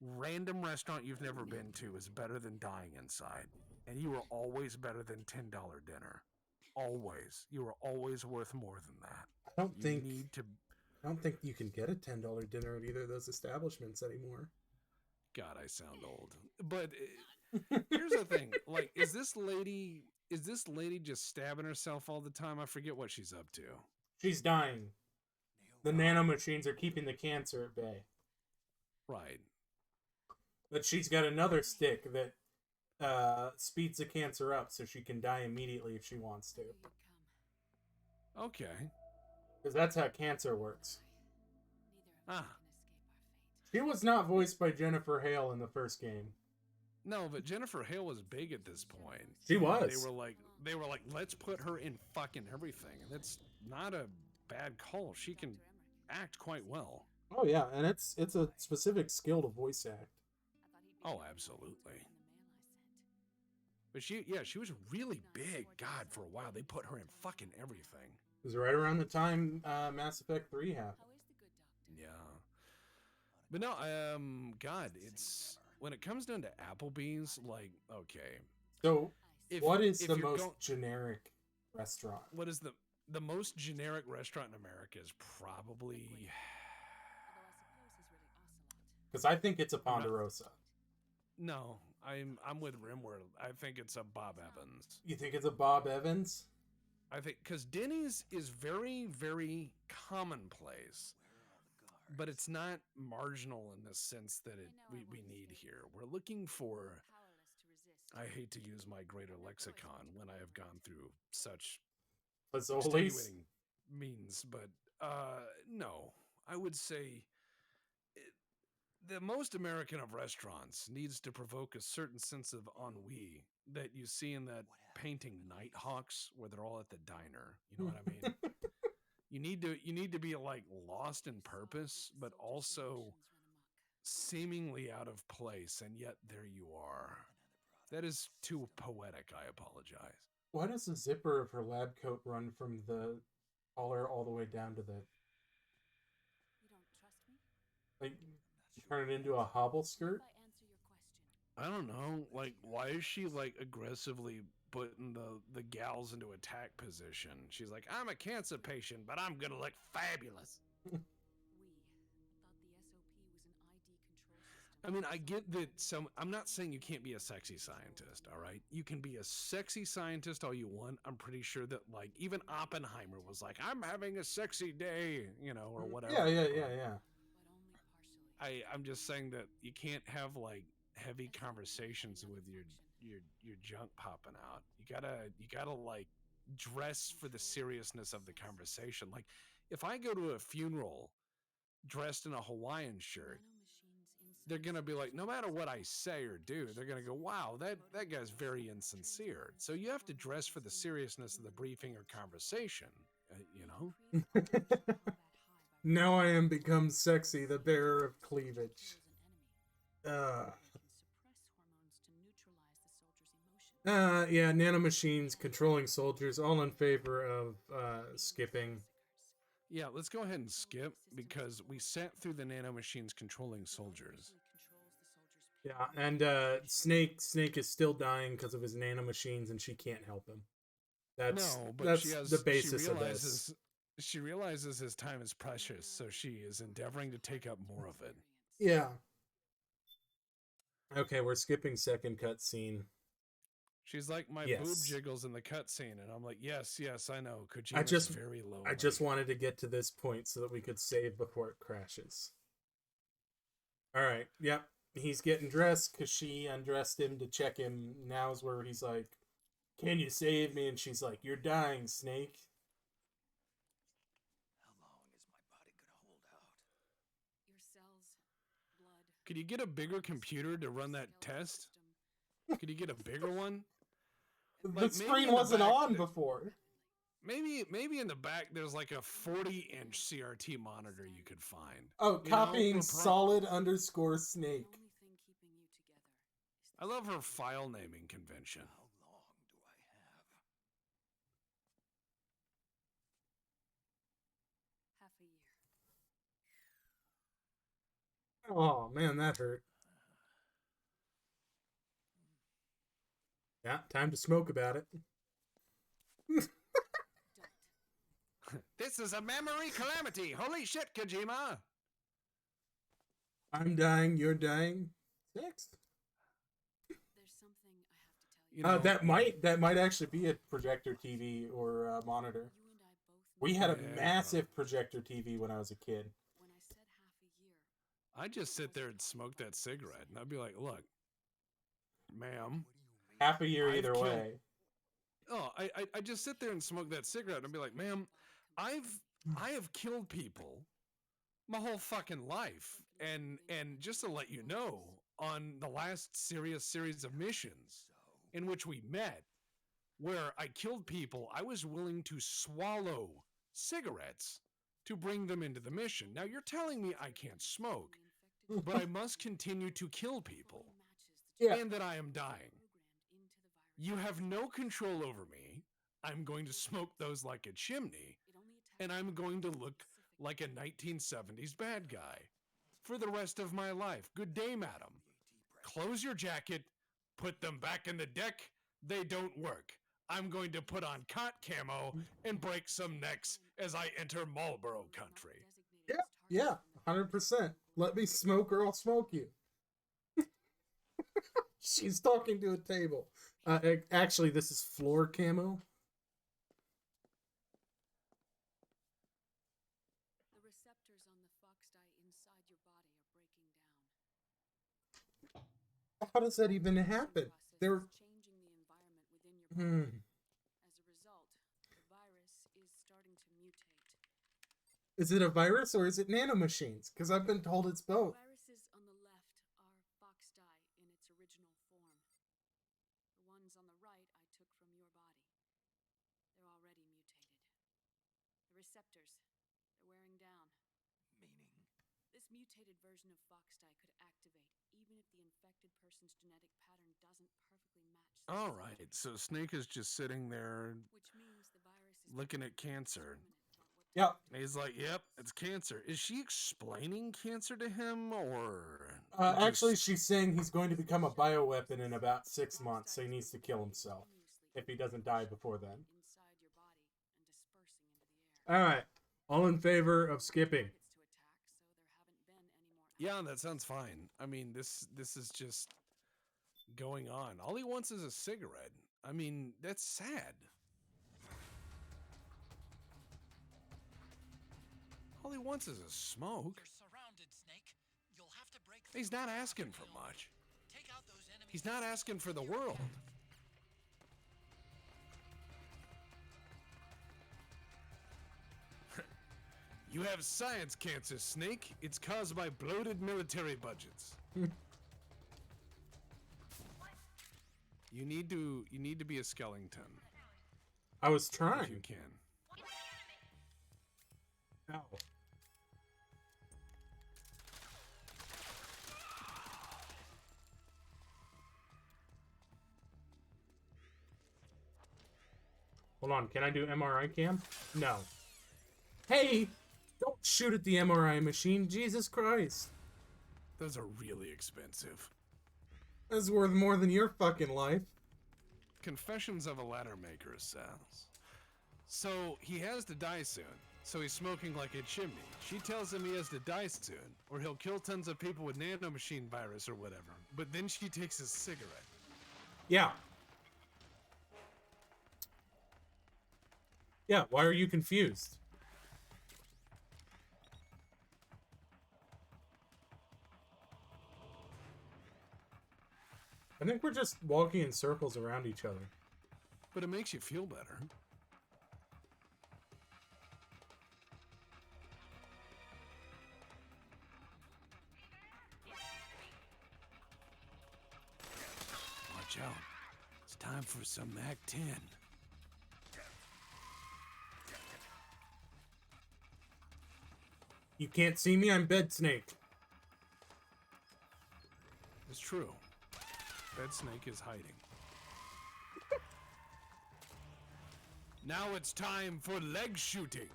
random restaurant you've never been to is better than dying inside, and you are always better than $10 dinner. Always, you are always worth more than that. I don't think you can get a $10 dinner at either of those establishments anymore. God, I sound old. But here's the thing: like, is this lady just stabbing herself all the time? I forget what she's up to. She's dying. The nanomachines are keeping the cancer at bay. Right. But she's got another stick that speeds the cancer up so she can die immediately if she wants to. Okay. Because that's how cancer works. Ah. She was not voiced by Jennifer Hale in the first game. No, but Jennifer Hale was big at this point. She was. They were like, let's put her in fucking everything. That's not a bad call. She can act quite well. Oh yeah, and it's a specific skill to voice act. Oh, absolutely. But she was really big. God, for a while they put her in fucking everything. It was right around the time Mass Effect 3 happened. Yeah. But no, God, it's when it comes down to Applebee's, like, okay. So, what is the most generic restaurant? What is the most generic restaurant in America is probably... Because I think it's a Ponderosa. No, I'm with Rimworld. I think it's a Bob Evans. You think it's a Bob Evans? I think because Denny's is very, very commonplace, but it's not marginal in the sense that we need here. We're looking for. I hate to use my greater lexicon when I have gone through such extenuating means, but no, I would say. The most American of restaurants needs to provoke a certain sense of ennui that you see in that painting Nighthawks, where they're all at the diner. You know what I mean? You need to be like lost in purpose, but also seemingly out of place, and yet there you are. That is too poetic. I apologize. Why does the zipper of her lab coat run from the collar all the way down to the? You don't trust me? Like. Turn it into a hobble skirt? I don't know. Like, why is she like aggressively putting the gals into attack position? She's like, I'm a cancer patient, but I'm gonna look fabulous. I mean, I get that I'm not saying you can't be a sexy scientist, all right? You can be a sexy scientist all you want. I'm pretty sure that, like, even Oppenheimer was like, I'm having a sexy day, or whatever. Yeah. I'm just saying that you can't have like heavy conversations with your junk popping out. You gotta like dress for the seriousness of the conversation. Like, if I go to a funeral dressed in a Hawaiian shirt, they're gonna be like, no matter what I say or do, they're gonna go, wow, that guy's very insincere. So you have to dress for the seriousness of the briefing or conversation, you know? Now I am become sexy, the bearer of cleavage. Yeah, nanomachines controlling soldiers, all in favor of skipping. Yeah, let's go ahead and skip, because we sat through the nanomachines controlling soldiers. Yeah, and Snake is still dying because of his nanomachines, and she can't help him. That's the basis of this. She realizes his time is precious, so she is endeavoring to take up more of it. Yeah. Okay, we're skipping second cutscene. She's like, my boob jiggles in the cutscene, and I'm like, yes, I know. Kojima's very low. I just wanted to get to this point so that we could save before it crashes. All right, yep. He's getting dressed because she undressed him to check him. Now's where he's like, can you save me? And she's like, you're dying, Snake. How long is my body gonna hold out? Your cells, blood. Could you get a bigger computer to run that test? Could you get a bigger one? The screen wasn't on before. Maybe in the back there's like a 40-inch CRT monitor you could find. Oh, copying solid_Snake. I love her file naming convention. How long do I have? Half a year. Oh, man, that hurt. Yeah, time to smoke about it. This is a memory calamity. Holy shit, Kojima. I'm dying, you're dying. Six? There's something I have to tell you. That might actually be a projector TV or monitor. We had a massive projector TV when I was a kid. When I said half a year. I'd just sit there and smoke that cigarette, and I'd be like, look, ma'am. Half a year either way. Oh, I just sit there and smoke that cigarette, and I'd be like, ma'am, I have killed people my whole fucking life, and just to let you know, on the last serious series of missions in which we met, where I killed people, I was willing to swallow cigarettes to bring them into the mission. Now you're telling me I can't smoke, but I must continue to kill people, and that I am dying. You have no control over me. I'm going to smoke those like a chimney, and I'm going to look like a 1970s bad guy for the rest of my life. Good day, madam. Close your jacket, put them back in the deck. They don't work. I'm going to put on cot camo and break some necks as I enter Marlboro country. Yeah, 100%. Let me smoke or I'll smoke you. She's talking to a table. Actually, this is floor camo. The receptors on the fox dye inside your body are breaking down. How does that even happen? They're changing the environment within your body. As a result, the virus is starting to mutate. Is it a virus or is it nanomachines? Because I've been told it's both. Viruses on the left are fox dye in its original form. The ones on the right I took from your body. They're already mutated. The receptors, they're wearing down. Meaning? This mutated version of fox dye could activate even if the infected person's genetic pattern doesn't perfectly match. All right, so Snake is just sitting there looking at cancer. Yep. He's like, yep, it's cancer. Is she explaining cancer to him, or... Actually, she's saying he's going to become a bioweapon in about 6 months, so he needs to kill himself if he doesn't die before then. Alright, all in favor of skipping? Yeah, that sounds fine. I mean, this is just going on. All he wants is a cigarette. I mean, that's sad. All he wants is a smoke. You're surrounded, Snake. You'll have to break. He's not asking for much. Take out those enemies. He's not asking for the world. You have science cancer, Snake. It's caused by bloated military budgets. You need to be a skeleton. I was trying. If you can. Ow. Hold on, can I do MRI cam? No. Hey! Don't shoot at the MRI machine, Jesus Christ. Those are really expensive. That's worth more than your fucking life. Confessions of a Ladder Maker sounds. So, he has to die soon. So he's smoking like a chimney. She tells him he has to die soon, or he'll kill tons of people with nanomachine virus or whatever. But then she takes his cigarette. Yeah. Yeah, why are you confused? I think we're just walking in circles around each other. But it makes you feel better. Watch out. It's time for some Mac 10. You can't see me, I'm Bed Snake. It's true. Bed Snake is hiding. Now it's time for leg shooting.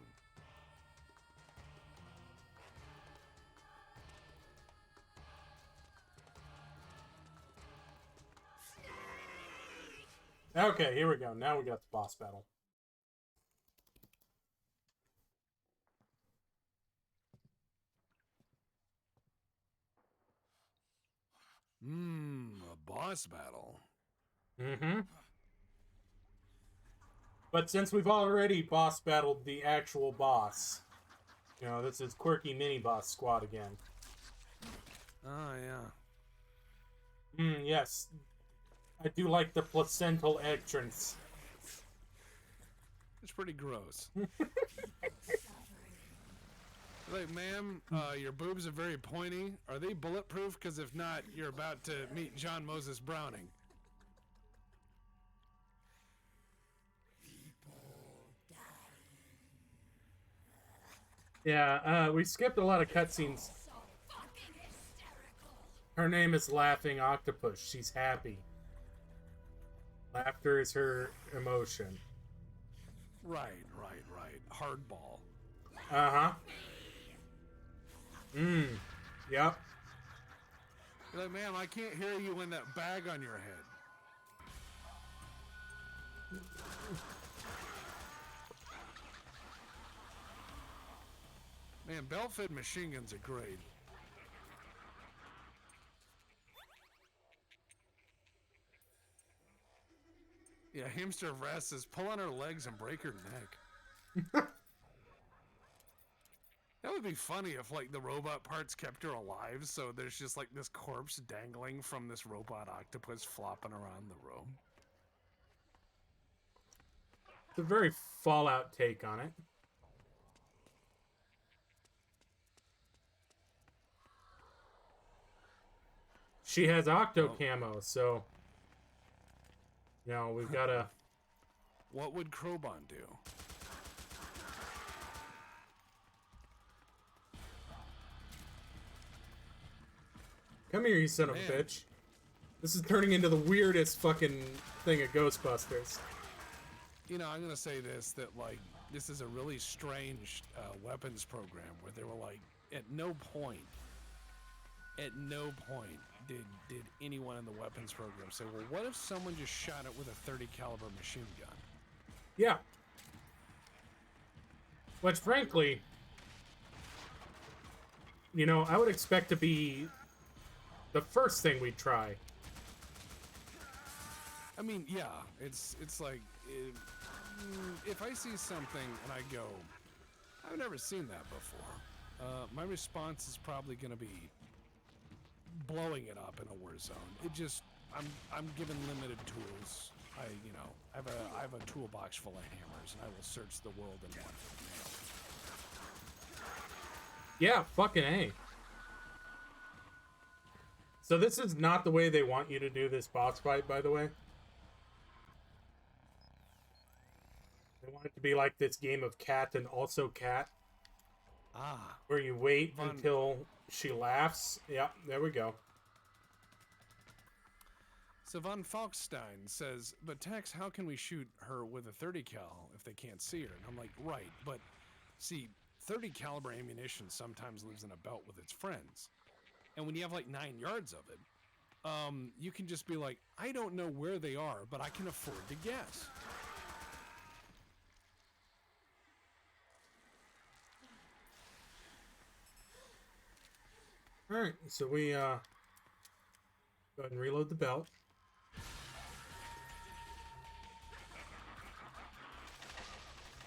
Okay, here we go. Now we got the boss battle. A boss battle. Mm-hmm. But since we've already boss battled the actual boss, you know, this is Quirky Mini Boss Squad again. Oh, yeah. Yes. I do like the placental entrance. It's pretty gross. Like, ma'am, your boobs are very pointy. Are they bulletproof? Because if not, you're about to meet John Moses Browning. Yeah, we skipped a lot of cutscenes. Her name is Laughing Octopus. She's happy. Laughter is her emotion. Right. Hardball. Uh-huh. Yep. You're like, ma'am, I can't hear you in that bag on your head. Man, belt-fed machine guns are great. Yeah, Hamster Rest says, pull on her legs and break her neck. That would be funny if, like, the robot parts kept her alive, so there's just, like, this corpse dangling from this robot octopus flopping around the room. It's a very Fallout take on it. She has Octo Camo, so... You know, we've gotta... What would Crowbon do? Come here, you son of a bitch. This is turning into the weirdest fucking thing of Ghostbusters. You know, I'm gonna say this, that, like, this is a really strange weapons program where they were like, at no point did anyone in the weapons program say, well, what if someone just shot it with a 30 caliber machine gun? Yeah. Which, frankly, you know, I would expect to be the first thing we'd try. I mean, yeah, it's like, if I see something and I go, I've never seen that before, my response is probably going to be blowing it up in a war zone. It just, I'm given limited tools. I have a toolbox full of hammers, and I will search the world and Yeah, fucking A. So this is not the way they want you to do this boss fight, by the way. They want it to be like this game of cat and also cat. Ah. Where you wait until she laughs. Yeah, there we go. So Von Falkstein says, but Tex, how can we shoot her with a 30 cal if they can't see her? And I'm like, right, but see, 30 caliber ammunition sometimes lives in a belt with its friends. And when you have like 9 yards of it, you can just be like, I don't know where they are, but I can afford to guess. Alright, so we go ahead and reload the belt.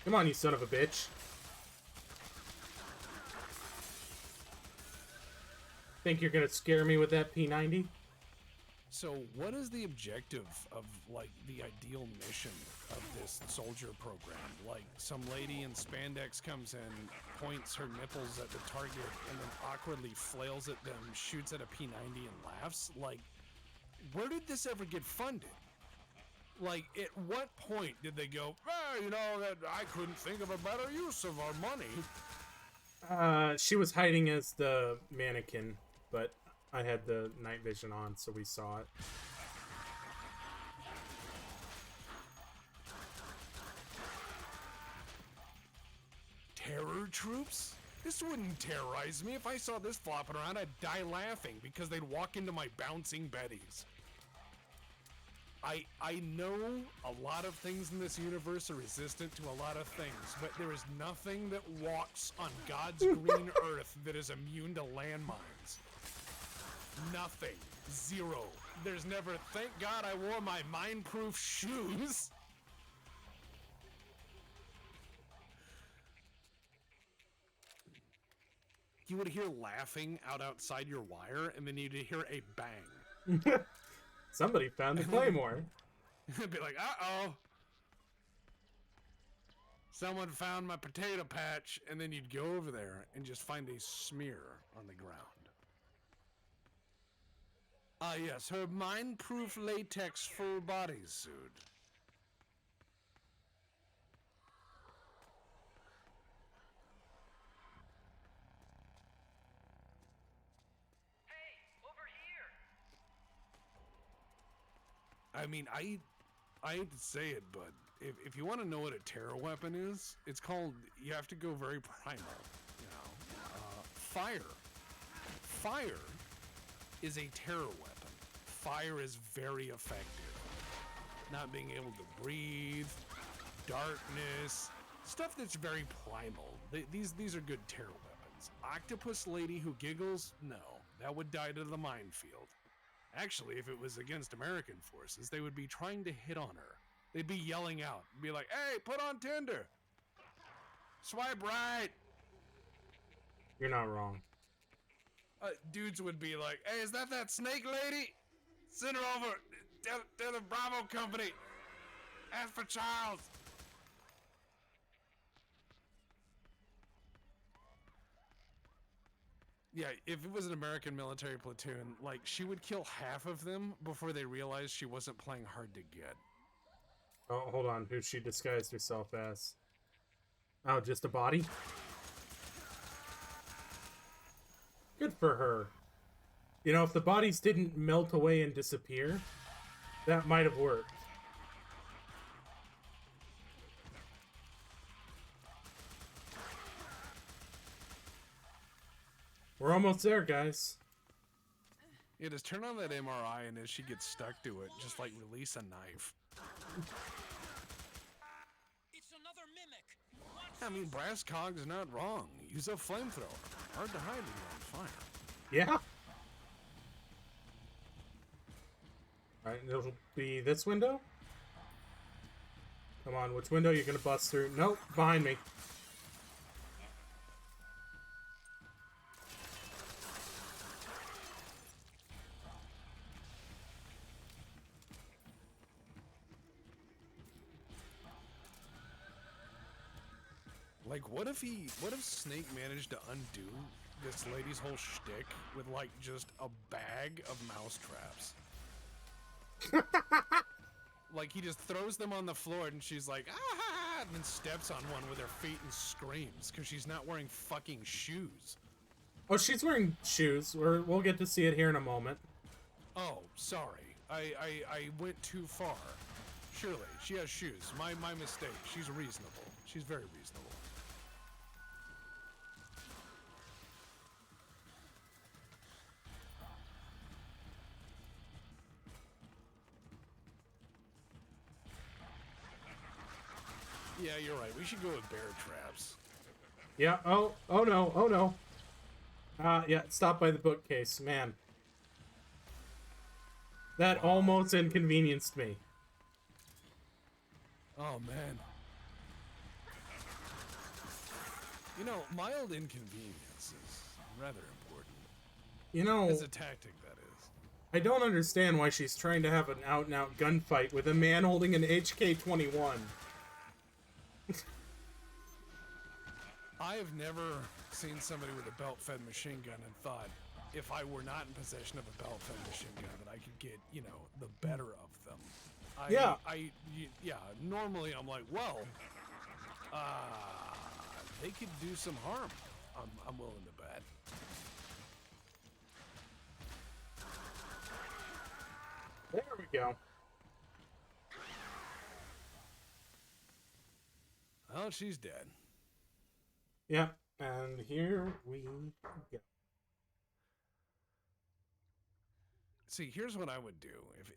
Come on, you son of a bitch. Think you're gonna scare me with that P90? So what is the objective of, like, the ideal mission of this soldier program? Like, some lady in spandex comes in, points her nipples at the target, and then awkwardly flails at them, shoots at a P90 and laughs? Like, where did this ever get funded? Like, at what point did they go, you know, that I couldn't think of a better use of our money? She was hiding as the mannequin, but I had the night vision on, so we saw it. Terror troops? This wouldn't terrorize me. If I saw this flopping around, I'd die laughing because they'd walk into my bouncing Bettys. I know a lot of things in this universe are resistant to a lot of things, but there is nothing that walks on God's green earth that is immune to landmines. Nothing. Zero. There's never, thank God I wore my mine-proof shoes. You would hear laughing outside your wire, and then you'd hear a bang. Somebody found the claymore. It'd be like, uh-oh. Someone found my potato patch, and then you'd go over there and just find a smear on the ground. Ah, yes, her mine-proof latex full bodysuit. I mean, I hate to say it, but if you want to know what a terror weapon is, it's called, you have to go very primal, you know. Fire. Fire is a terror weapon. Fire is very effective. Not being able to breathe, darkness, stuff that's very primal. These are good terror weapons. Octopus lady who giggles, no, that would die to the minefield. Actually, if it was against American forces, they would be trying to hit on her. They'd be yelling out, be like, hey, put on Tinder. Swipe right. You're not wrong. Dudes would be like, hey, is that snake lady? Send her over. Tell the Bravo company. Ask for Charles. Yeah, if it was an American military platoon, like, she would kill half of them before they realized she wasn't playing hard to get. Oh, hold on. Who she disguised herself as? Oh, just a body? Good for her. You know, if the bodies didn't melt away and disappear, that might have worked. We're almost there, guys. Yeah, just turn on that MRI, and as she gets stuck to it, just, like, release a knife. It's another mimic. I mean, Brass Cog's not wrong. Use a flamethrower. Hard to hide when you're on fire. Yeah. Alright, it'll be this window? Come on, which window you're gonna bust through? Nope, behind me. Like, what if Snake managed to undo this lady's whole shtick with, like, just a bag of mousetraps? Like, he just throws them on the floor and she's like, ah, and then steps on one with her feet and screams because she's not wearing fucking shoes. Oh, she's wearing shoes. We'll get to see it here in a moment. Oh, sorry. I went too far. Surely, she has shoes. My mistake. She's reasonable. She's very reasonable. Yeah, you're right. We should go with bear traps. Yeah. Oh no. Oh no. Yeah. Stop by the bookcase, man. That almost inconvenienced me. Oh man. You know, mild inconvenience is rather important. You know, as a tactic, that is. I don't understand why she's trying to have an out-and-out gunfight with a man holding an HK-21. I have never seen somebody with a belt-fed machine gun and thought, if I were not in possession of a belt-fed machine gun, that I could get, you know, the better of them. Yeah, normally I'm like, well, they could do some harm. I'm willing to bet. There we go. Oh, she's dead. Yep, and here we go. See, here's what I would do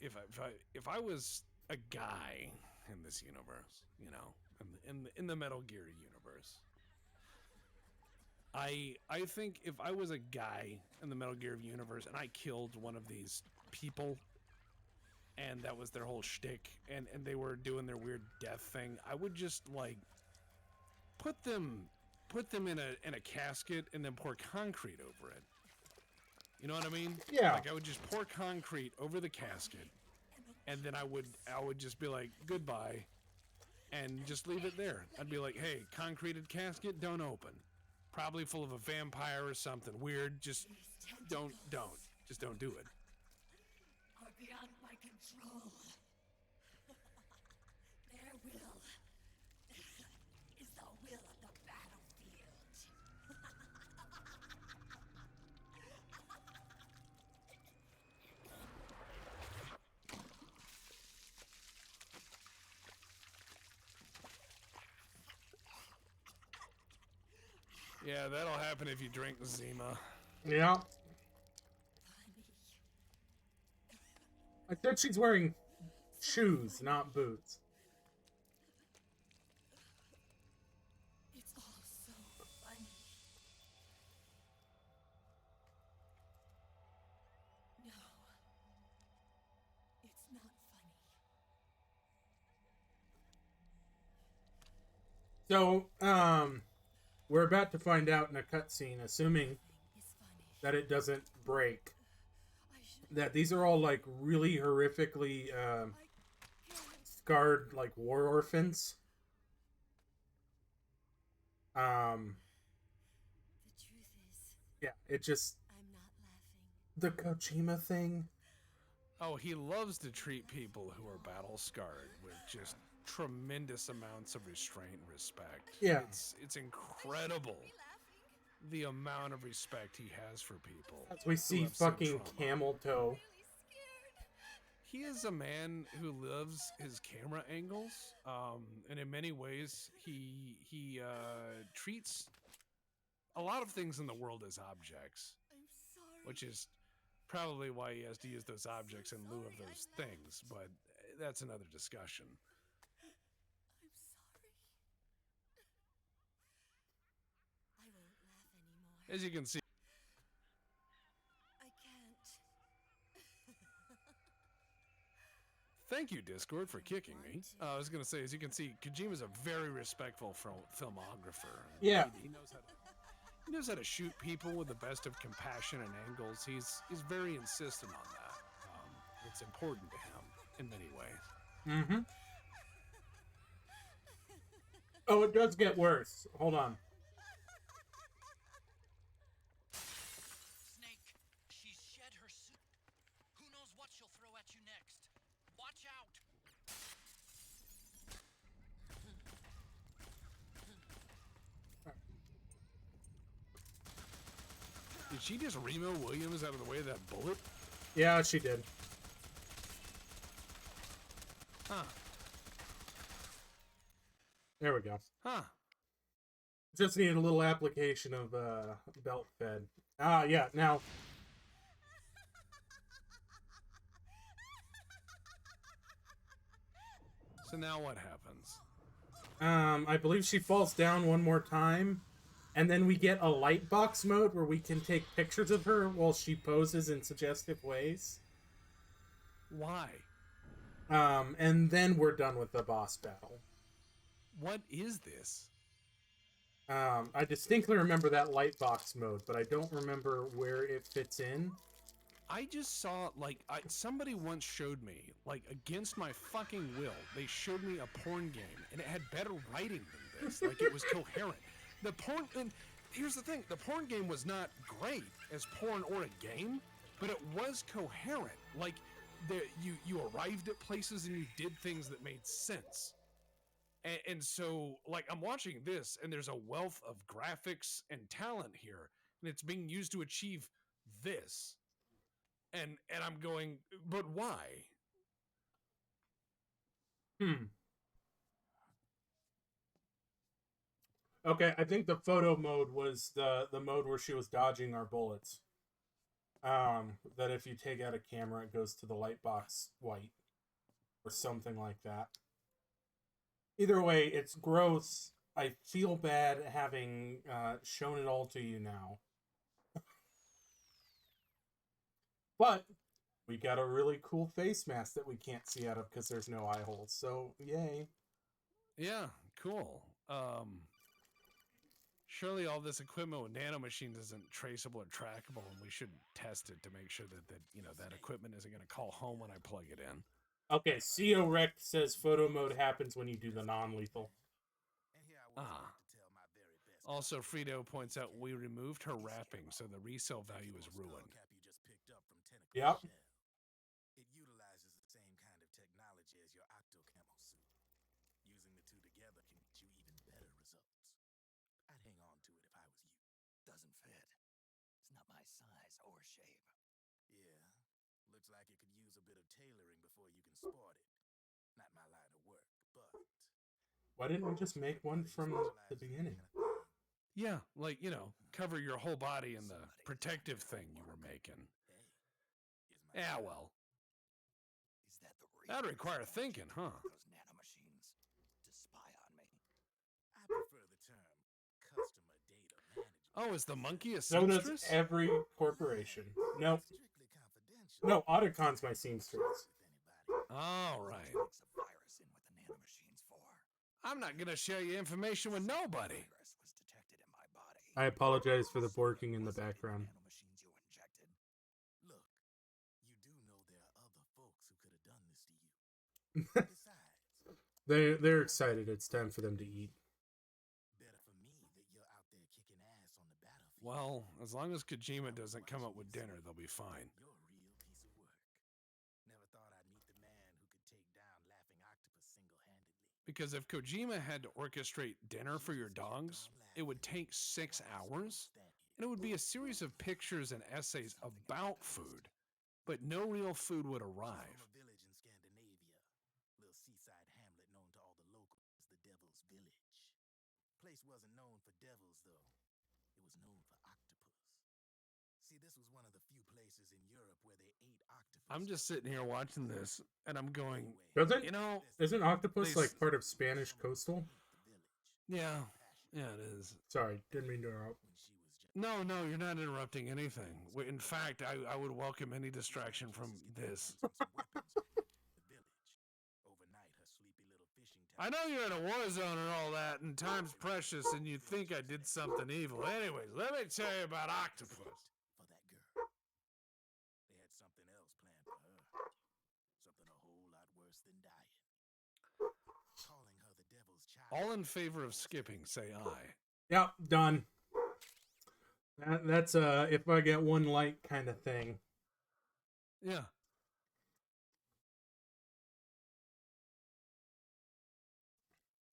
if I was a guy in this universe, you know, in the Metal Gear universe. I think if I was a guy in the Metal Gear universe and I killed one of these people, and that was their whole shtick, and they were doing their weird death thing, I would just like put them in a casket and then pour concrete over it. You know what I mean? Yeah. Like I would just pour concrete over the casket, and then I would just be like, goodbye, and just leave it there. I'd be like, hey, concreted casket, don't open. Probably full of a vampire or something weird. Just don't do it. Are beyond my control. Their will is the will of the battlefield. Yeah, that'll happen if you drink Zima. Yeah. I said she's wearing shoes, not boots. It's all so funny. No. It's not funny. So, we're about to find out in a cutscene, assuming that it doesn't break, that these are all like really horrifically scarred like war orphans. The truth is, yeah, it just I'm not laughing. the Kojima thing. Oh, he loves to treat people who are battle scarred with just tremendous amounts of restraint and respect. Yeah. It's incredible the amount of respect he has for people. As we see fucking Camel Toe. He is a man who loves his camera angles, and in many ways, he treats a lot of things in the world as objects, which is probably why he has to use those objects in lieu of those things. But that's another discussion. I'm sorry. I won't laugh anymore. As you can see. I can't. Thank you, Discord, for kicking me. I was going to say, as you can see, Kojima's a very respectful filmographer. Yeah. He knows how to shoot people with the best of compassion and angles. He's very insistent on that. It's important to him in many ways. Mm-hmm. Oh, it does get worse. Hold on. Snake, she's shed her suit. Who knows what she'll throw at you next? Watch out! Did she just Remo Williams out of the way of that bullet? Yeah, she did. Huh. There we go. Huh. Just needed a little application of belt fed. Ah, yeah, now. So now what happens? I believe she falls down one more time, and then we get a light box mode where we can take pictures of her while she poses in suggestive ways. Why? And then we're done with the boss battle. What is this? I distinctly remember that light box mode, but I don't remember where it fits in. I just saw, like, somebody once showed me, like, against my fucking will, they showed me a porn game, and it had better writing than this. Like, it was coherent. The porn, and here's the thing, the porn game was not great as porn or a game, but it was coherent. Like, you arrived at places and you did things that made sense. And so, like, I'm watching this, and there's a wealth of graphics and talent here, and it's being used to achieve this. And I'm going, but why? Okay, I think the photo mode was the mode where she was dodging our bullets. That if you take out a camera, it goes to the light box white. Or something like that. Either way, it's gross. I feel bad having shown it all to you now. But we got a really cool face mask that we can't see out of because there's no eye holes. So, yay. Yeah, cool. Surely all this equipment with nanomachines isn't traceable or trackable, and we should test it to make sure that that equipment isn't going to call home when I plug it in. Okay, CO Rec says photo mode happens when you do the non-lethal. Ah. Also, Frito points out we removed her wrapping, so the resale value is ruined. Yep. It utilizes the same kind of technology as your octo-camo suit. Using the two together can get you even better results. I'd hang on to it if I was you. Doesn't fit. It's not my size or shape. Yeah, looks like it could use a bit of tailoring before you can sport it. Not my line of work, but... Why didn't we just make one from the beginning? Yeah, like, cover your whole body in the protective thing you were making. Yeah, well. Is that the reason? That'd require thinking, huh? Those nanomachines to spy on me. I prefer the term customer data management. Oh, is the monkey a So seamstress? does every corporation. No. No, Autocon's my seamstress. All right. Mix a virus in with the nanomachines for. I'm not gonna share your information with nobody. Virus was detected in my body. I apologize for the borking in the background. Nanomachines you injected. Look, you do know there are other folks who could have done this to you. Besides, They're excited. It's time for them to eat. better for me that you're out there kicking ass on the battlefield. Well, as long as Kojima doesn't come up with dinner, they'll be fine. You're a real piece of work. Never thought I'd meet the man who could take down Laughing Octopus single-handedly. Because if Kojima had to orchestrate dinner for your dogs, it would take 6 hours, and it would be a series of pictures and essays about food, but no real food would arrive. From a village in Scandinavia, little seaside hamlet known to all the locals as the Devil's Village. Place wasn't known for devils, though. It was known for octopus. See, this was one of the few places in Europe where they ate octopus. I'm just sitting here watching this, and I'm going, Isn't octopus like part of Spanish coastal? Yeah, it is. Sorry, didn't mean to interrupt. No, you're not interrupting anything. In fact, I would welcome any distraction from this. I know you're in a war zone and all that, and time's precious, and you think I did something evil. Anyways, let me tell you about octopus. For that girl. They had something else planned for her. Something a whole lot worse than dying. Calling her the Devil's Child All in favor of skipping, say aye. Yep, done. That's if I get one light kind of thing. Yeah.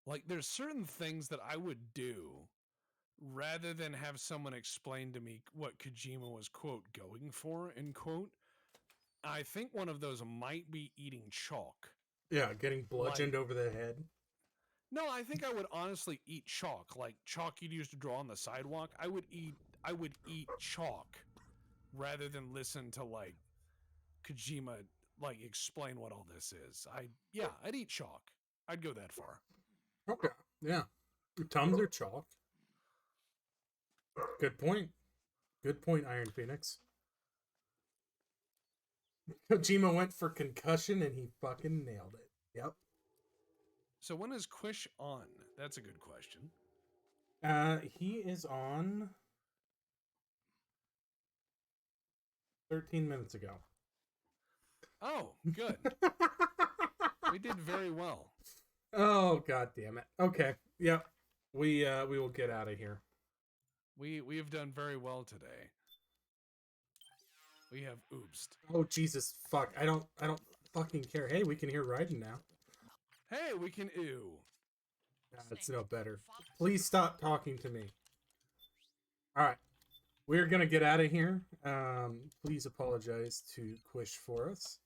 Like, there's certain things that I would do rather than have someone explain to me what Kojima was, quote, going for, end quote. I think one of those might be eating chalk. Yeah, getting bludgeoned over the head. No, I think I would honestly eat chalk, like chalk you'd use to draw on the sidewalk. I would eat chalk rather than listen to like Kojima like explain what all this is. I'd eat chalk. I'd go that far. Okay. Yeah. Tums are chalk. Good point. Good point, Iron Phoenix. Kojima went for concussion and he fucking nailed it. Yep. So when is Quish on? That's a good question. He is on 13 minutes ago. Oh, good. We did very well. Oh, god damn it. Okay. Yep. We will get out of here. We have done very well today. We have oopsed. Oh Jesus fuck. I don't fucking care. Hey, we can hear Raiden now. Hey, we can ew. That's no better. Please stop talking to me. Alright. We're gonna get out of here. Please apologize to Quish for us.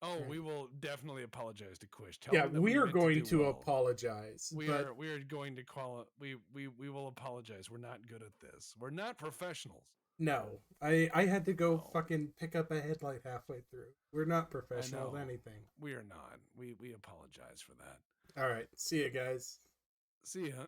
Oh, we will definitely apologize to Quish. Yeah, we are going to apologize. We are going to call it. We will apologize. We're not good at this. We're not professionals. No, I had to go fucking pick up a headlight halfway through. We're not professional at anything. We are not. We apologize for that. All right, see you guys. See ya.